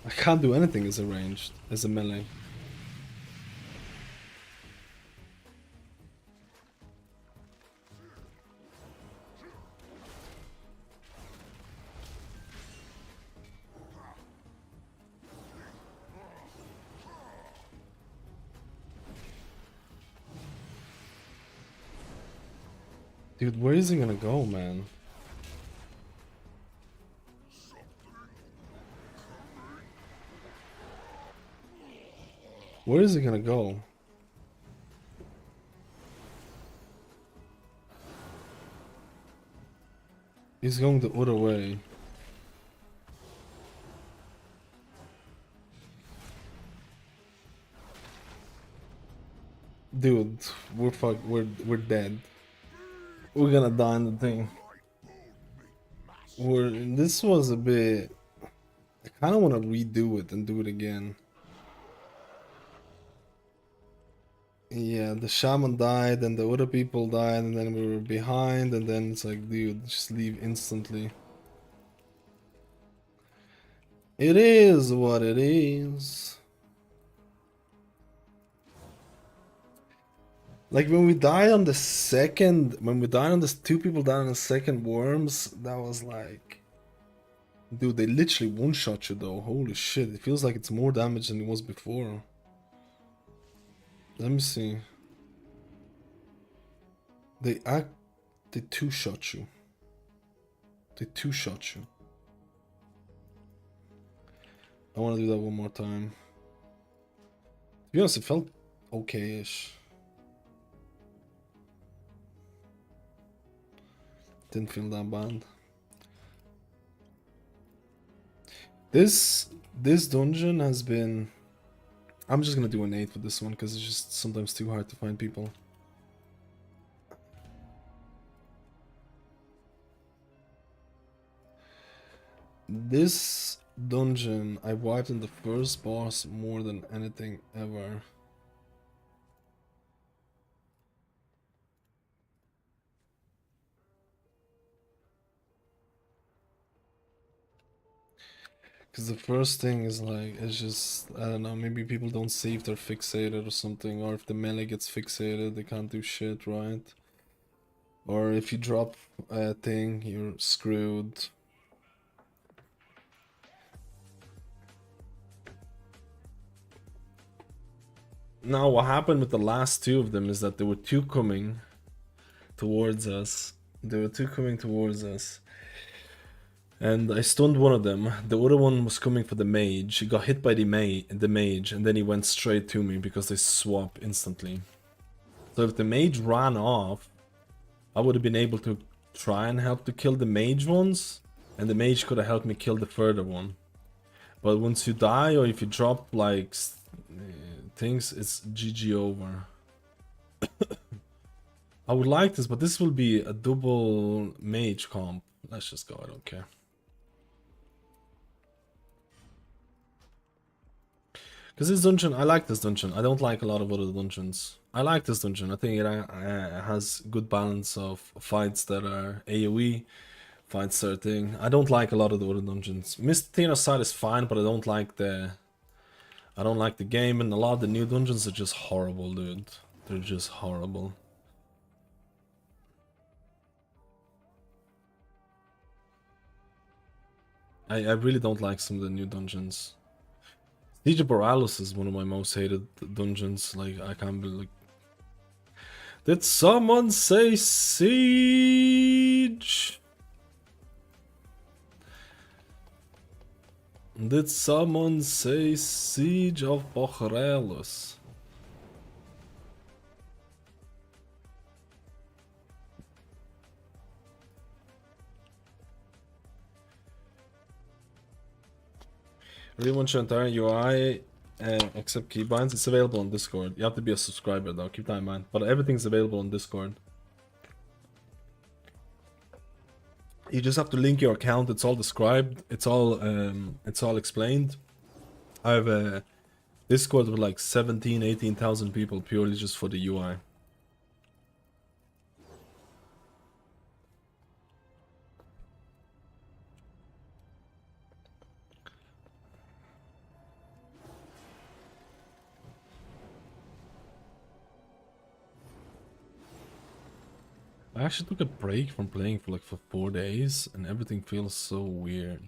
I can't do anything as a ranged, as a melee. Dude, where is he gonna go, man? Where is he gonna go? He's going the other way. Dude, we're dead. We're gonna die in the thing. This was a bit. I kind of want to redo it and do it again. Yeah, the shaman died and the other people died and then we were behind and then it's like, dude, just leave instantly. It is what it is. Like when we died on the two people died on the second worms, that was like, dude, they literally one-shot you though. Holy shit, it feels like it's more damage than it was before. Let me see. They two-shot you. They two-shot you. I want to do that one more time. To be honest, it felt okay-ish. Didn't feel that bad. This dungeon has been. I'm just gonna do an 8 for this one because it's just sometimes too hard to find people. This dungeon I wiped in the first boss more than anything ever. Because the first thing is like, it's just, I don't know, maybe people don't see if they're fixated or something, or if the melee gets fixated, they can't do shit, right? Or if you drop a thing, you're screwed. Now, what happened with the last two of them is that there were two coming towards us. And I stunned one of them. The other one was coming for the mage. He got hit by the mage, and then he went straight to me because they swap instantly. So if the mage ran off, I would have been able to try and help to kill the mage ones, and the mage could have helped me kill the further one. But once you die, or if you drop like things, it's GG over. I would like this, but this will be a double mage comp. Let's just go, I don't care. Because this dungeon, I like this dungeon. I don't like a lot of other dungeons. I like this dungeon. I think it has good balance of fights that are AoE, fights that are thing. I don't like a lot of the other dungeons. Mistinner's side is fine, but I don't like the game, and a lot of the new dungeons are just horrible, dude. They're just horrible. I really don't like some of the new dungeons. Siege of Borealis is one of my most hated dungeons. Like, I can't be like... Did someone say siege? Did someone say Siege of Borealis? Relaunch your entire UI except keybinds. It's available on Discord. You have to be a subscriber though, keep that in mind. But everything's available on Discord. You just have to link your account. It's all described. It's all explained. I have a Discord with like 18,000 people purely just for the UI. I actually took a break from playing for 4 days and everything feels so weird.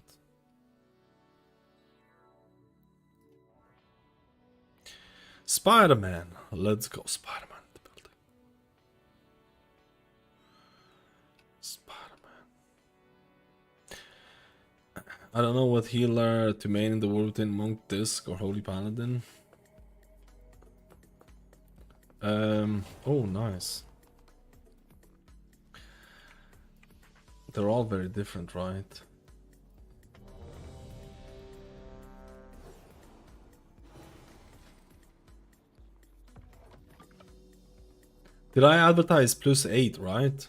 Spider-Man. Let's go, Spider-Man. Spider-Man. I don't know what healer to main in the world within Monk Disc or Holy Paladin. Oh, nice. They're all very different, right? Did I advertise +8, right?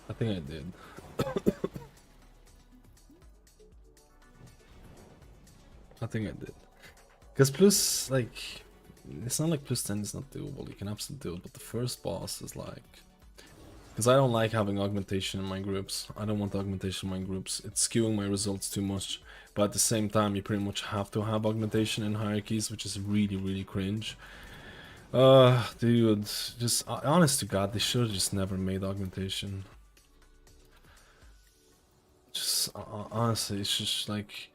I think I did. I think I did. Because plus, it's not like +10 is not doable. You can absolutely do it, but the first boss is like... Because I don't like having augmentation in my groups. I don't want augmentation in my groups. It's skewing my results too much. But at the same time, you pretty much have to have augmentation in hierarchies, which is really, really cringe. Dude, just honest to God, they should have just never made augmentation. Just honestly, it's just like...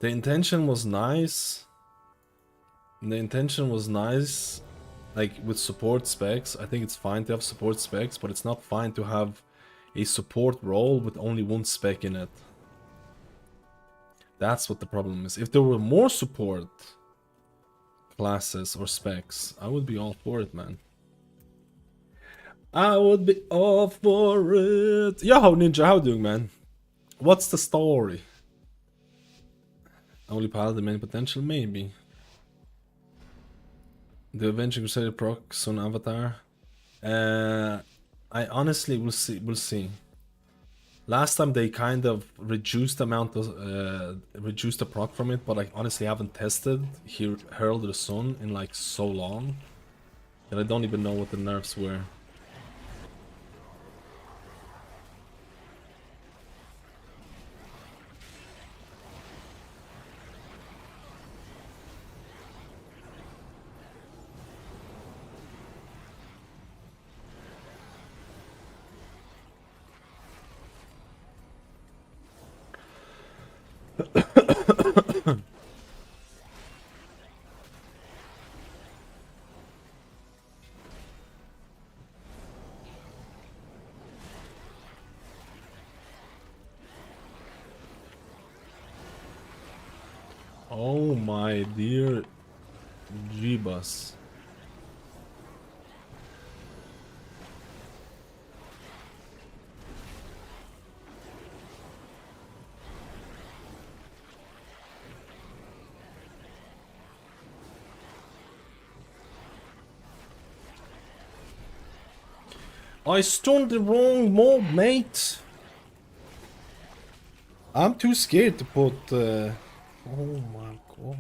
The intention was nice. The intention was nice, like with support specs. I think it's fine to have support specs, but it's not fine to have a support role with only one spec in it. That's what the problem is. If there were more support classes or specs, I would be all for it, man. I would be all for it. Yo, Ninja, how you doing, man? What's the story? Only Paladin main potential, maybe. The Avenging Crusader procs on Avatar. I honestly will see. We'll see. Last time they kind of reduced the amount of reduced the proc from it, but I honestly haven't tested Herald of the Sun in like so long that I don't even know what the nerfs were. Oh my dear Jeebus. I stunned the wrong mob, mate. I'm too scared to put. Oh my god.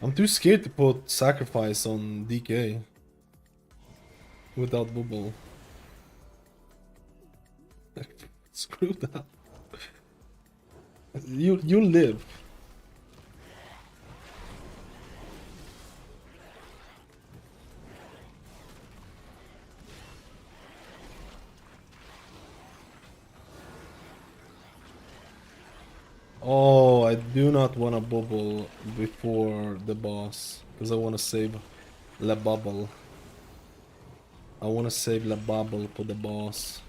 I'm too scared to put sacrifice on DK without bubble. Screw that. You live. Oh, I do not want to bubble before the boss because I want to save La Bubble. I want to save La Bubble for the boss.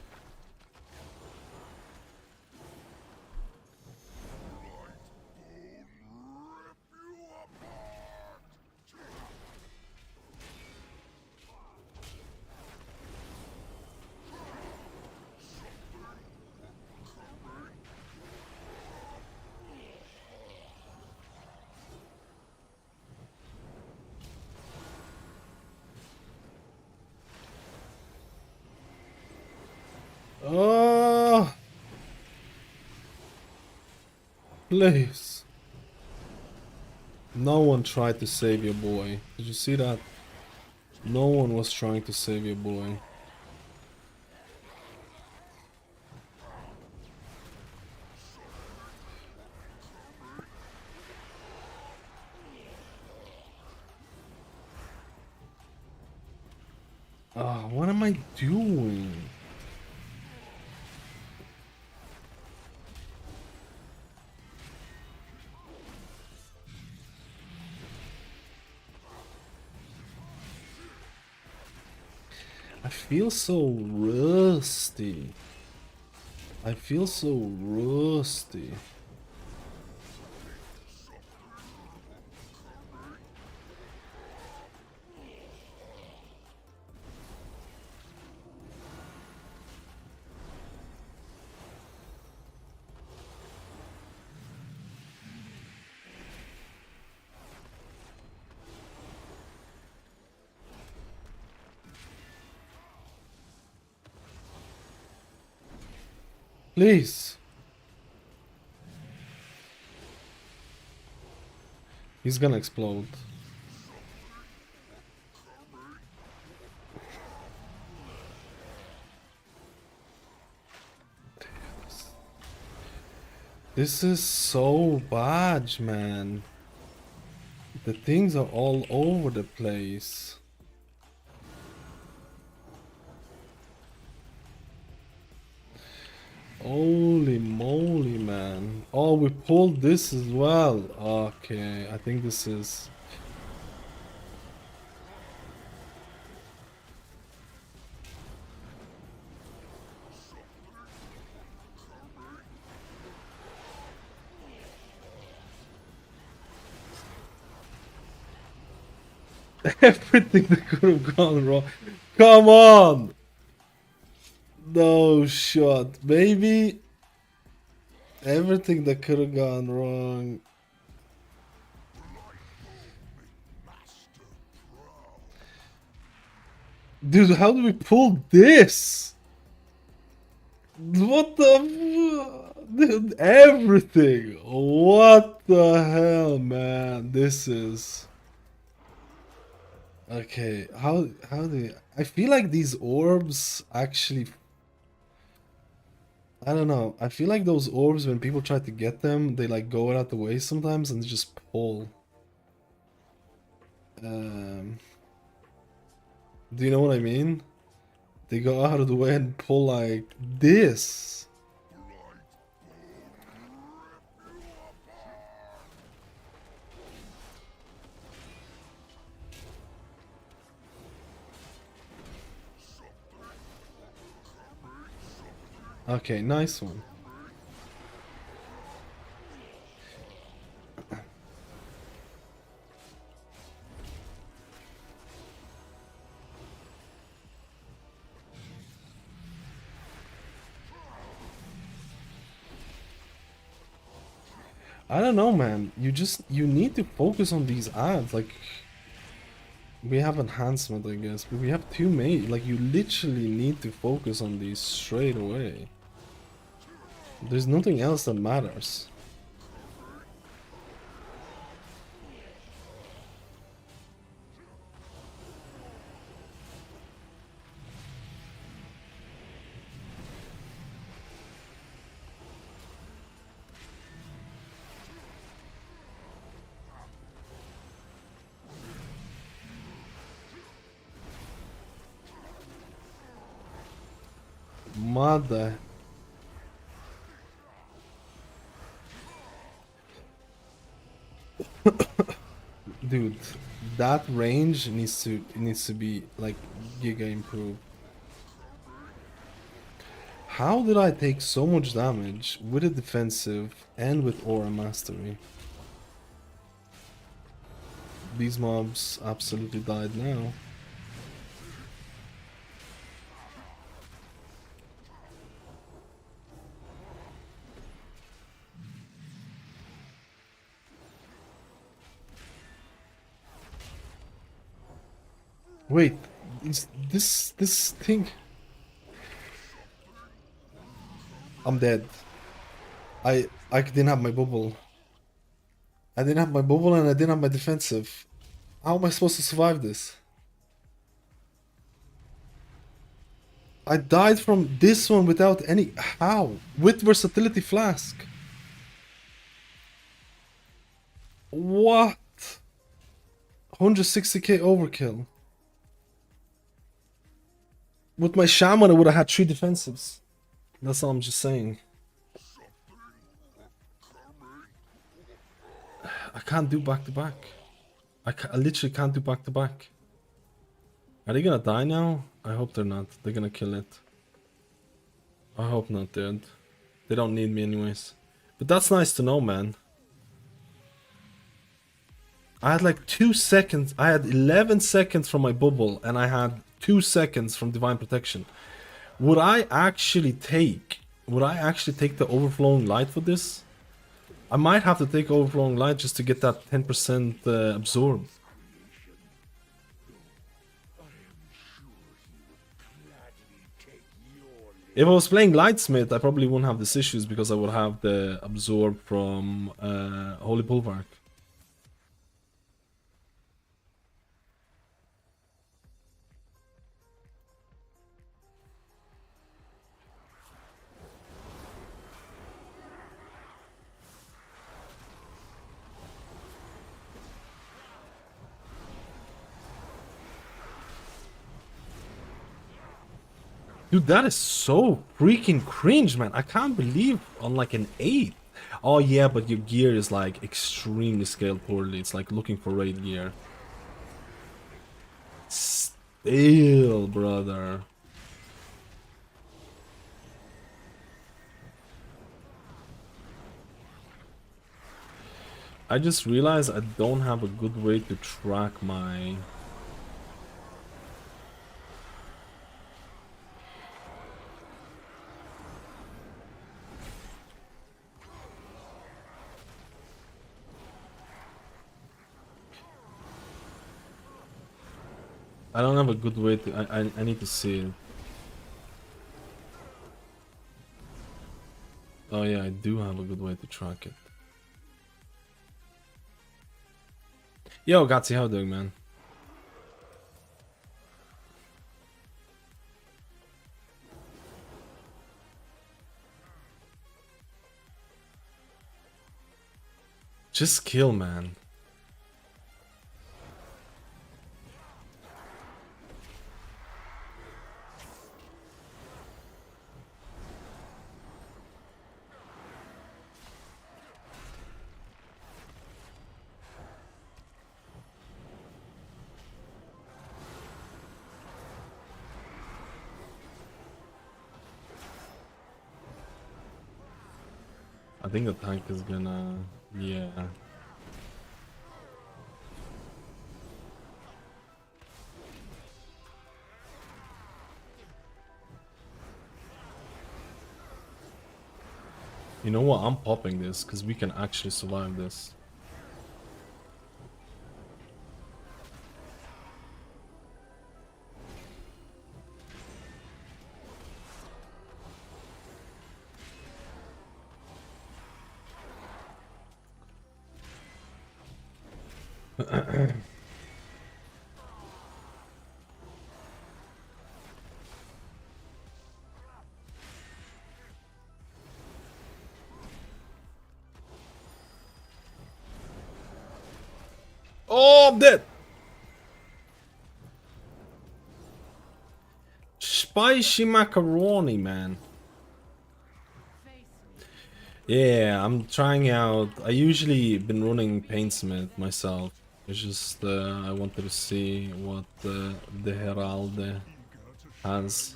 Oh, please. No one tried to save your boy. Did you see that? No one was trying to save your boy. Ah, what am I doing? I feel so rusty. I feel so rusty. Please. He's gonna explode. This is so bad, man. The things are all over the place. Holy moly, man. Oh, we pulled this as well. Okay, I think this is... Everything that could have gone wrong. Come on! No shot. Maybe everything that could have gone wrong. Dude, how do we pull this? What the dude, everything. What the hell, man? This is okay. How do you... I feel like these orbs actually, I don't know. I feel like those orbs, when people try to get them, they like go out the way sometimes and just pull. Do you know what I mean? They go out of the way and pull like this. Okay, nice one. I don't know, man. You need to focus on these ads. Like, we have enhancement, I guess, but we have two main. Like, you literally need to focus on these straight away. There's nothing else that matters. Mother. Dude, that range needs to be like giga improved. How did I take so much damage with a defensive and with aura mastery? These mobs absolutely died now. Wait, is this thing? I'm dead. I didn't have my bubble. I didn't have my bubble and I didn't have my defensive. How am I supposed to survive this? I died from this one without any... How? With versatility flask. What? 160k overkill. With my Shaman I would have had 3 defensives. That's all I'm just saying. I can't do back to back. I literally can't do back to back. Are they gonna die now? I hope they're not. They're gonna kill it. I hope not, dude. They don't need me anyways. But that's nice to know, man. I had like 2 seconds. I had 11 seconds from my bubble and I had 2 seconds from divine protection. Would I actually take the overflowing light for this? I might have to take overflowing light just to get that 10% absorb. If I was playing Lightsmith, I probably wouldn't have these issues because I would have the absorb from Holy Bulwark. Dude, that is so freaking cringe, man. I can't believe on like an 8. Oh yeah, but your gear is like extremely scaled poorly. It's like looking for raid gear. Still, brother. I just realized I don't have a good way to track my... I don't have a good way to... I need to see it. Oh yeah, I do have a good way to track it. Yo, Gatsy, how you doing, man? Just kill, man. I think the tank is gonna... yeah. You know what? I'm popping this because we can actually survive this. Oh, I'm dead! Spicy macaroni, man. Yeah, I'm trying out. I usually been running Paintsmith myself. It's just I wanted to see what the Herald has.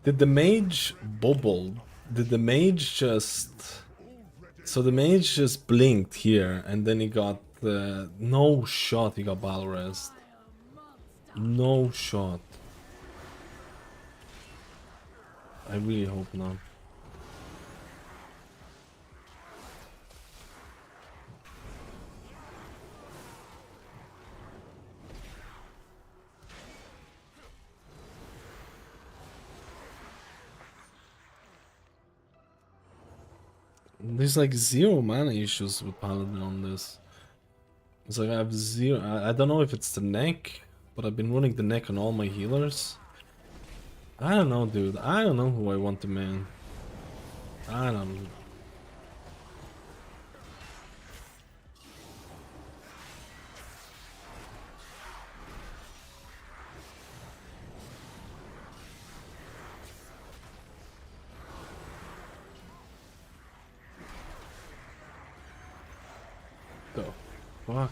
Did the mage bubble? Did the mage just... So the mage just blinked here and then he got... no shot he got battle rest. No shot. I really hope not. There's like 0 mana issues with Paladin on this. It's like I have 0. I don't know if it's the neck, but I've been running the neck on all my healers. I don't know, dude. I don't know who I want to main. I don't know. The fuck?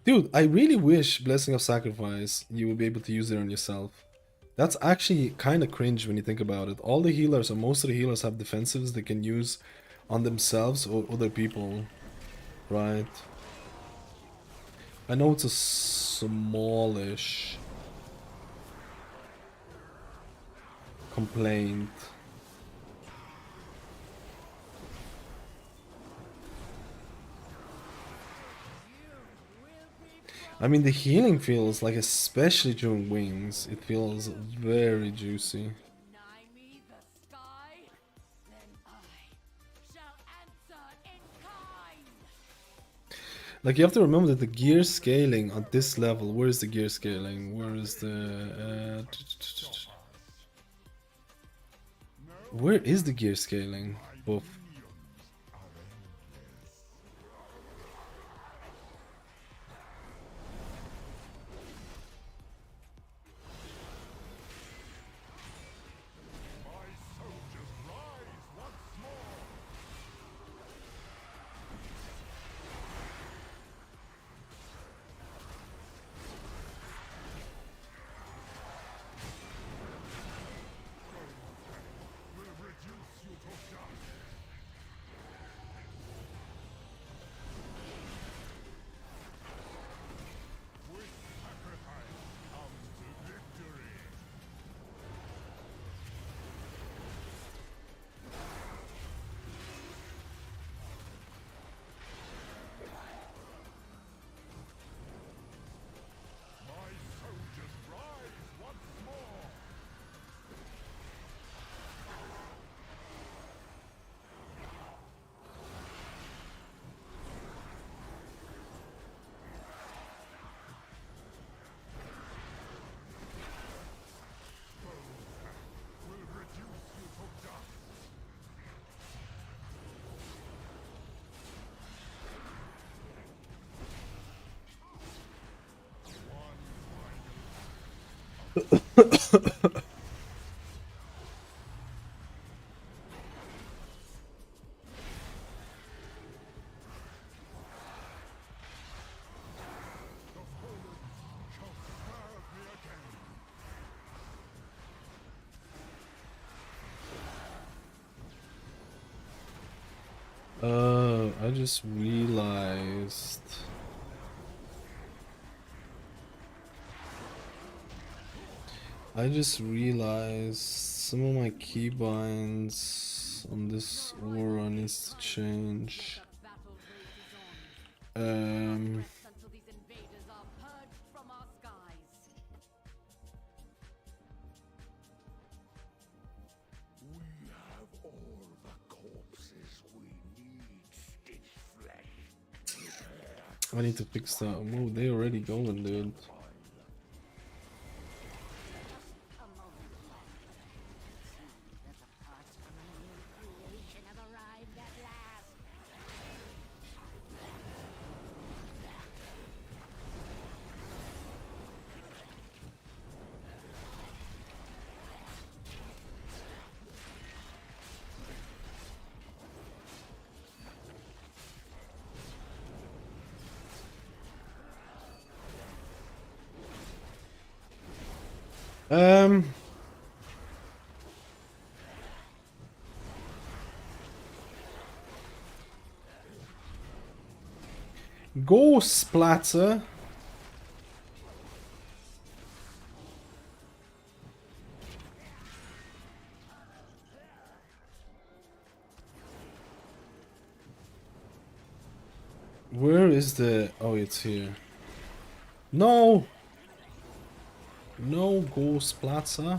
Dude, I really wish Blessing of Sacrifice you would be able to use it on yourself. That's actually kind of cringe when you think about it. All the healers, or most of the healers, have defensives they can use on themselves or other people, right? I know it's a smallish complaint. I mean, the healing feels like, especially during wings, it feels very juicy. Like, you have to remember that the gear scaling on this level, where is the gear scaling? Where is the... where is the gear scaling? Buff. I just realized. Some of my keybinds on this aura needs to change. Until these invaders are purged from our skies. We have all the corpses we need, stitch flesh. I need to fix that. Oh, they already going, dude. Go splatter. Where is the... Oh, it's here. No! No go splatter.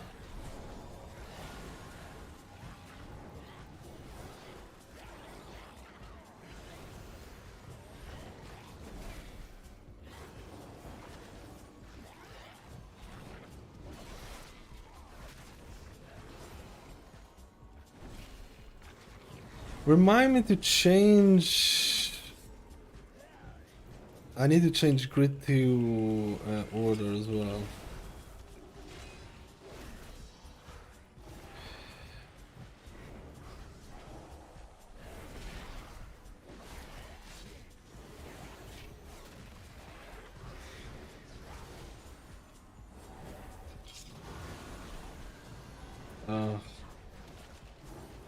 Remind me to change... I need to change grid to order as well.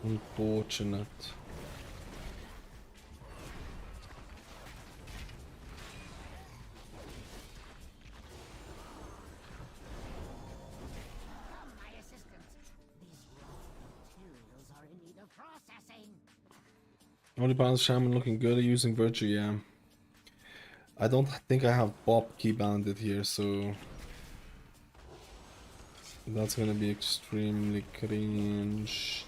Unfortunate. Only balance Shaman looking good at using Virtue, yeah. I don't think I have Bob key banded here, so that's gonna be extremely cringe.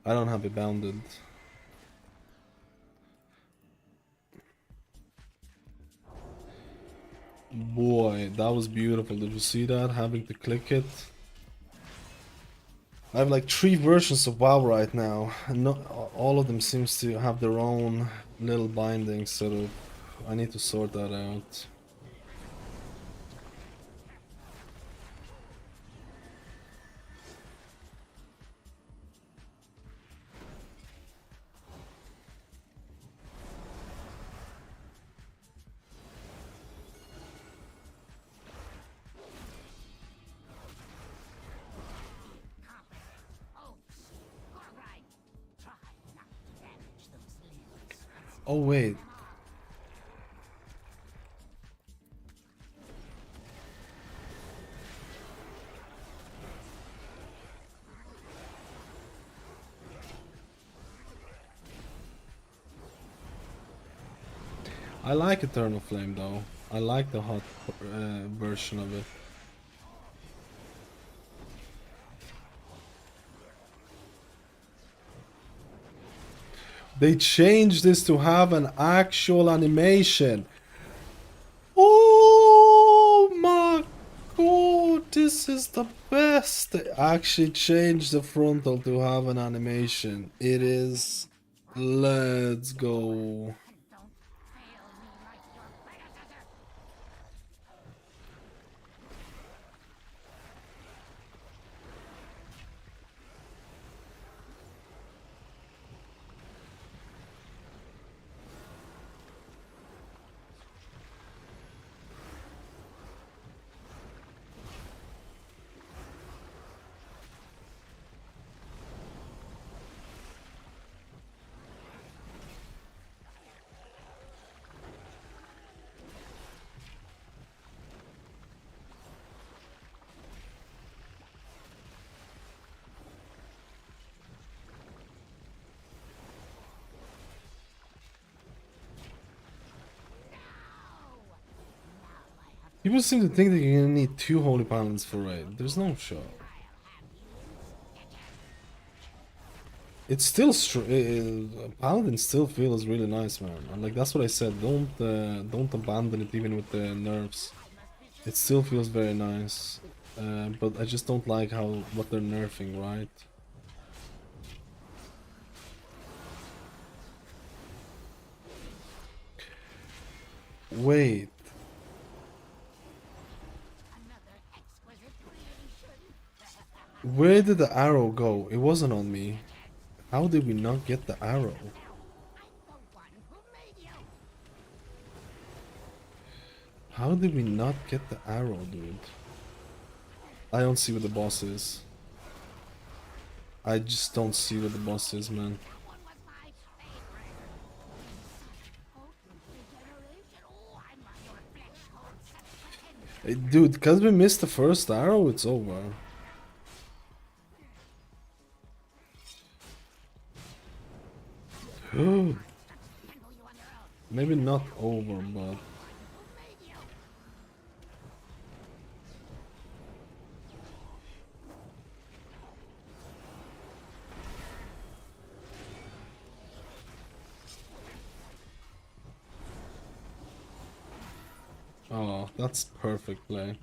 I don't have it bounded. Boy, that was beautiful. Did you see that? Having to click it. I have like 3 versions of WoW right now, and not all of them seems to have their own little bindings, so I need to sort that out. Oh wait. I like Eternal Flame though. I like the hot version of it. They changed this to have an actual animation. Oh my god, this is the best. They actually changed the frontal to have an animation. It is Let's go. People seem to think that you're gonna need 2 Holy Paladins for raid. There's no shot. It's still Paladin still feels really nice, man. And like that's what I said. Don't abandon it even with the nerfs. It still feels very nice, but I just don't like what they're nerfing, right? Wait. Where did the arrow go? It wasn't on me. How did we not get the arrow? How did we not get the arrow, dude? I don't see what the boss is. I just don't see what the boss is, man. Hey, dude, because we missed the first arrow, it's over. Maybe not over, but... Oh, that's perfect play.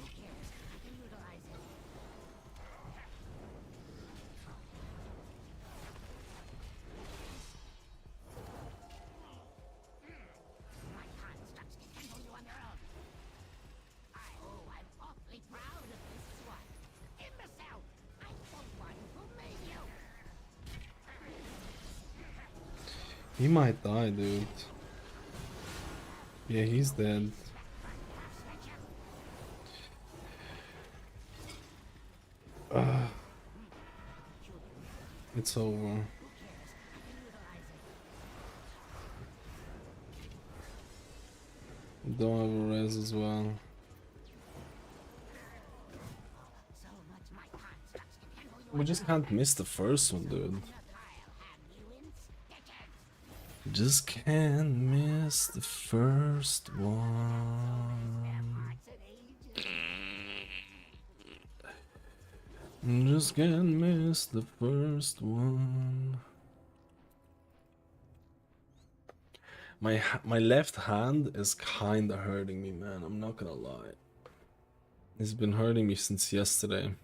He might die, dude. Yeah, he's dead. It's over. Don't have a res as well. We just can't miss the first one, dude. Just can't miss the first one. Just can't miss the first one. My left hand is kinda hurting me, man. I'm not gonna lie. It's been hurting me since yesterday.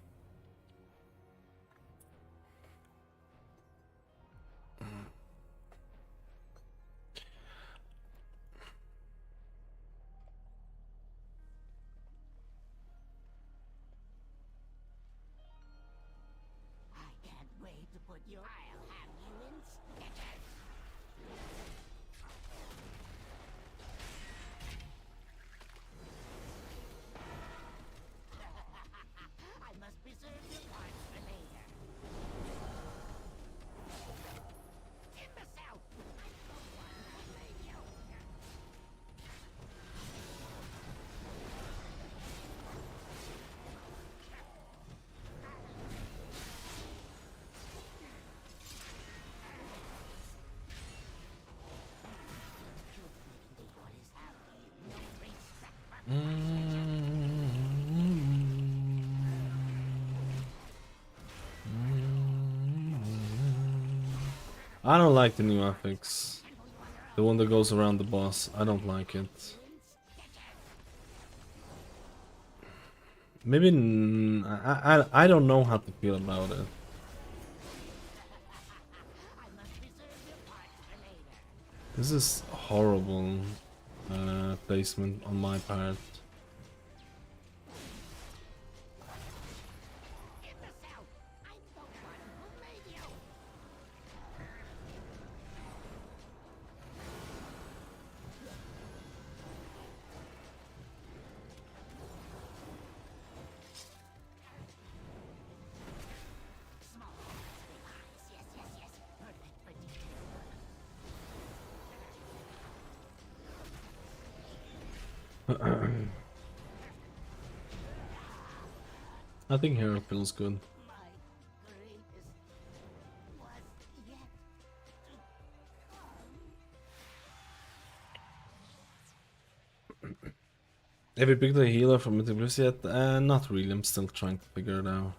I don't like the new affix. The one that goes around the boss. I don't like it. Maybe I don't know how to feel about it. This is horrible placement on my part. I think Hero feels good. Have you picked a healer from Mythic Plus yet? Not really, I'm still trying to figure it out.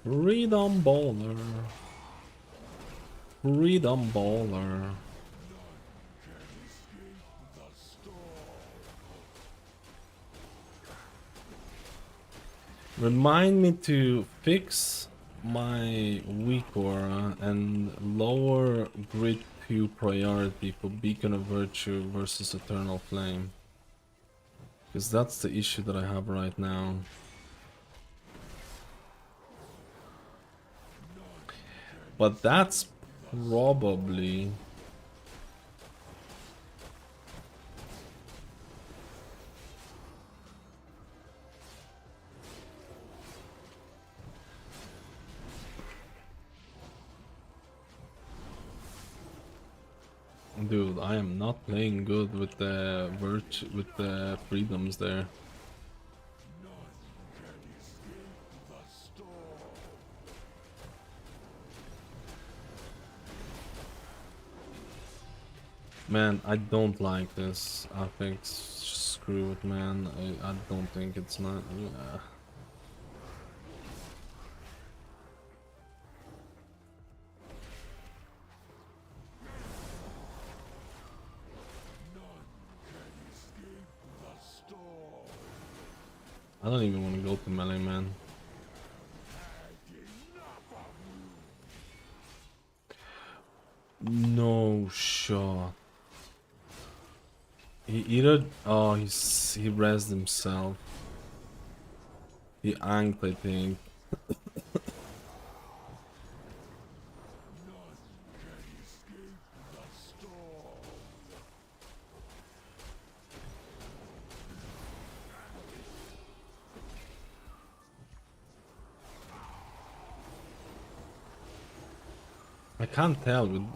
Freedom Baller. Freedom Baller. Remind me to fix my weak aura and lower grid 2 priority for Beacon of Virtue versus Eternal Flame. Because that's the issue that I have right now. But that's probably... Dude, I am not playing good with the freedoms there. Man, I don't like this. I think screw it, man. I don't think it's not. Yeah. I don't even want to go to melee, man. No shot. He either he rezzed himself. He anked, I think. I can't tell with...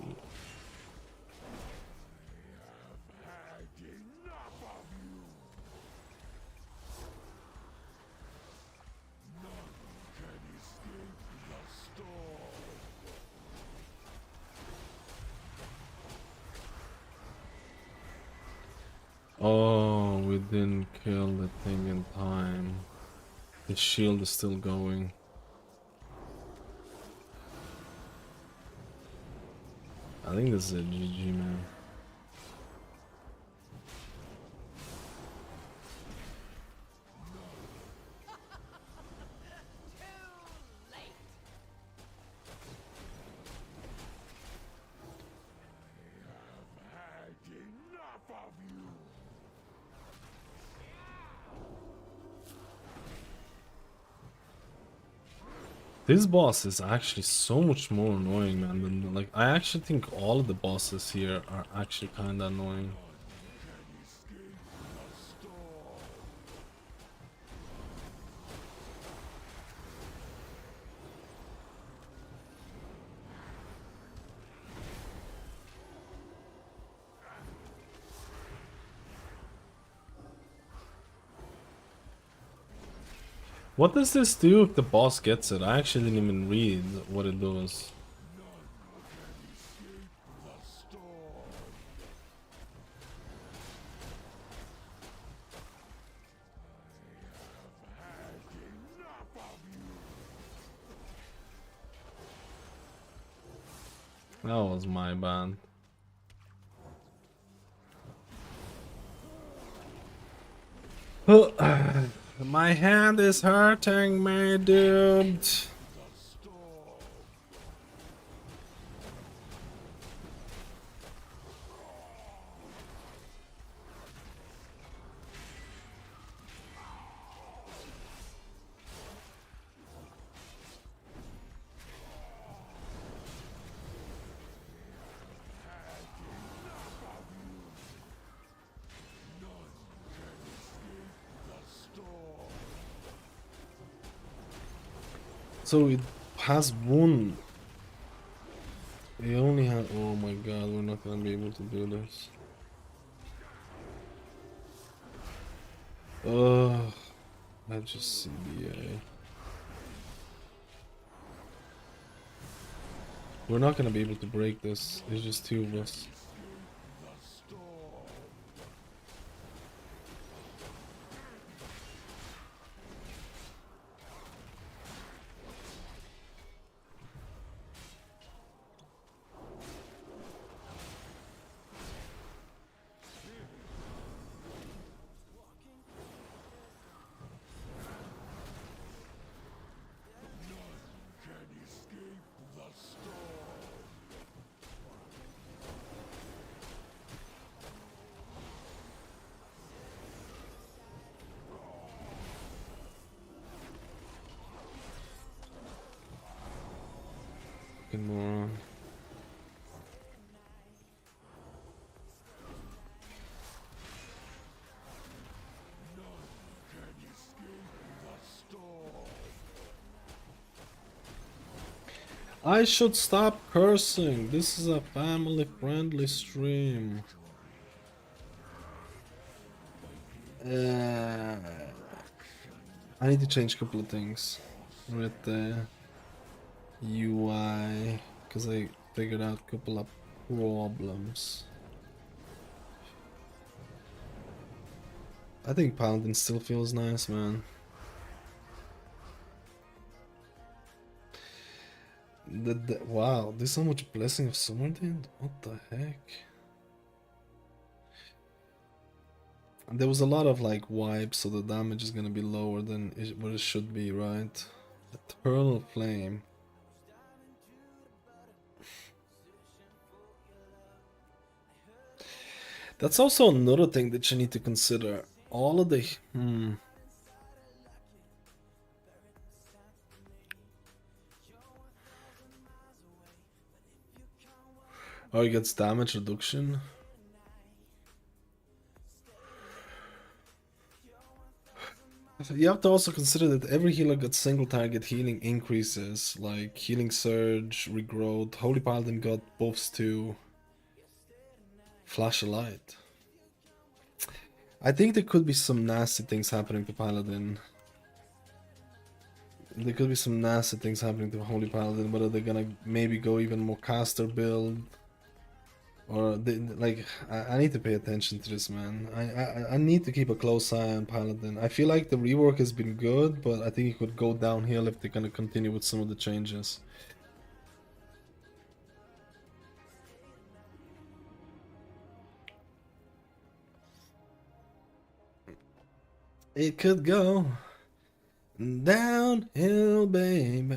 Oh, we didn't kill the thing in time. The shield is still going. I think this is a GG, man. This boss is actually so much more annoying, man, than, like, I actually think all of the bosses here are actually kinda annoying. What does this do if the boss gets it? I actually didn't even read what it does. That was my bad. My hand is hurting me, dude. So it has one. It only had. Oh my god, we're not gonna be able to do this. I just CBA. We're not gonna be able to break this. There's just two of us. Moron. I should stop cursing. This is a family-friendly stream. I need to change a couple of things right there. UI, because I figured out a couple of problems. I think Paladin still feels nice, man. Wow, there's so much Blessing of Summer, dude. What the heck? And there was a lot of like wipes, so the damage is gonna be lower than what it should be, right? Eternal Flame. That's also another thing that you need to consider. All of the Oh, he gets damage reduction. You have to also consider that every healer gets single target healing increases, like Healing Surge, Regrowth. Holy Paladin got buffs to Flash of Light. I think there could be some nasty things happening to Paladin. There could be some nasty things happening to Holy Paladin, whether they're gonna maybe go even more caster build. Or, I need to pay attention to this, man. I need to keep a close eye on Paladin. I feel like the rework has been good, but I think it could go downhill if they're gonna continue with some of the changes. It could go downhill, baby.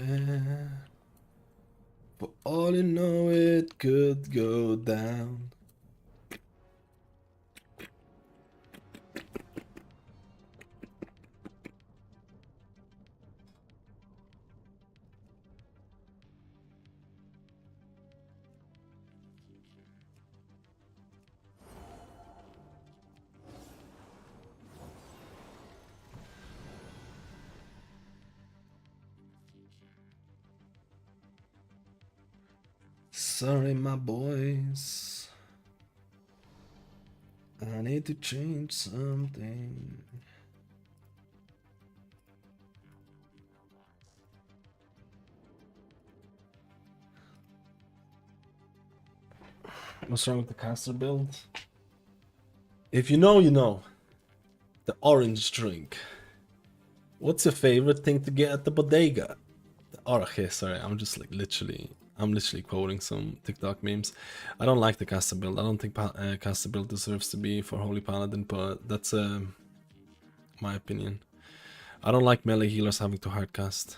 For all you know, it could go down. Sorry, my boys. I need to change something. What's wrong with the caster build? If you know, you know. The orange drink. What's your favorite thing to get at the bodega? Okay, sorry, I'm just like literally quoting some TikTok memes. I don't like the caster build. I don't think caster build deserves to be for Holy Paladin, but that's my opinion. I don't like melee healers having to hardcast.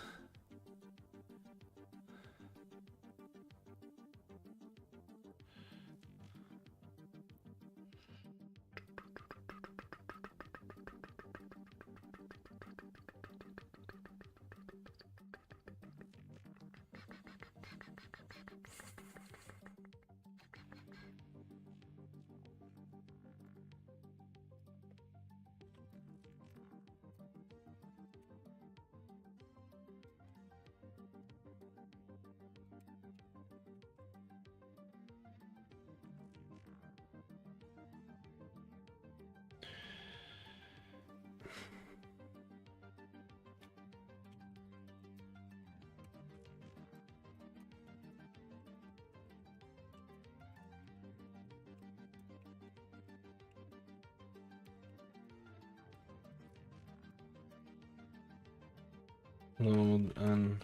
Load and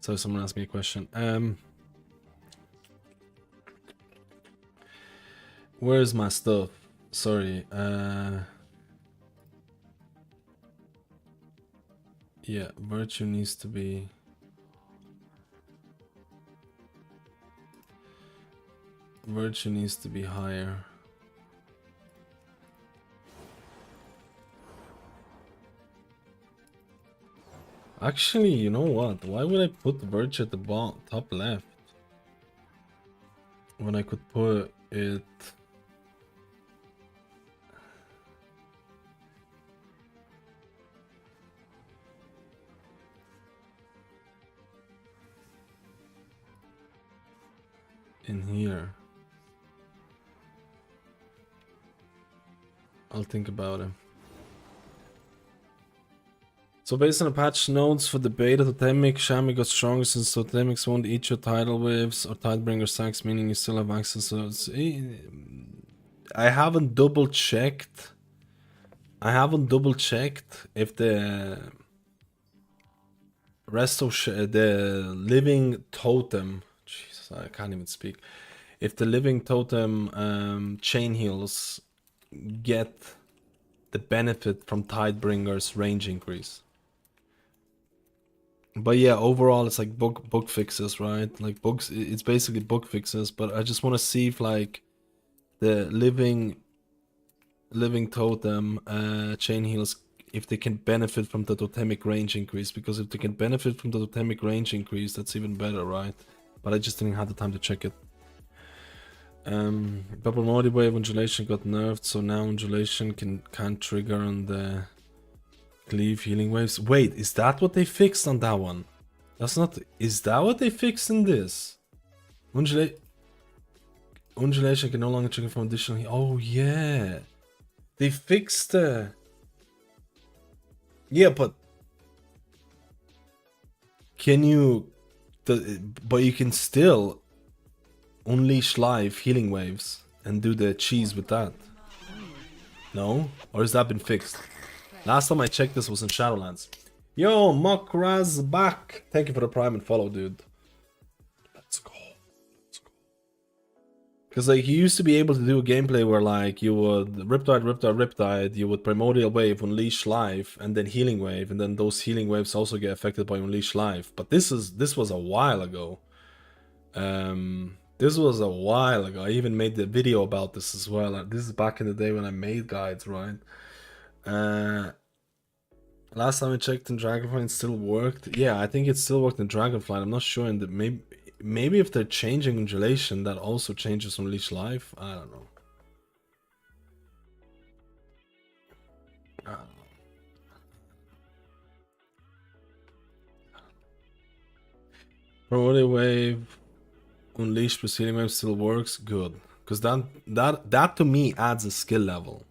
so someone asked me a question. Where's my stuff? Sorry. Yeah, virtue needs to be. Virtue needs to be higher. Actually, you know what? Why would I put virtue at the top left when I could put it in here? I'll think about it. So based on the patch notes for the beta, Totemic Shaman got stronger since Totemics won't eat your tidal waves or tidebringer sacks, meaning you still have access. So it's, I haven't double checked. If the rest of the living totem. Jesus, I can't even speak. If the living totem chain heals get the benefit from Tidebringer's range increase. But yeah, overall it's like bug fixes, right? Like bugs, it's basically bug fixes, but I just want to see if like the living totem chain heals, if they can benefit from the totemic range increase, because if they can benefit from the totemic range increase, that's even better, right? But I just didn't have the time to check it. Bubble Modi Wave Undulation got nerfed, so now Undulation can't trigger on the Cleave Healing Waves. Wait, is that what they fixed on that one? That's not... Is that what they fixed in this? Undulation can no longer trigger from additional... Oh yeah! They fixed the... Yeah, but... Can you... But you can still... unleash live healing waves and do the cheese with that. No? Or has that been fixed? Last time I checked this was in Shadowlands. Yo, Mokraz back. Thank you for the prime and follow, dude. Let's go. Because like you used to be able to do a gameplay where like you would Riptide, you would Primordial Wave, Unleash Live, and then Healing Wave, and then those healing waves also get affected by Unleash Live. But this was a while ago. This was a while ago. I even made the video about this as well. This is back in the day when I made guides, right? Last time I checked in Dragonflight, it still worked. Yeah, I think it still worked in Dragonflight. I'm not sure. In the maybe if they're changing Undulation, that also changes Unleash Life. I don't know. Primordial Wave, Unleash plus Healing Wave still works. Good, because that to me adds a skill level.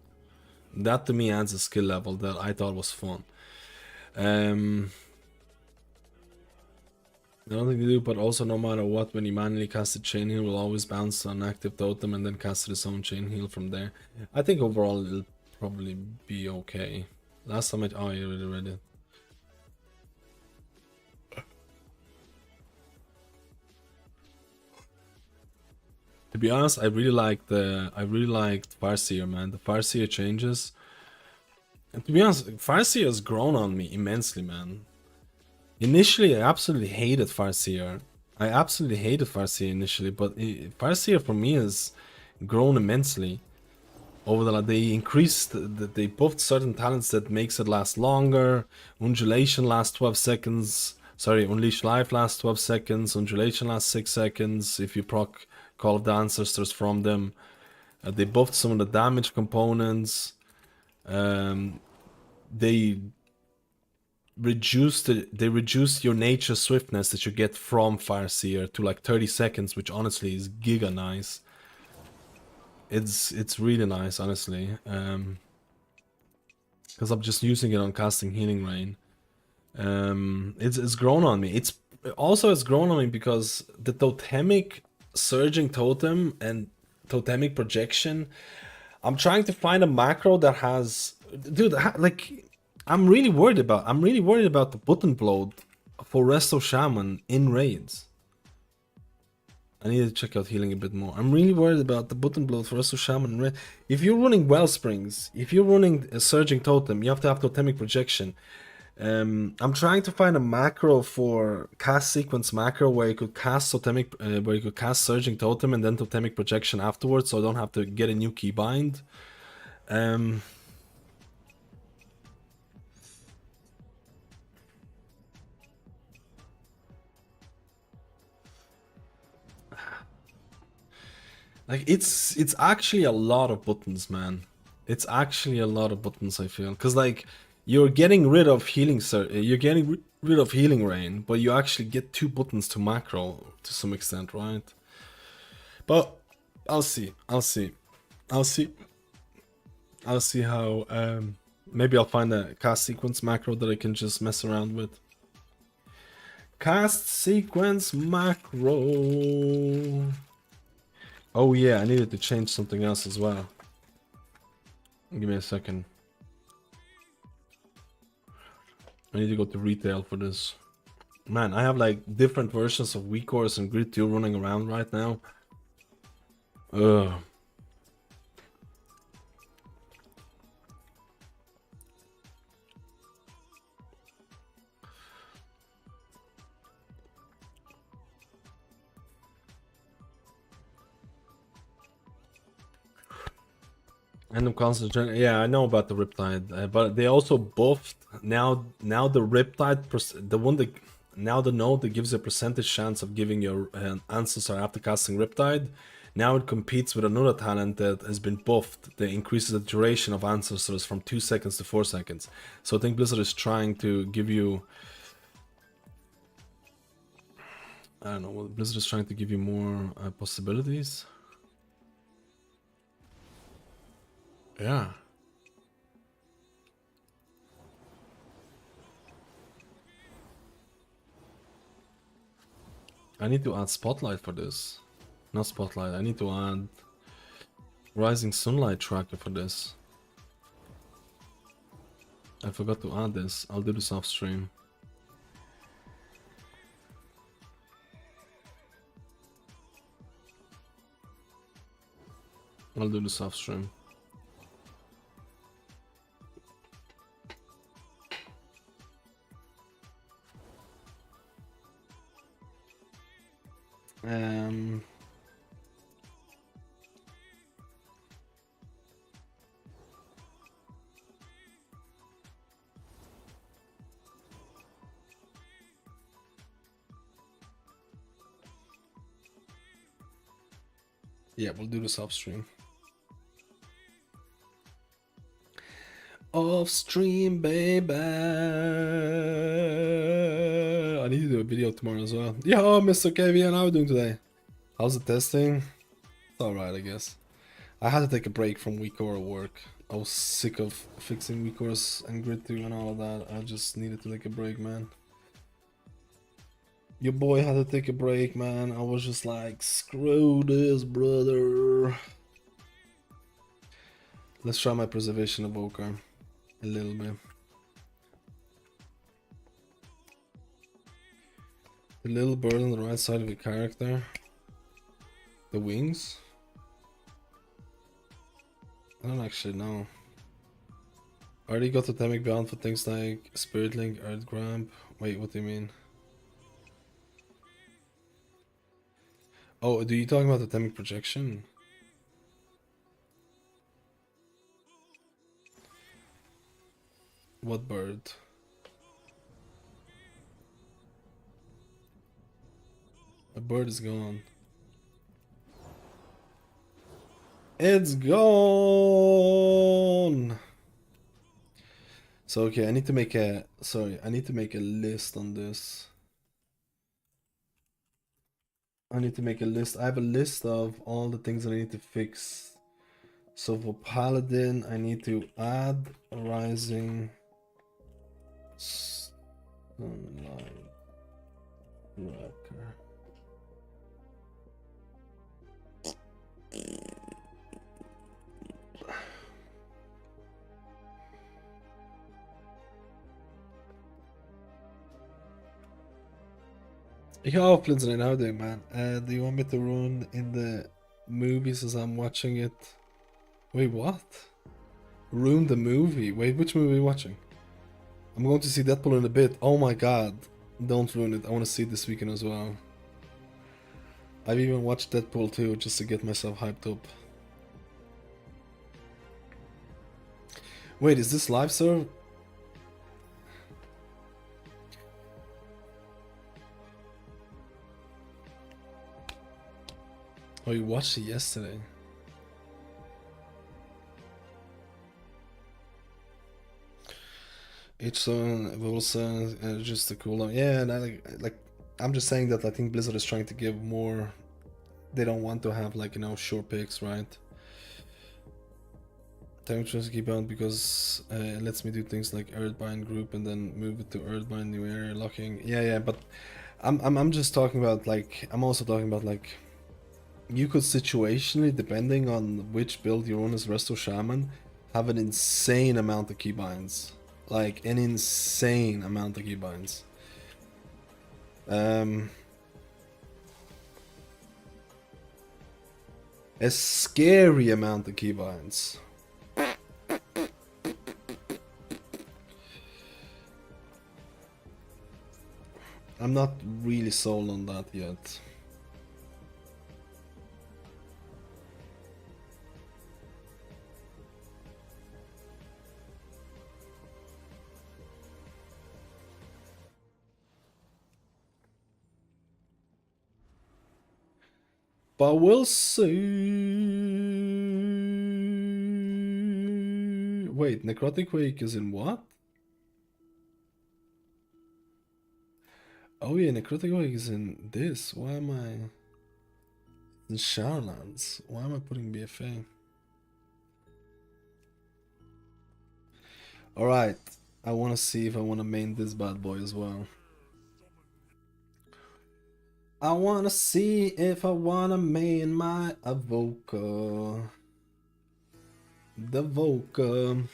That to me adds a skill level that I thought was fun. I don't think they do, but also no matter what, when you manually cast a chain heal, will always bounce on active totem and then cast its own chain heal from there. I think overall it'll probably be okay. Last time oh, you already read it. To be honest, I really liked Farseer, man. The Farseer changes. And to be honest, Farseer has grown on me immensely, man. Initially, I absolutely hated Farseer. Initially, but Farseer for me has grown immensely. Over the they buffed certain talents that makes it last longer. Undulation lasts 12 seconds. Sorry, Unleash Life lasts 12 seconds. Undulation lasts 6 seconds if you proc Call of the Ancestors from them. They buffed some of the damage components. They reduced your nature swiftness that you get from Farseer to like 30 seconds, which honestly is giga nice. It's really nice, honestly. Because I'm just using it on casting Healing Rain. It's grown on me. It's grown on me because the totemic surging totem and totemic projection. I'm trying to find a macro that has, dude. Like, I'm really worried about the button bloat for Resto Shaman in raids. I need to check out healing a bit more. I'm really worried about the button bloat for Resto Shaman in raid. If you're running Wellsprings, if you're running a surging totem, you have to have totemic projection. I'm trying to find a macro for cast sequence macro where you could cast surging totem and then totemic projection afterwards, so I don't have to get a new keybind. Like, it's actually a lot of buttons, man. It's actually a lot of buttons, I feel, because like you're getting rid of healing, rid of healing rain, but you actually get 2 buttons to macro to some extent, right? But I'll see how. Maybe I'll find a cast sequence macro that I can just mess around with. Cast sequence macro. Oh yeah, I needed to change something else as well. Give me a second. I need to go to retail for this. Man, I have like different versions of WeakCores and Grid 2 running around right now. Ugh. End of concentration. Yeah, I know about the Riptide, but they also buffed now the Riptide, the one that now the node that gives you a percentage chance of giving your ancestor after casting Riptide. Now it competes with another talent that has been buffed that increases the duration of ancestors from 2 seconds to 4 seconds. So I think Blizzard is trying to give you, I don't know, well, Blizzard is trying to give you more possibilities. Yeah. I need to add Spotlight for this. Not Spotlight, I need to add Rising Sunlight Tracker for this. I forgot to add this. I'll do this off stream. I'll do this off stream. Yeah, we'll do this off stream. Off stream, baby. I need to do a video tomorrow as well. Yo, Mr. KVN, how are you doing today? How's the testing? It's alright, I guess. I had to take a break from WeakCore work. I was sick of fixing WeakCores and Grid 2 and all of that. I just needed to take a break, man. Your boy had to take a break, man. I was just like, screw this, brother. Let's try my preservation evoker a little bit. The little bird on the right side of your character. The wings? I don't actually know. I already got totemic bound for things like Spirit Link, Earth Grab. Wait, what do you mean? Oh, do you talking about totemic projection? What bird? A bird is gone. It's gone! So okay, I need to make a list on this. I need to make a list. I have a list of all the things that I need to fix. So for Paladin, I need to add a rising sunlight tracker. Yo, Flinson, how are you doing, man? Do you want me to run in the movies as I'm watching it? Wait, what? Ruin the movie? Wait, which movie are you watching? I'm going to see Deadpool in a bit. Oh my god. Don't ruin it. I want to see it this weekend as well. I've even watched Deadpool 2 just to get myself hyped up. Wait, is this live, sir? Oh, you watched it yesterday. Each song Wilson just a cool down. Yeah, and I like I'm just saying that I think Blizzard is trying to give more. They don't want to have like, you know, short picks, right? Time to keep on because it lets me do things like Earthbind group and then move it to Earthbind new area locking. Yeah, but I'm just talking about like I'm also talking about like you could situationally, depending on which build you run as Resto Shaman, have an insane amount of keybinds. Like an insane amount of keybinds. A scary amount of keybinds. I'm not really sold on that yet. But we'll see. Wait, Necrotic Wake is in what? Oh yeah, Necrotic Wake is in this. Why am I in Shadowlands? Why am I putting BFA? Alright, I want to see if I want to main this bad boy as well. I want to see if I want to main my Evoker. The Evoker.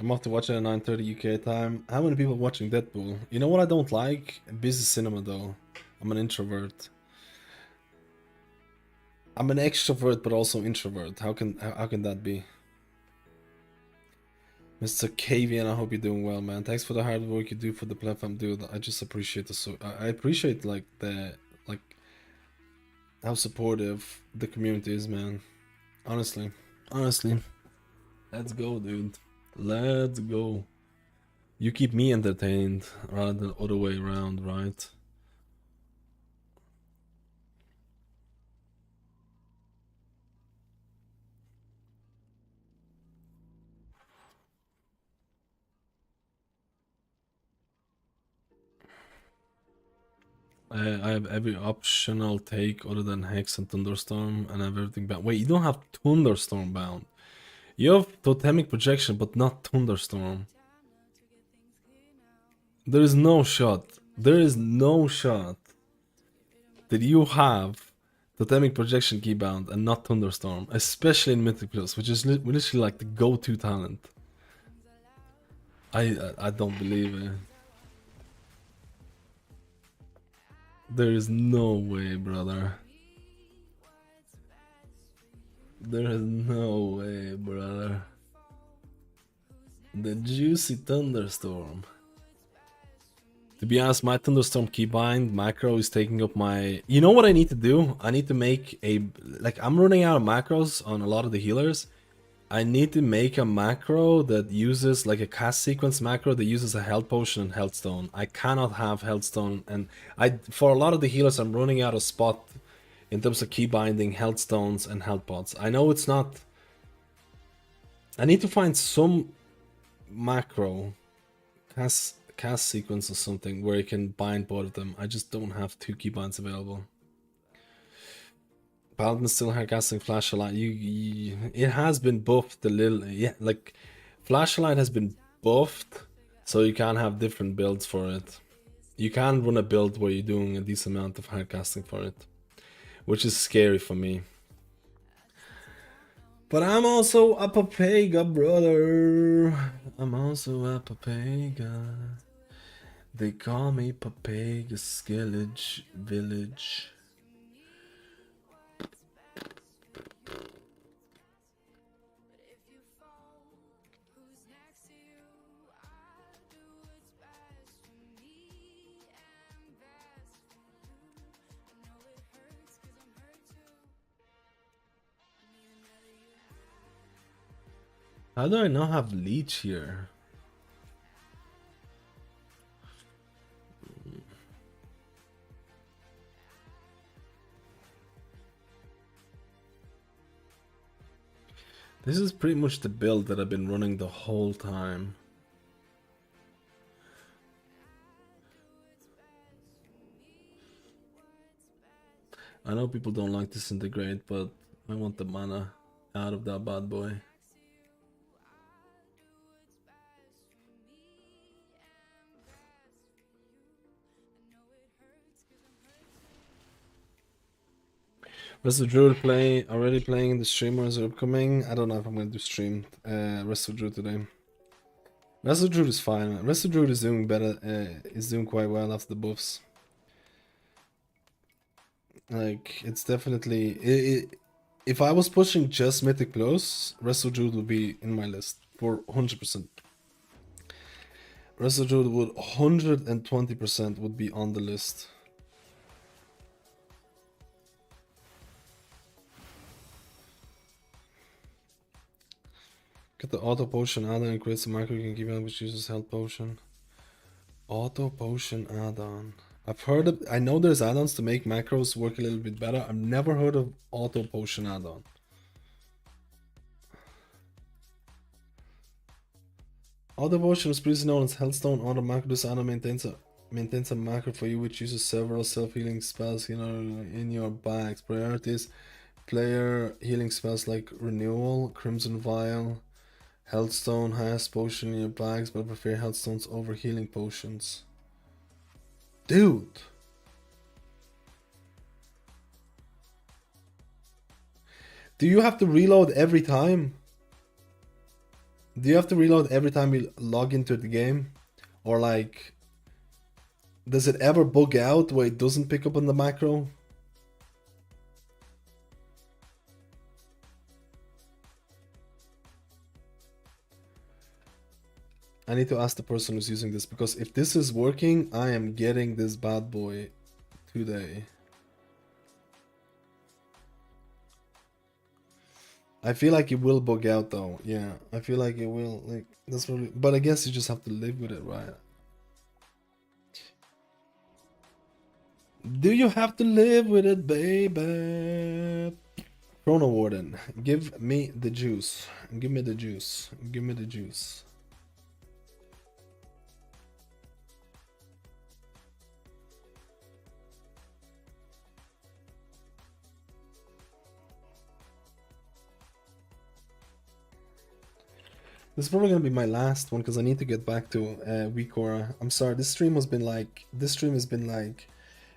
I'm off to watch it at 9:30 UK time. How many people watching Deadpool? You know what I don't like? Busy cinema though. I'm an introvert. I'm an extrovert but also introvert. How can that be? Mr. KVN, I hope you're doing well, man. Thanks for the hard work you do for the platform, dude. I just appreciate I appreciate like how supportive the community is, man. Honestly. Let's go, dude. Let's go. You keep me entertained rather than the other way around, right? I have every optional take other than Hex and Thunderstorm and I have everything bound. Wait, you don't have Thunderstorm bound. You have Totemic Projection but not Thunderstorm. There is no shot. There is no shot that you have Totemic Projection Keybound and not Thunderstorm, especially in Mythic Plus, which is literally like the go-to talent. I don't believe it. There is no way, brother. There is no way, brother. The juicy Thunderstorm. To be honest, my Thunderstorm keybind macro is taking up my... You know what I need to do? I need to make a... Like, I'm running out of macros on a lot of the healers. I need to make a macro that uses, like a cast sequence macro that uses a health potion and health stone. I cannot have health stone, and for a lot of the healers, I'm running out of spot in terms of keybinding health stones and health pots. I know it's not... I need to find some macro cast sequence or something where you can bind both of them. I just don't have 2 keybinds available. Paladin still casting Flashlight. It has been buffed a little. Yeah, like Flashlight has been buffed, so you can have different builds for it. You can run a build where you're doing a decent amount of hard casting for it, which is scary for me. But I'm also a Papega, brother. I'm also a Papega. They call me Papega Skillage Village. How do I not have Leech here? This is pretty much the build that I've been running the whole time. I know people don't like Disintegrate, but I want the mana out of that bad boy. Rest of Druid already playing the streamers are upcoming. I don't know if I'm gonna do stream Rest of Druid today. Rest of Druid is fine, man. Rest of Druid is doing better, is doing quite well after the buffs. Like, it's definitely... if I was pushing just Mythic Plus, Rest of Druid would be in my list for 100%. Rest of Druid would 120% would be on the list. Get the auto potion add-on and creates a macro you can give out which uses health potion. Auto potion add-on. I've heard of, I know there's add-ons to make macros work a little bit better. I've never heard of auto potion add-on. Auto potion is previously known as Hellstone. Auto macro, this add-on maintains a macro for you which uses several self-healing spells in your bags. Priorities: player healing spells like Renewal, Crimson Vial, Healthstone, highest potion in your bags, but I prefer Healthstones over healing potions. Dude! Do you have to reload every time? Do you have to reload every time you log into the game? Or like, does it ever bug out where it doesn't pick up on the macro? I need to ask the person who's using this, because if this is working, I am getting this bad boy today. I feel like it will bug out though. Yeah, I feel like it will. Like, that's probably, but I guess you just have to live with it, right? Do you have to live with it, baby? Chrono Warden, give me the juice. Give me the juice. Give me the juice. This is probably gonna be my last one because I need to get back to WeakAura. I'm sorry, this stream has been like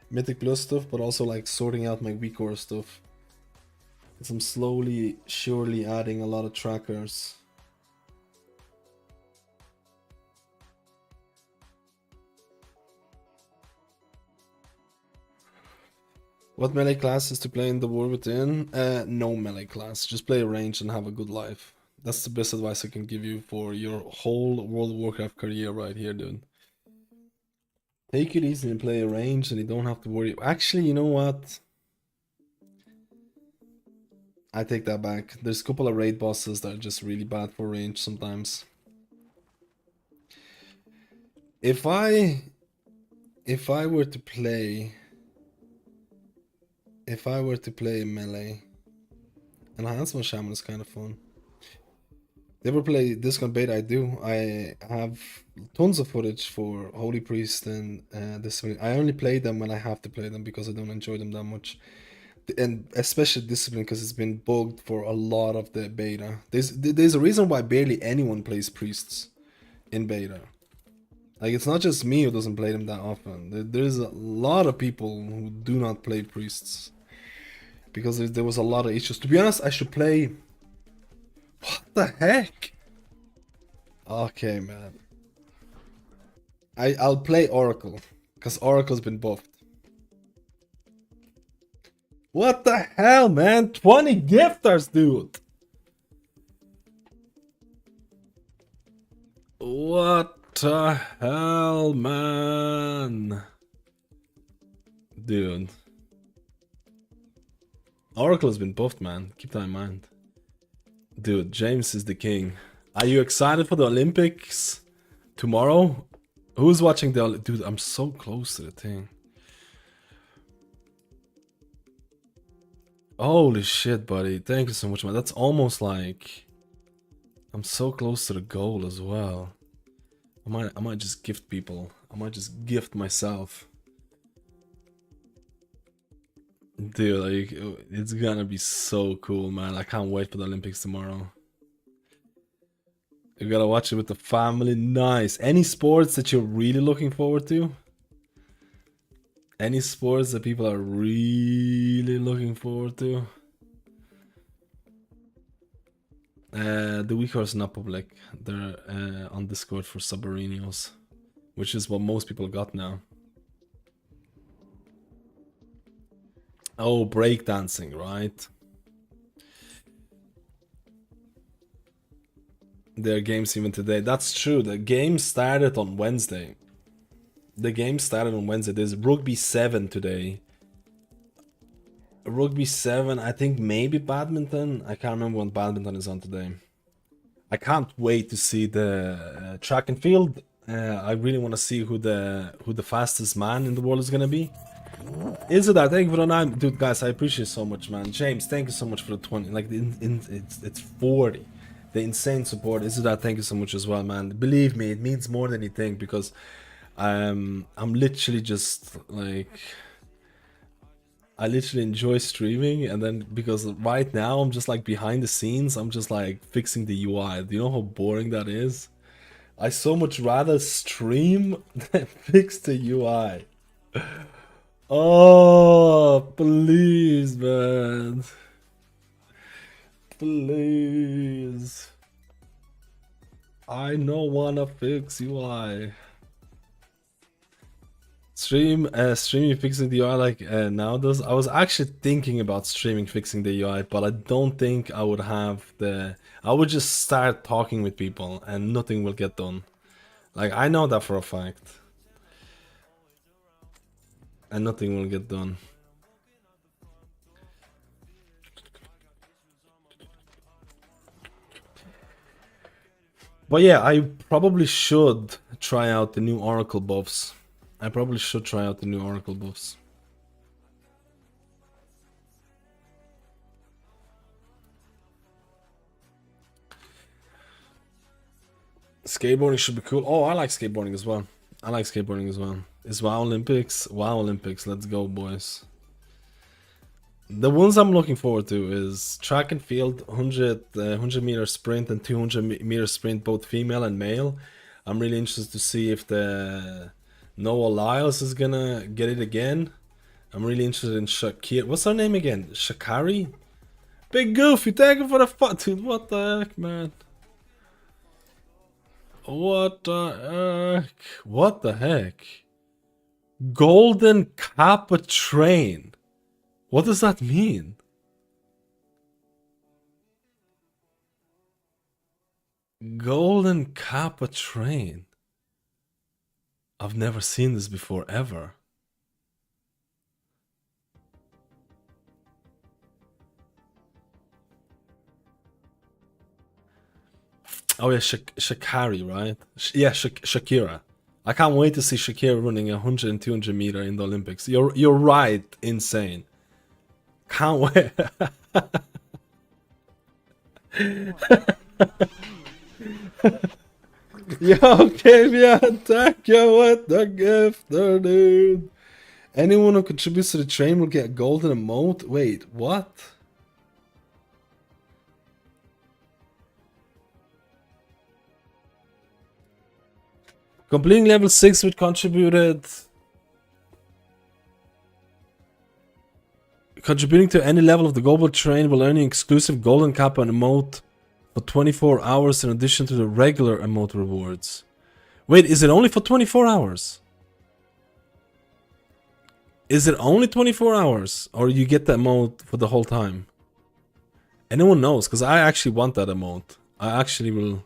Mythic Plus stuff, but also like sorting out my WeakAura stuff. Because I'm slowly, surely adding a lot of trackers. What melee classes to play in the War Within? No melee class. Just play a range and have a good life. That's the best advice I can give you for your whole World of Warcraft career right here, dude. Take it easy and play a range and you don't have to worry. Actually, you know what? I take that back. There's a couple of raid bosses that are just really bad for range sometimes. If I were to play melee, Enhancement Shaman is kind of fun. If you ever play Discount Beta? I do. I have tons of footage for Holy Priest and Discipline. I only play them when I have to play them because I don't enjoy them that much. And especially Discipline because it's been bugged for a lot of the beta. There's a reason why barely anyone plays Priests in beta. Like, it's not just me who doesn't play them that often. There's a lot of people who do not play Priests. Because there was a lot of issues. To be honest, I should play... What the heck? Okay, man. I'll play Oracle. Because Oracle's been buffed. What the hell, man? 20 gifters, dude! What the hell, man? Dude. Oracle has been buffed, man. Keep that in mind. Dude, James is the king. Are you excited for the Olympics tomorrow? Who's watching the... Dude, I'm so close to the thing. Holy shit, buddy. Thank you so much, man. That's almost like... I'm so close to the goal as well. I might just gift people. I might just gift myself. Dude, like, it's gonna be so cool, man. I can't wait for the Olympics tomorrow. You gotta watch it with the family. Nice. Any sports that you're really looking forward to? Any sports that people are really looking forward to? The WeakAura is not public. They're on Discord for Subarinos, which is what most people got now. Oh, breakdancing, right? There are games even today. That's true. The game started on Wednesday. There's Rugby 7 today. Rugby 7, I think maybe badminton. I can't remember when badminton is on today. I can't wait to see the track and field. I really want to see who the fastest man in the world is gonna be. Is it that? Thank you for the 9, dude, guys. I appreciate it so much, man. James, thank you so much for the 20. Like, it's 40. The insane support. Is it that? Thank you so much as well, man. Believe me, it means more than you think because I'm literally just like. I literally enjoy streaming, and then because right now I'm just like behind the scenes, I'm just like fixing the UI. Do you know how boring that is? I so much rather stream than fix the UI. Oh, please, man. Please. I don't wanna fix UI. Streaming fixing the UI like now does. I was actually thinking about streaming fixing the UI, but I don't think I would have the... I would just start talking with people and nothing will get done. Like, I know that for a fact. And nothing will get done. But yeah, I probably should try out the new Oracle buffs. Skateboarding should be cool. Oh, I like skateboarding as well. It's WoW Olympics. WoW Olympics. Let's go, boys. The ones I'm looking forward to is track and field, 100 meter sprint and 200 meter sprint, both female and male. I'm really interested to see if the Noah Lyles is gonna get it again. I'm really interested in Shakir. What's her name again? Shakari? Big Goofy, thank you for the fun. Dude, what the heck, man? What the heck? What the heck? Golden Kappa Train. What does that mean? Golden Kappa Train. I've never seen this before, ever. Oh yeah, Shakari, right? Yeah, Shakira. I can't wait to see Shakira running 100 and 200 meter in the Olympics. You're right, insane. Can't wait. Yo, Kavian, thank you with the gift, dude. Anyone who contributes to the train will get a golden emote. Wait, what? Completing level 6 which contributing to any level of the global train will earn an exclusive golden kappa and emote for 24 hours in addition to the regular emote rewards. Wait, is it only for 24 hours? Is it only 24 hours? Or you get the emote for the whole time? Anyone knows? Because I actually want that emote. I actually will...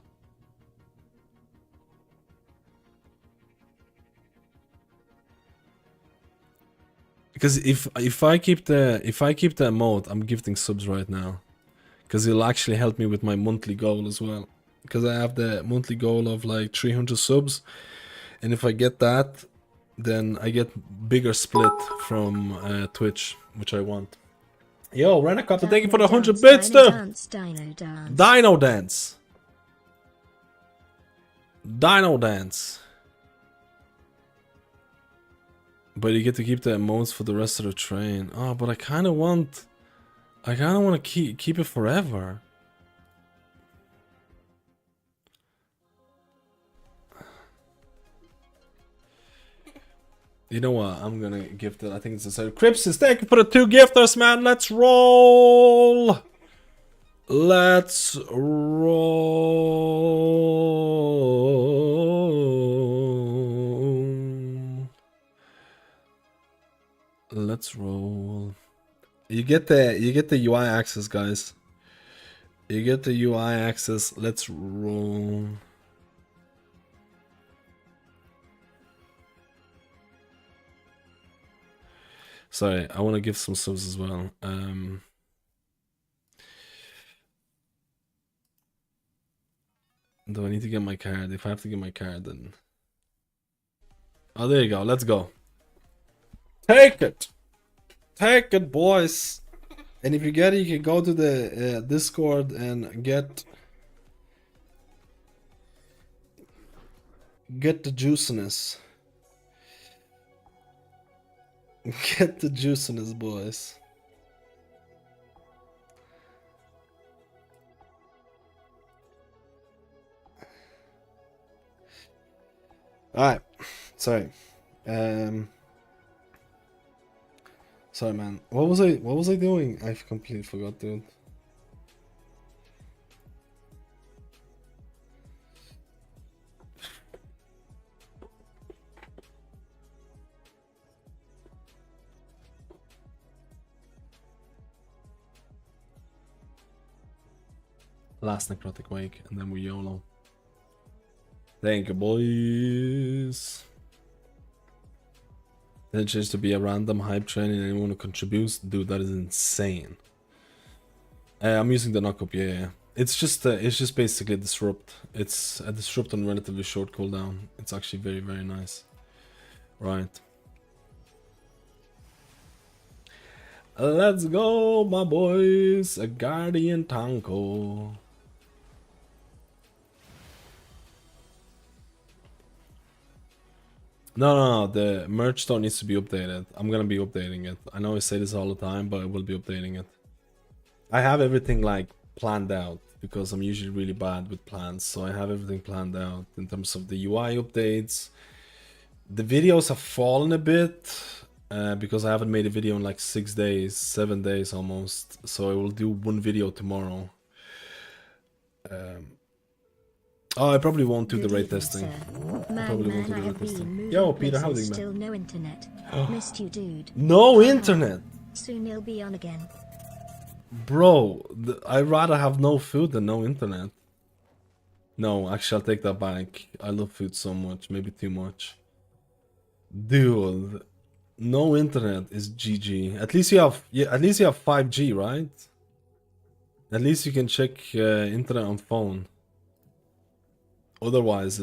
Because if I keep the emote, I'm gifting subs right now. Because it'll actually help me with my monthly goal as well. Because I have the monthly goal of like 300 subs. And if I get that, then I get bigger split from Twitch, which I want. Yo, Renacopter, thank you for the 100 bits, too! Dino Dance! Dino Dance! But you get to keep the emotes for the rest of the train. Oh, but I kind of want to keep it forever. You know what? I'm gonna gift it. I think it's a set. Cripsis, thank you for the 2 gifters, man. Let's roll. Let's roll. Let's roll. You get the UI access, guys. You get the UI access. Let's roll. Sorry, I want to give some subs as well. Do I need to get my card? If I have to get my card, then... Oh, there you go. Let's go. Take it! Take it, boys! And if you get it, you can go to the Discord and get the juiciness. Get the juiciness, boys. Alright. Sorry. Sorry, man. What was I doing? I completely forgot, dude. Last necrotic wake, and then we YOLO. Thank you, boys. Then it changes to be a random hype train and anyone who contributes. Dude, that is insane. I'm using the knockup, yeah. It's just basically a disrupt. It's a disrupt on relatively short cooldown. It's actually very, very nice. Right. Let's go, my boys. A Guardian Tanko. No, the merch store needs to be updated. I'm gonna be updating it. I know I say this all the time, but I will be updating it. I have everything like planned out because I'm usually really bad with plans. So I have everything planned out in terms of the UI updates. The videos have fallen a bit because I haven't made a video in like 6 days, 7 days almost. So I will do one video tomorrow. Oh, I probably won't do the Good raid evening, testing. sir. I probably won't do I the raid have been testing. moving Yo, Peter, how are you places, doing, still man? no internet. Missed you, dude. No internet! Soon he'll be on again. Bro, I'd rather have no food than no internet. No, actually, I'll take that back. I love food so much, maybe too much. Dude, no internet is GG. At least you have, yeah, at least you have 5G, right? At least you can check internet on phone. Otherwise,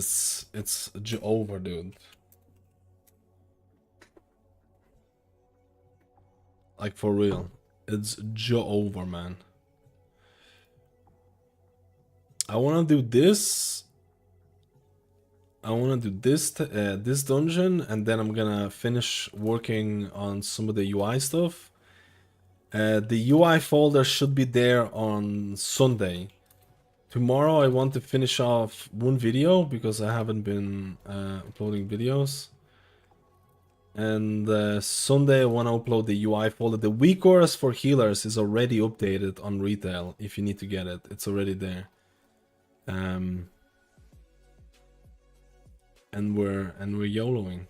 it's over, dude. Like for real, it's over, man. I wanna do this. I wanna do this this dungeon, and then I'm gonna finish working on some of the UI stuff. The UI folder should be there on Sunday. Tomorrow I want to finish off one video because I haven't been uploading videos. And Sunday I want to upload the UI folder. The weak auras for healers is already updated on retail. If you need to get it, it's already there. And we're YOLOing.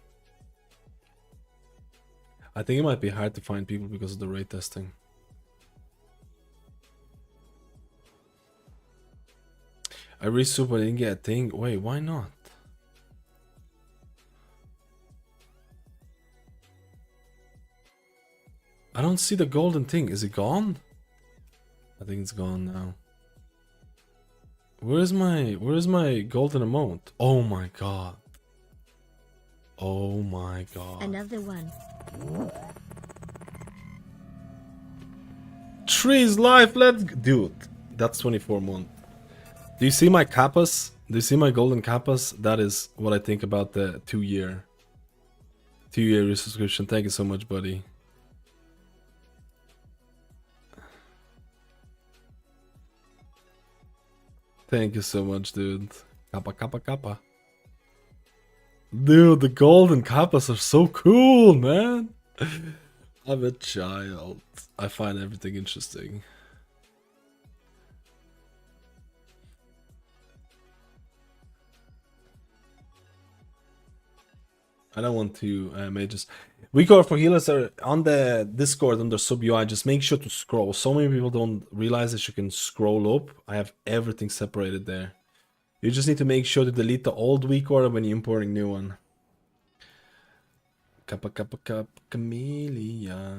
I think it might be hard to find people because of the raid testing. I resub, but I didn't get a thing. Wait, why not? I don't see the golden thing. Is it gone? I think it's gone now. Where is my golden emote? Oh my god. Oh my god. Another one. Trees life, let's dude. That's 24 months. Do you see my kappas? Do you see my golden kappas? That is what I think about the 2-year subscription. Thank you so much, buddy. Thank you so much, dude. Kappa, kappa, kappa. Dude, the golden kappas are so cool, man. I'm a child. I find everything interesting. I don't want to mages. Weaker for healers are on the Discord under sub UI. Just make sure to scroll. So many people don't realize that you can scroll up. I have everything separated there. You just need to make sure to delete the old weak order when you're importing new one. Kappa kappa kappa camellia.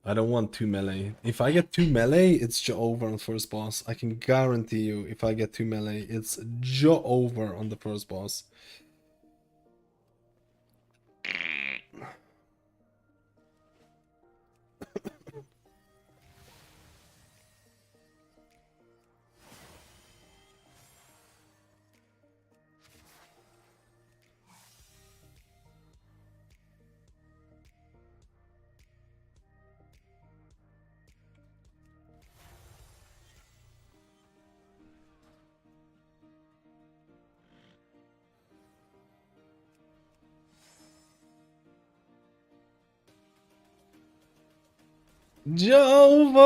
I don't want 2 melee. If I get 2 melee, it's over on first boss. I can guarantee you, if I get 2 melee, it's over on the first boss. Jova!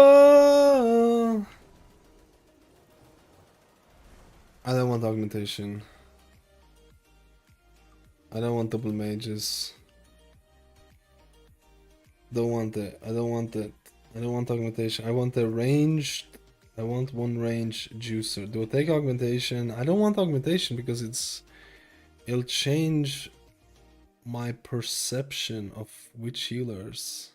I don't want augmentation. I don't want double mages. Don't want it. I don't want it. I don't want augmentation. I want a ranged. I want one range juicer. Do I take augmentation? I don't want augmentation because it'll change my perception of which healers.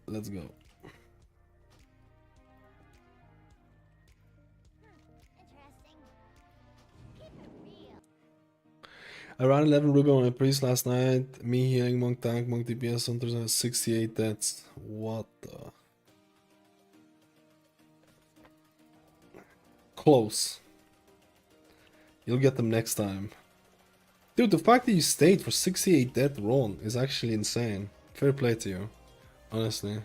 Let's go. Interesting. Keep it real. I ran 11 Ruby on a priest last night. Me healing, monk tank, monk DPS, under 68 deaths. What the? Close. You'll get them next time. Dude, the fact that you stayed for 68 death run is actually insane. Fair play to you. Honestly.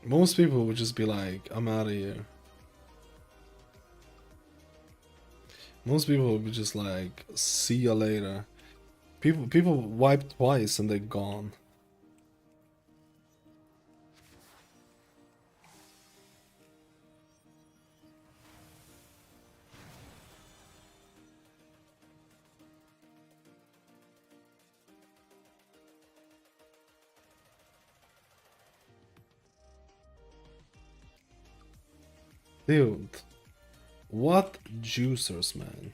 Most people would just be like, I'm out of here. Most people would be just like, see ya later. People wipe twice and they're gone. Dude, what juicers, man.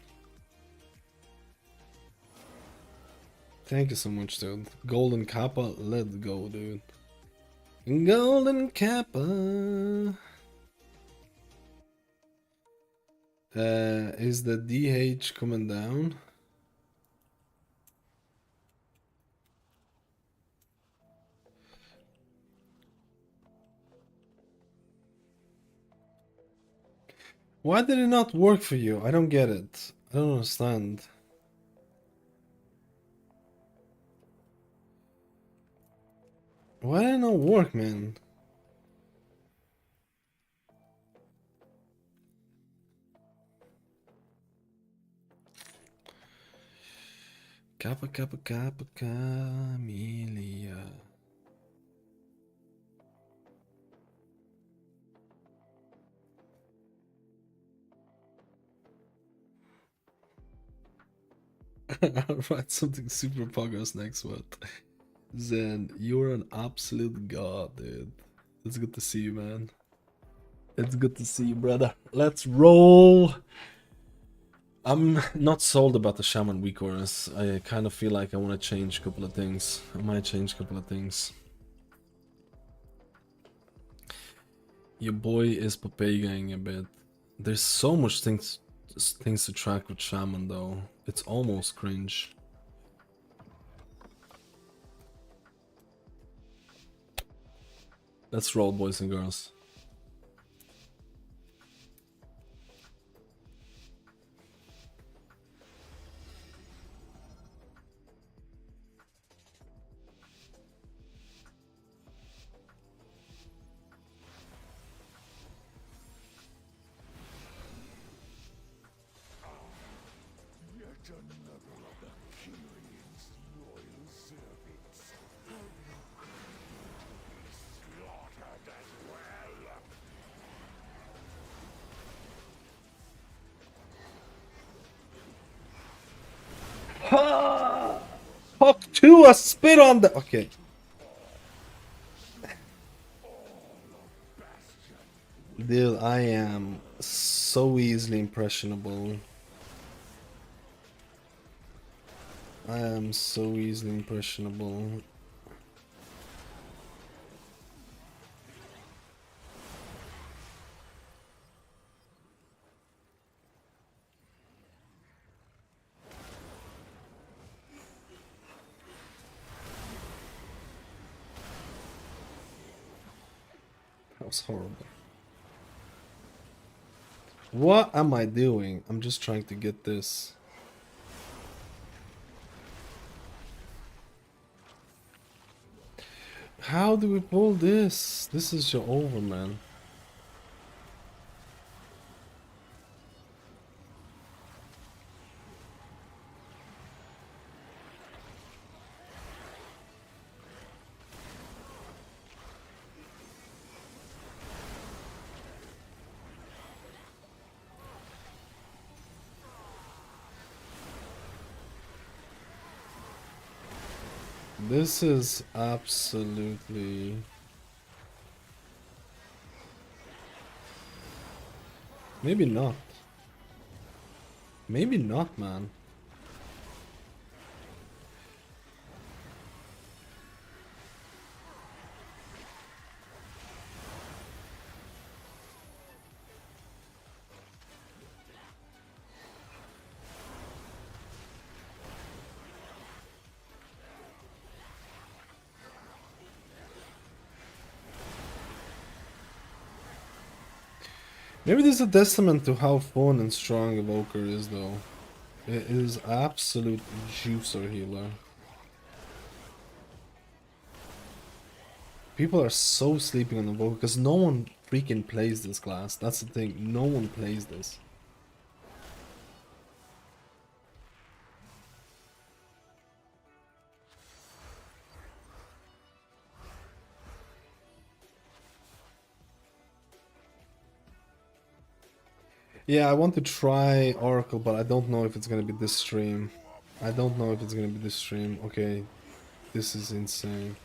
Thank you so much, dude. Golden Kappa, let's go, dude. Golden Kappa. Is the DH coming down? Why did it not work for you? I don't get it. I don't understand. Why did it not work, man? Kappa, kappa, kappa, camellia. I'll write something super poggers next one. Zen, you're an absolute god, dude. It's good to see you, man. It's good to see you, brother. Let's roll. I'm not sold about the Shaman weak orders. I kind of feel like I want to change a couple of things. I might change a couple of things. Your boy is papegaing a bit. There's so much things to track with Shaman though. It's almost cringe. Let's roll, boys and girls. Talk to a spit on the. Okay. Dude, I am so easily impressionable. I am so easily impressionable. That was horrible. What am I doing? I'm just trying to get this. How do we pull this? This is your over, man. This is absolutely... Maybe not. Maybe not, man. Maybe this is a testament to how fun and strong Evoker is, though. It is absolute juicer healer. People are so sleeping on Evoker because no one freaking plays this class. That's the thing. No one plays this. Yeah, I want to try Oracle, but I don't know if it's gonna be this stream. I don't know if it's gonna be this stream. Okay, this is insane.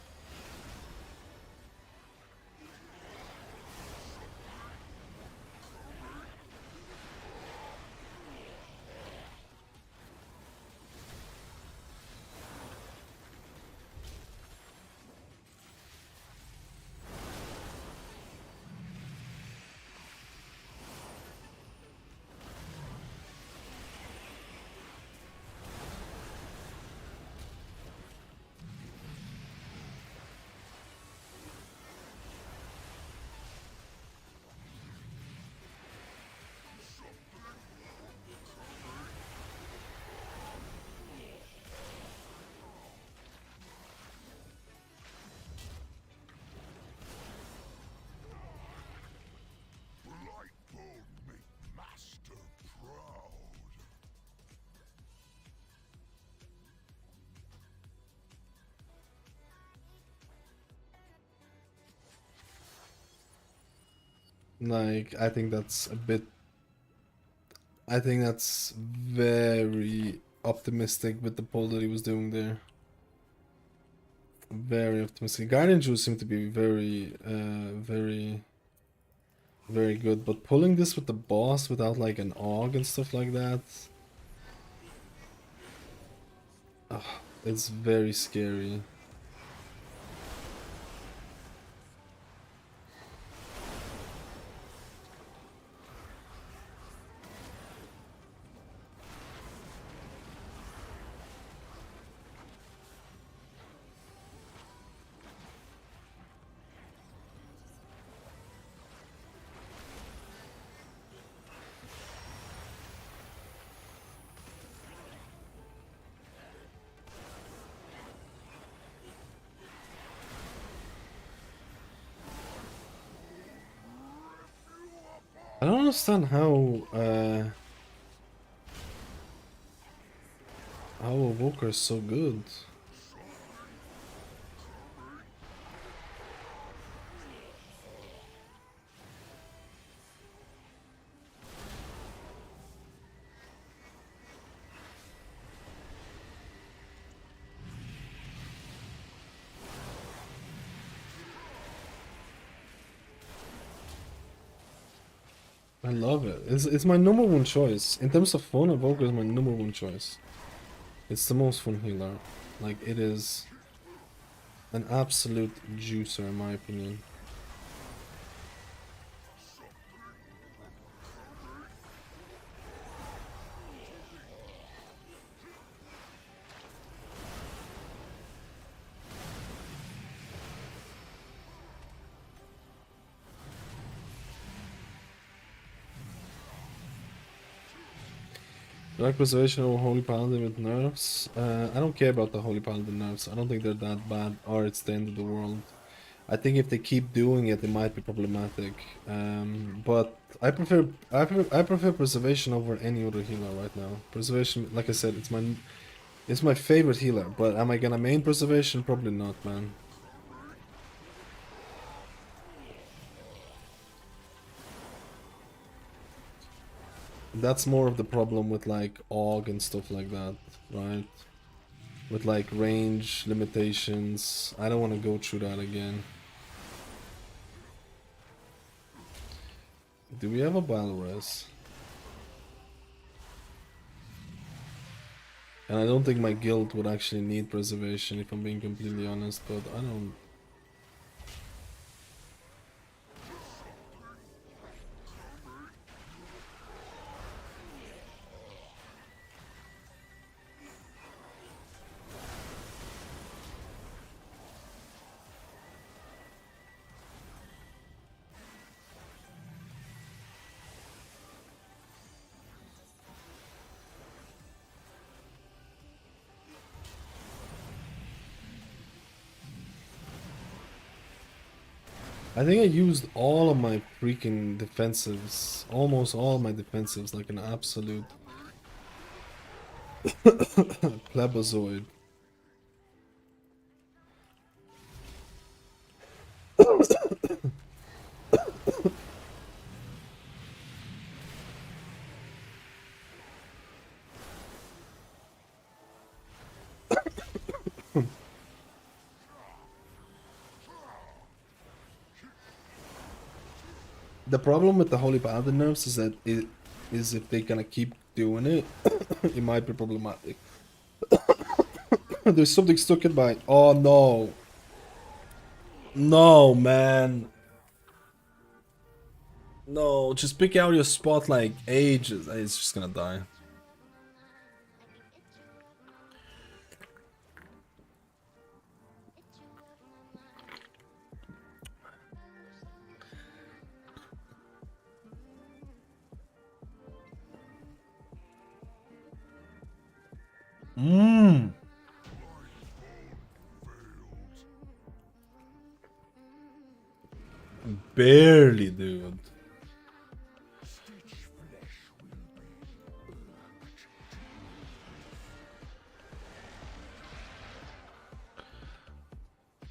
Like, I think that's a bit... I think that's very optimistic with the pull that he was doing there. Very optimistic. Guardian Juice seemed to be very good, but pulling this with the boss without like an AUG and stuff like that, it's very scary. I don't understand how Evoker is so good. I love it. It's my number one choice. In terms of fun, Evoker is my number one choice. It's the most fun healer. Like, it is an absolute juicer in my opinion. Like preservation over Holy Paladin with nerfs. I don't care about the Holy Paladin nerfs. I don't think they're that bad, or it's the end of the world. I think if they keep doing it, it might be problematic. But I prefer preservation over any other healer right now. Preservation, like I said, it's my favorite healer. But am I gonna main preservation? Probably not, man. That's more of the problem with like AUG and stuff like that, right? With like range limitations. I don't want to go through that again. Do we have a battle res? And I don't think my guild would actually need preservation if I'm being completely honest, but I don't... I think I used all of my freaking defensives, almost all my defensives, like an absolute plebazoid. The problem with the Holy Paladin nerfs is that if they're gonna keep doing it, it might be problematic. There's something stuck in my... Oh no. No, man. No, just pick out your spot like ages. It's just gonna die. Mmm. Barely, dude.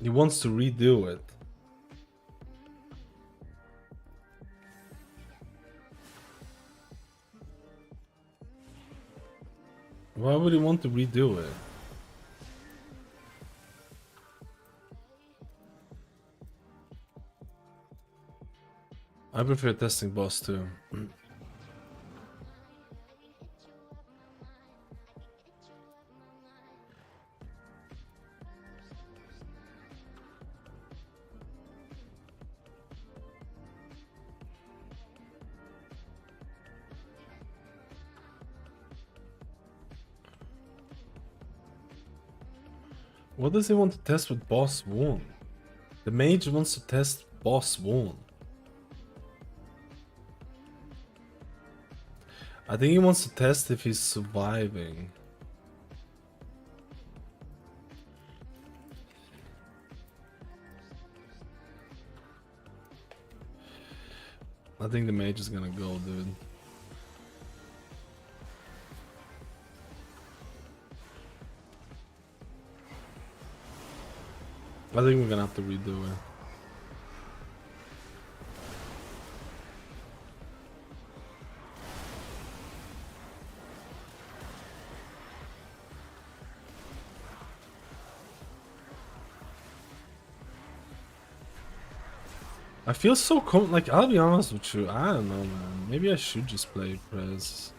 He wants to redo it. Why would he want to redo it? I prefer testing boss too. What does he want to test with boss 1? The mage wants to test boss 1. I think he wants to test if he's surviving. I think the mage is gonna go, dude. I think we're gonna have to redo it. I feel so like, I'll be honest with you, I don't know, man. Maybe I should just play Prez.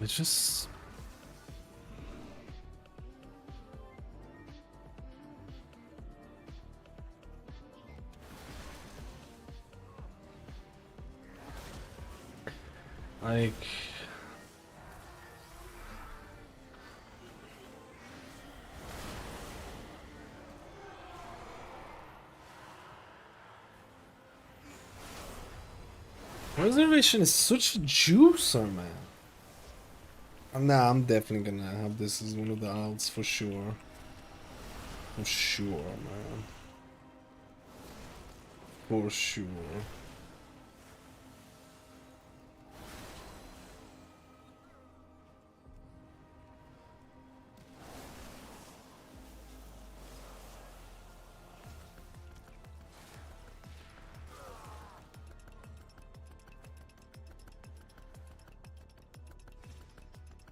It's just... like... Reservation is such a juicer, man. Nah, I'm definitely gonna have this as one of the outs for sure. For sure, man. For sure.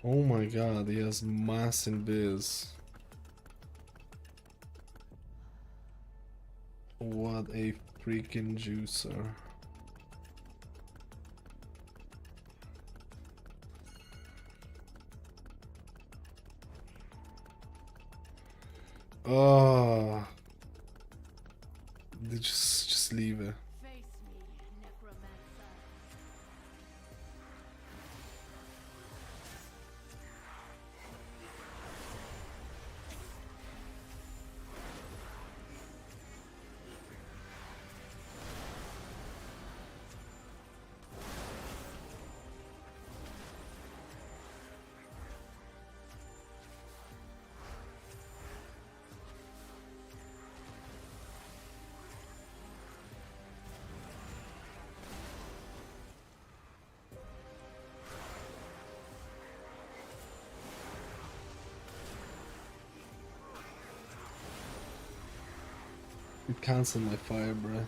Oh my god, he has mass in biz. What a freaking juicer. Oh. Just leave it. You canceled my fire, bro.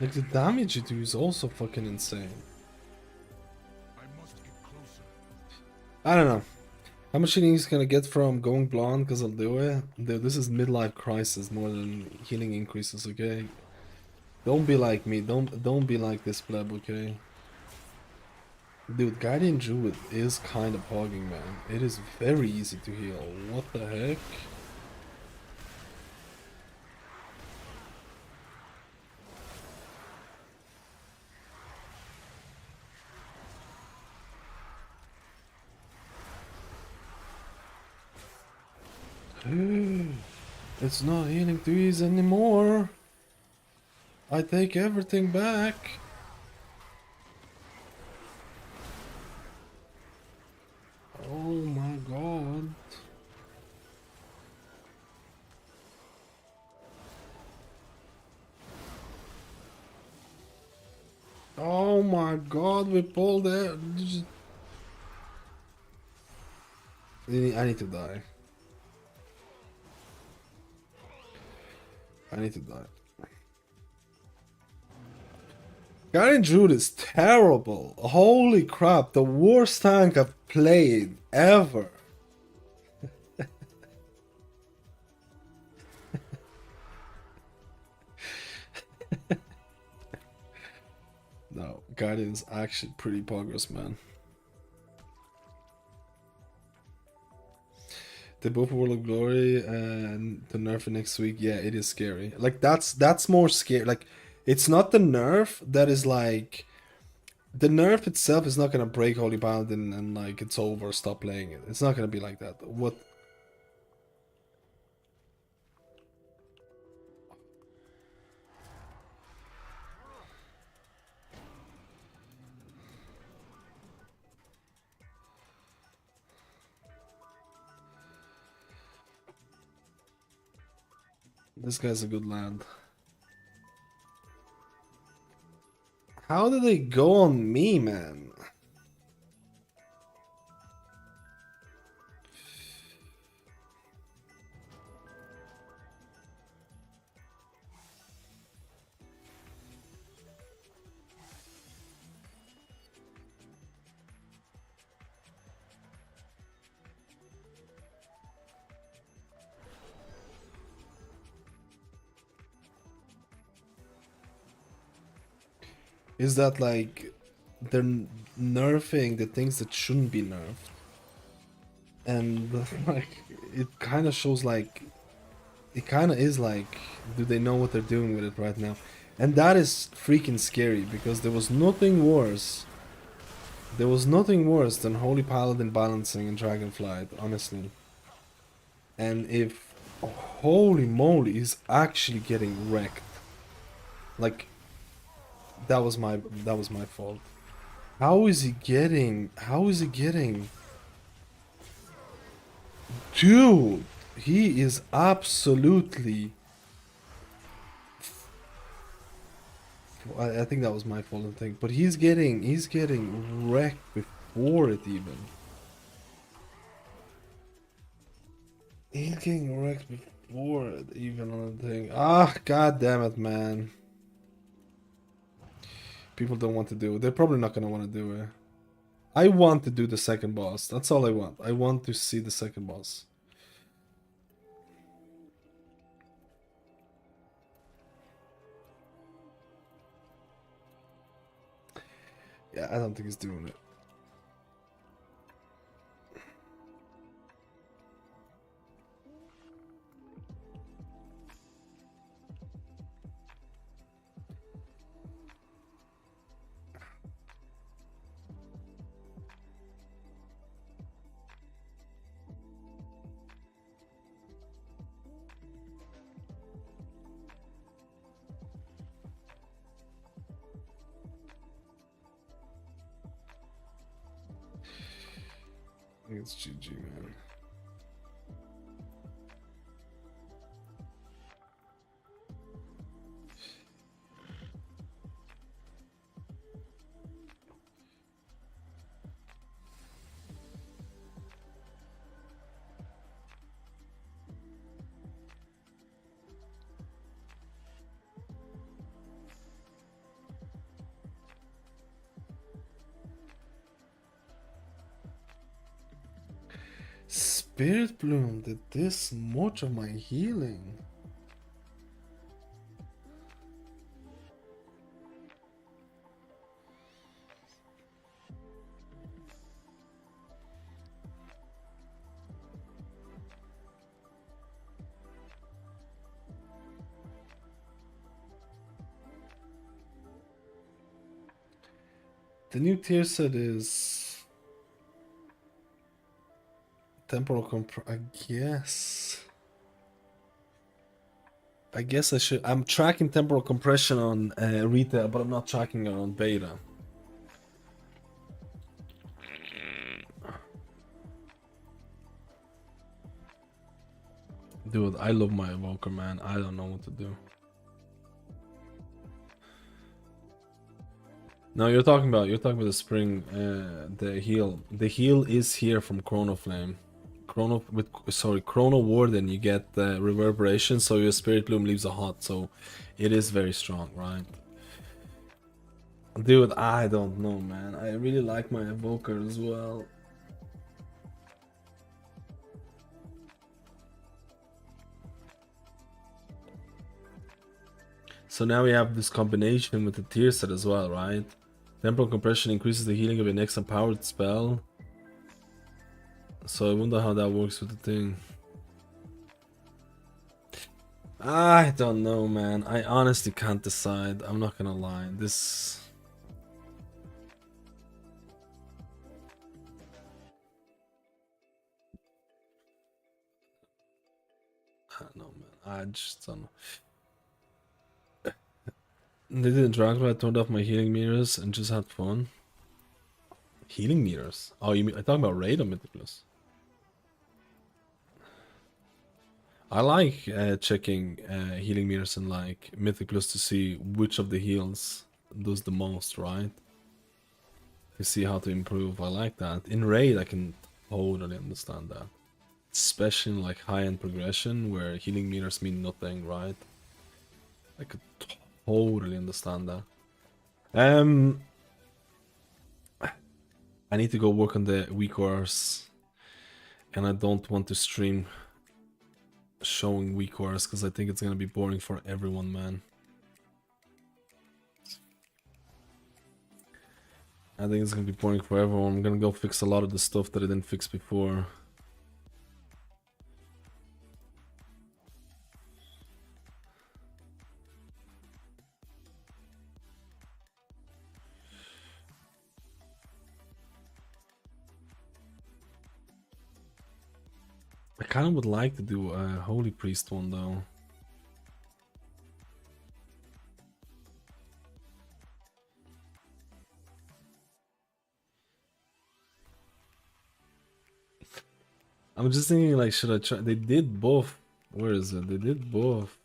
Like the damage you do is also fucking insane. I don't know. How much healing he's gonna get from going blonde because I'll do it? Dude, this is midlife crisis more than healing increases, okay? Don't be like me. Don't be like this pleb, okay? Dude, Guardian Druid is kind of hogging, man. It is very easy to heal. What the heck? It's not healing too easy anymore. I take everything back. Oh my god. Oh my god, we pulled it. I need to die. I need to die. Guardian Druid is terrible. Holy crap, the worst tank I've played ever. No, Guardian's actually pretty progress, man. They both World of Glory and the nerf next week. Yeah, it is scary. Like that's more scary. Like it's not the nerf that is like the nerf itself is not gonna break Holy Paladin and like it's over, stop playing it. It's not gonna be like that. What? This guy's a good land. How did they go on me, man? Is that like they're nerfing the things that shouldn't be nerfed? And like it kind of shows like it kind of is like, do they know what they're doing with it right now? And that is freaking scary because there was nothing worse. There was nothing worse than Holy Paladin balancing and Dragonflight, honestly. And if holy moly, he's actually getting wrecked. Like that was my fault. How is he getting? Dude, he is absolutely. I think that was my fault, I think. But he's getting wrecked before it even. He's getting wrecked before it even on the thing. Ah, god damn it, man. People don't want to do it. They're probably not gonna want to do it. I want to do the second boss. That's all I want. I want to see the second boss. Yeah, I don't think he's doing it. I think it's GG, man. Spirit Bloom did this much of my healing. The new tier set is temporal I guess. I guess I should. I'm tracking temporal compression on retail, but I'm not tracking it on beta. Dude, I love my Evoker, man. I don't know what to do. No, you're talking about the spring, the heal. The heal is here from Chrono Flame. Chrono Warden, you get the reverberation, so your Spirit Bloom leaves a hot, so it is very strong, right? Dude, I don't know, man. I really like my Evoker as well. So now we have this combination with the tier set as well, right? Temporal compression increases the healing of your next empowered spell. So I wonder how that works with the thing. I don't know, man. I honestly can't decide. I'm not gonna lie. This... I don't know, man. I just don't know. They didn't drag, I turned off my healing meters and just had fun. Healing meters? Oh, you mean I'm talking about raid or Mythiclus? I like checking healing meters in like Mythiclus to see which of the heals does the most, right? To see how to improve. I like that. In raid, I can totally understand that. Especially in like high-end progression where healing meters mean nothing, right? I could totally understand that. I need to go work on the weak wars, and I don't want to stream showing weak wars because I think it's gonna be boring for everyone, man. I think it's gonna be boring for everyone. I'm gonna go fix a lot of the stuff that I didn't fix before. I kind of would like to do a Holy Priest one though. I'm just thinking like, should I try? They did both. Where is it? They did both.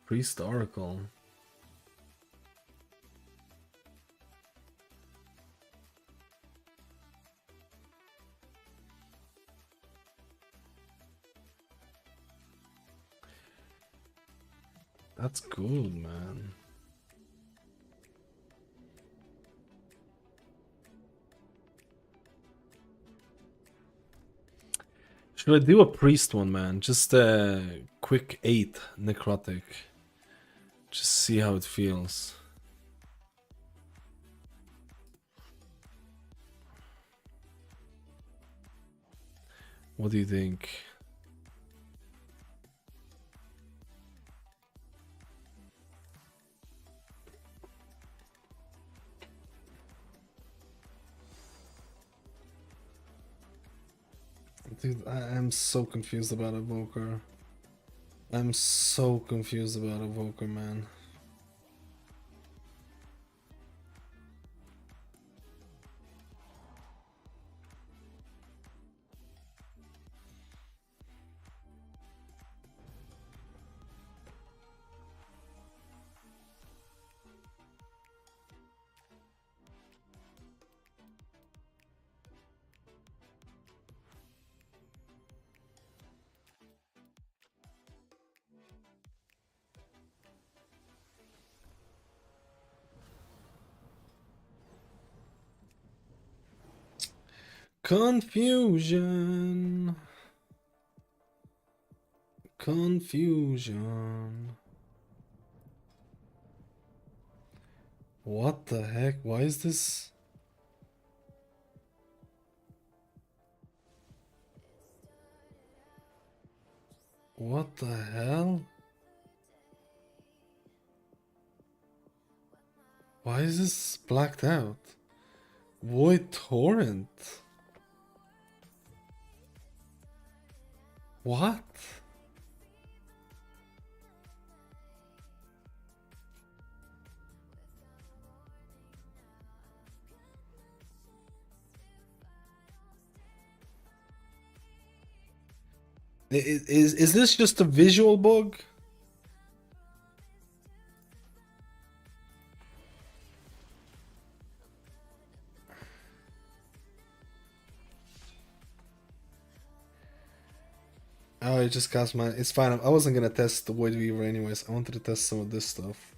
Priest Oracle. That's good, man. Should I do a priest one, man? Just a quick 8 necrotic. Just see how it feels. What do you think? Dude, I am so confused about Evoker. I'm so confused about Evoker, man. Confusion. Confusion. What the heck? Why is this? What the hell? Why is this blacked out? Void torrent. What? Is this just a visual bug? Oh, it just cast my. It's fine. I wasn't gonna test the Void Weaver anyways. I wanted to test some of this stuff.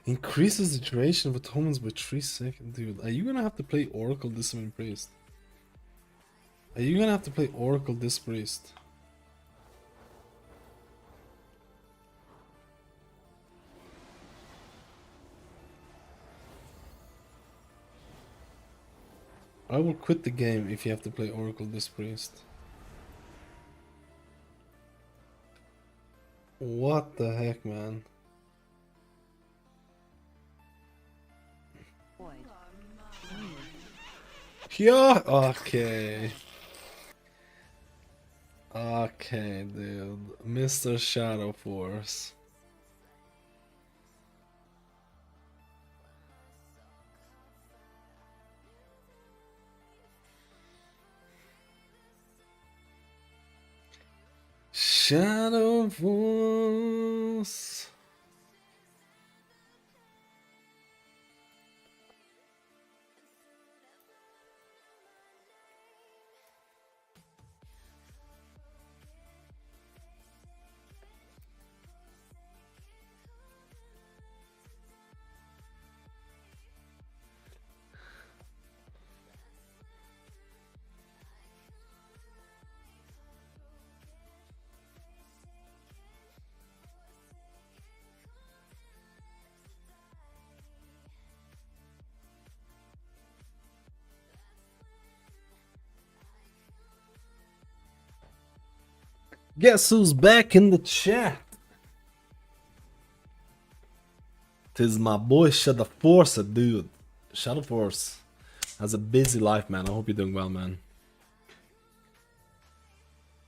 Increases the duration of atonements by 3 seconds. Dude, are you gonna have to play Oracle Discipline Priest? Are you gonna have to play Oracle Dis Priest? I will quit the game if you have to play Oracle Dis Priest. What the heck, man? Yeah, okay. Okay, dude. Mr. Shadow Force. Shadow Force. Guess who's back in the chat? Tis my boy Shadow Force, dude. Shadow Force has a busy life, man. I hope you're doing well, man.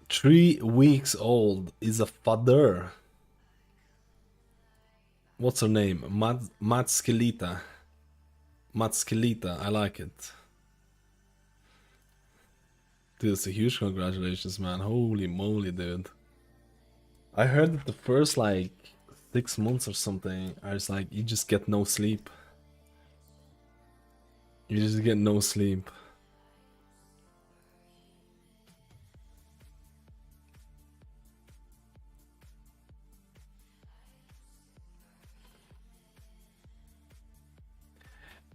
3 weeks old is a father. What's her name? Matskelita. Matskelita, I like it. Dude, it's a huge congratulations, man. Holy moly, dude. I heard that the first, like, 6 months or something, I was like, you just get no sleep. You just get no sleep.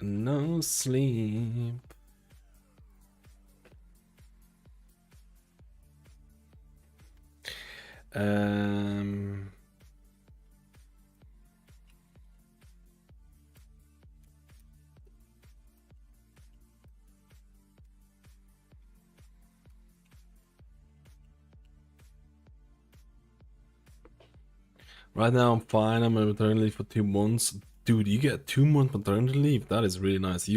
No sleep. Right now I'm fine. I'm on maternity leave for 2 months. Dude, you get 2 month maternity leave? That is really nice.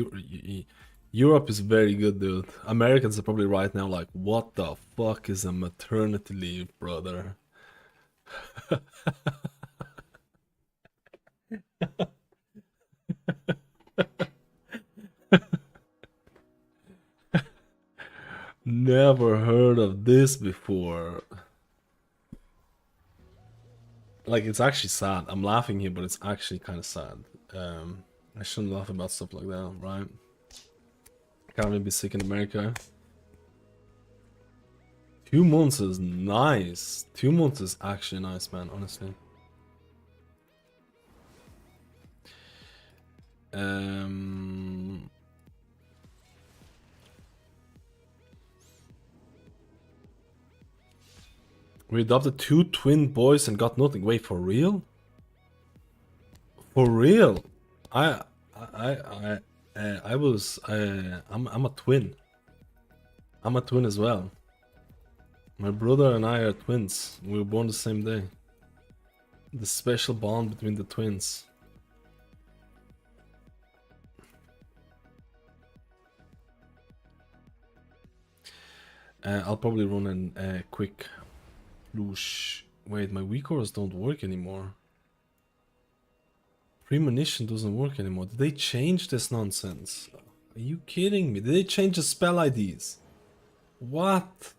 Europe is very good, dude. Americans are probably right now like, what the fuck is a maternity leave, brother? Never heard of this before. Like, it's actually sad. I'm laughing here, but it's actually kind of sad. I shouldn't laugh about stuff like that, right? Can't even be sick in America. 2 months is nice. 2 months is actually nice, man, honestly. We adopted 2 twin boys and got nothing. Wait, for real? For real? I'm a twin. I'm a twin as well. My brother and I are twins. We were born the same day. The special bond between the twins. I'll probably run a quick loosh. Wait, my weak auras don't work anymore. Premonition doesn't work anymore. Did they change this nonsense? Are you kidding me? Did they change the spell IDs? What?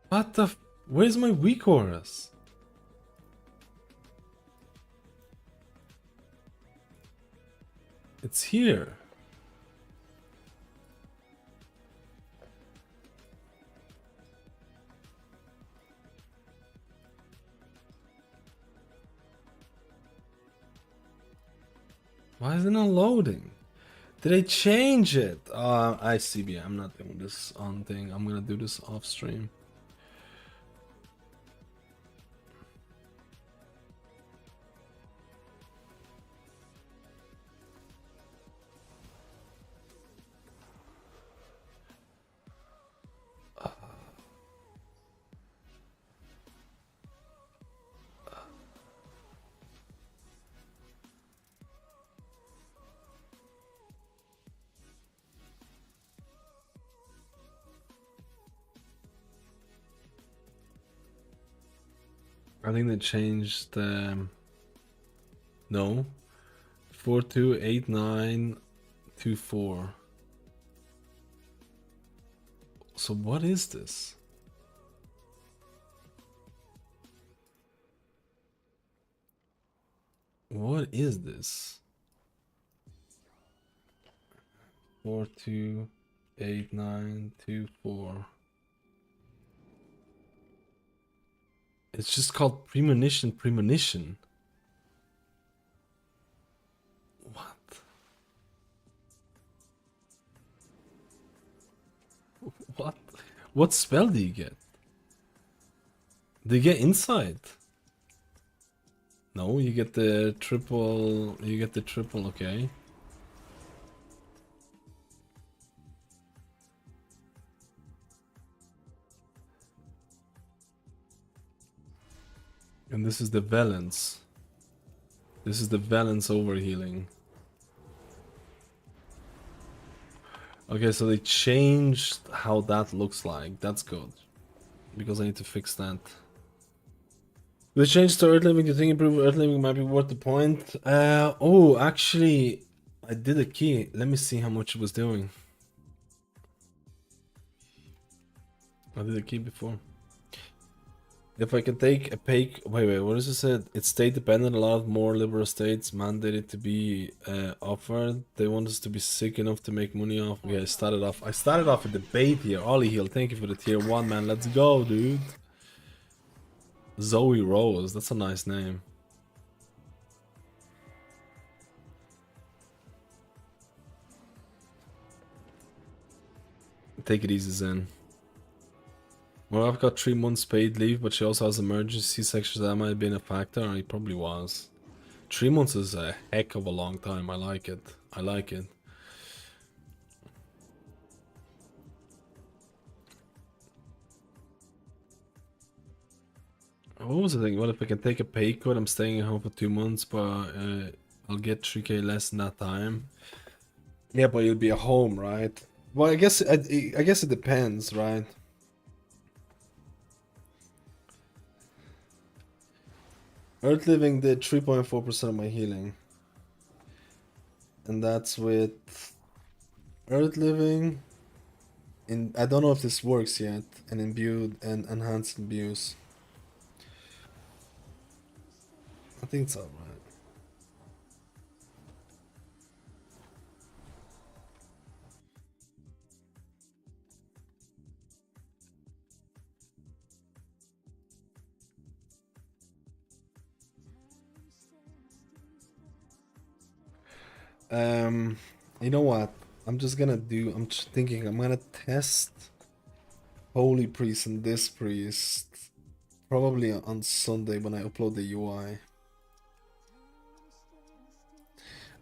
What the where's my weak auras? It's here. Why is it not loading? Did I change it? I see. I'm not doing this on thing. I'm gonna do this off stream. I think they changed no. 428924. So what is this? What is this? 428924. It's just called premonition. What? What? What spell do you get? Do you get insight? No, you get the triple. You get the triple. Okay. And this is the Valence. This is the Valence overhealing. Okay, so they changed how that looks like. That's good. Because I need to fix that. They changed to Earth Living. Do you think improved Earth Living might be worth the point? Oh, actually, I did a key. Let me see how much it was doing. I did a key before. If I can take a pay... Wait, what is it said? It's state dependent. A lot of more liberal states mandated to be offered. They want us to be sick enough to make money off. Okay, I started off a debate here. Ollie Hill, thank you for the tier 1, man. Let's go, dude. Zoe Rose, that's a nice name. Take it easy, Zen. Well, I've got 3 months paid leave, but she also has emergency sections. That might have been a factor. It probably was. 3 months is a heck of a long time. I like it. I like it. What was the thing? Well, if I can take a pay cut, I'm staying at home for 2 months, but I'll get 3k less in that time. Yeah, but you'll be at home, right? Well, I guess it depends, right? Earth Living did 3.4% of my healing. And that's with Earth Living, I don't know if this works yet. And imbued and enhanced imbues. I think it's alright. You know what? I'm just gonna do. I'm just thinking. I'm gonna test Holy Priest and this priest probably on Sunday when I upload the UI.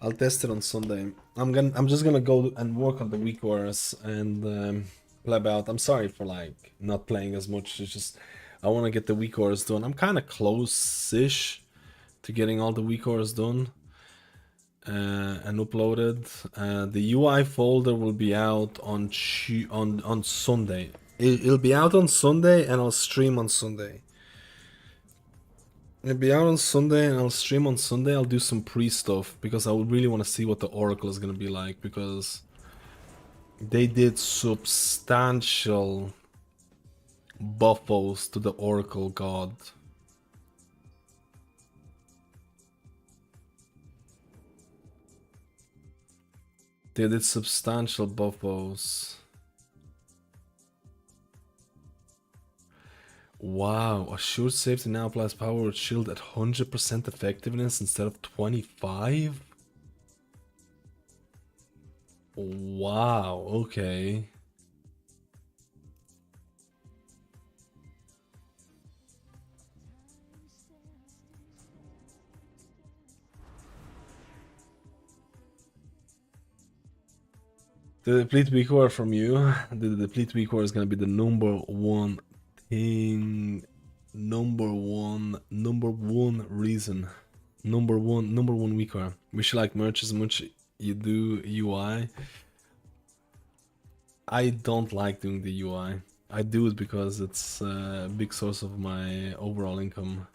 I'll test it on Sunday. I'm just gonna go and work on the weak wars and pleb out. I'm sorry for like not playing as much. It's just I want to get the weak wars done. I'm kind of close-ish to getting all the weak wars done. And uploaded. The UI folder will be out on Sunday. It'll be out on Sunday and I'll stream on Sunday. It'll be out on Sunday and I'll stream on Sunday. I'll do some pre-stuff because I would really want to see what the Oracle is going to be like, because they did substantial buffos to the Oracle God. They did substantial buffos. Wow, assured safety now applies power with shield at 100% effectiveness instead of 25? Wow, okay. The deplete weak core from you. The deplete weak core is gonna be the number one thing, number one reason, number one weak core. Wish you like merch as much you do UI. I don't like doing the UI. I do it because it's a big source of my overall income.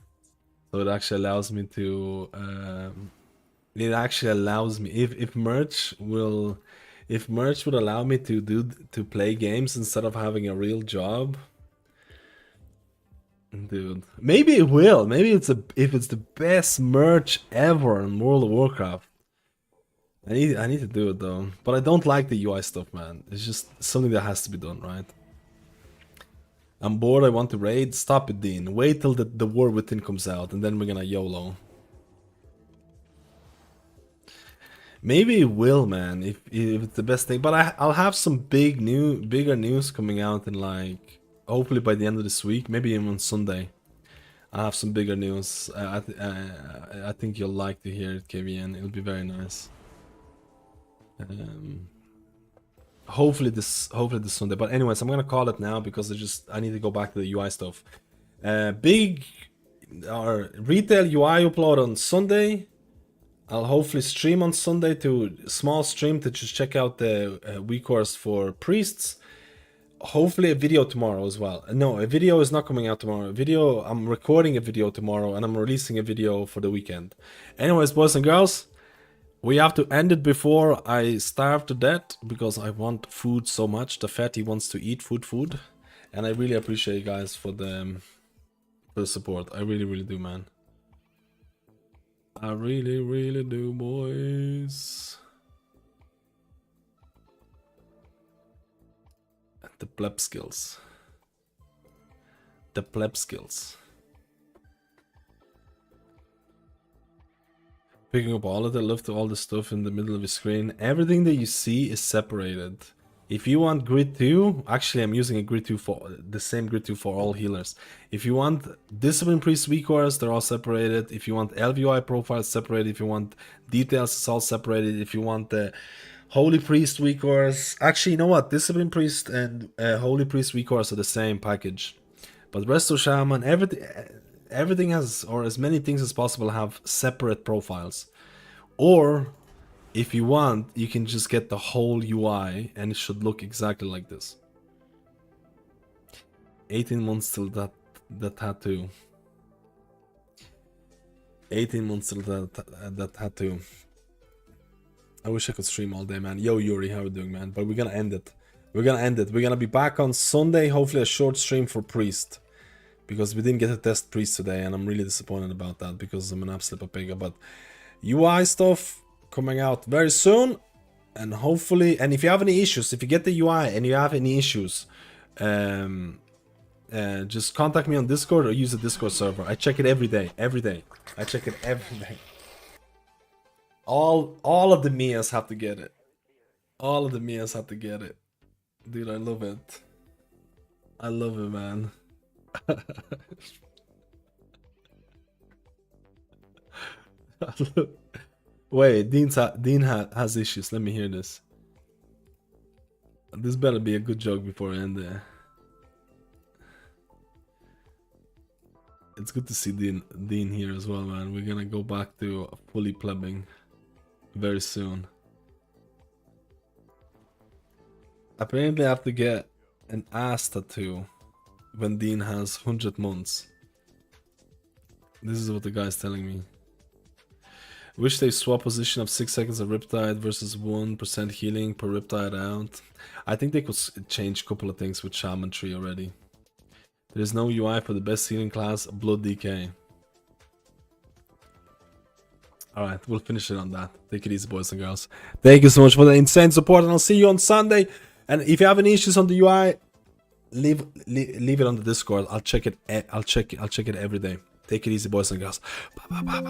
So it actually allows me to. It actually allows me if merch will. If merch would allow me to play games instead of having a real job, dude, maybe it will. Maybe if it's the best merch ever in World of Warcraft. I need to do it though. But I don't like the UI stuff, man. It's just something that has to be done, right? I'm bored. I want to raid. Stop it, Dean. Wait till the War Within comes out, and then we're gonna YOLO. Maybe it will, man, if it's the best thing. But I'll have some bigger news coming out in like, hopefully by the end of this week, maybe even on Sunday. I'll have some bigger news. I think you'll like to hear it, KVN. It'll be very nice. Hopefully this Sunday. But anyways, I'm gonna call it now because I need to go back to the UI stuff. Big retail UI upload on Sunday. I'll hopefully stream on Sunday small stream to just check out the weak course for priests. Hopefully a video tomorrow as well. No, a video is not coming out tomorrow. I'm recording a video tomorrow and I'm releasing a video for the weekend. Anyways, boys and girls, we have to end it before I starve to death because I want food so much. The fatty wants to eat food. And I really appreciate you guys for the support. I really do, man. I really do, boys. The pleb skills. Picking up all of all the stuff in the middle of the screen. Everything that you see is separated. If you want grid 2, actually I'm using a grid 2 for the same grid 2 for all healers. If you want Discipline Priest weak cores, they're all separated. If you want LVI profiles, separated. If you want details, it's all separated. If you want the Holy Priest weak cores, actually, you know what? Discipline Priest and Holy Priest weak cores are the same package. But Resto Shaman, everything has, or as many things as possible, have separate profiles. Or if you want, you can just get the whole UI and it should look exactly like this. 18 months till that tattoo. 18 months till that tattoo. I wish I could stream all day, man. Yo, Yuri, how you doing, man? But we're gonna end it. we're gonna end it. We're gonna be back on Sunday, hopefully a short stream for Priest. Because we didn't get to test Priest today, and I'm really disappointed about that because I'm an absolute papega. But UI stuff coming out very soon, and hopefully, and if you have any issues, if you get the UI and you have any issues, just contact me on Discord or use the Discord server. I check it every day. I check it every day. All of the Mias have to get it. All of the Mias have to get it. Dude, I love it. I love it, man. Wait, Dean has issues. Let me hear this. This better be a good joke before I end there. It's good to see Dean here as well, man. We're gonna go back to fully plebbing very soon. Apparently I have to get an ass tattoo when Dean has 100 months. This is what the guy's telling me. Wish they swap position of 6 seconds of Riptide versus 1% healing per Riptide out. I think they could change a couple of things with Shaman tree already. There is no UI for the best healing class, Blood DK. Alright, we'll finish it on that. Take it easy, boys and girls. Thank you so much for the insane support, and I'll see you on Sunday. And if you have any issues on the UI, leave it on the Discord. I'll check it. I'll check it every day. Take it easy, boys and girls. Bye bye bye bye.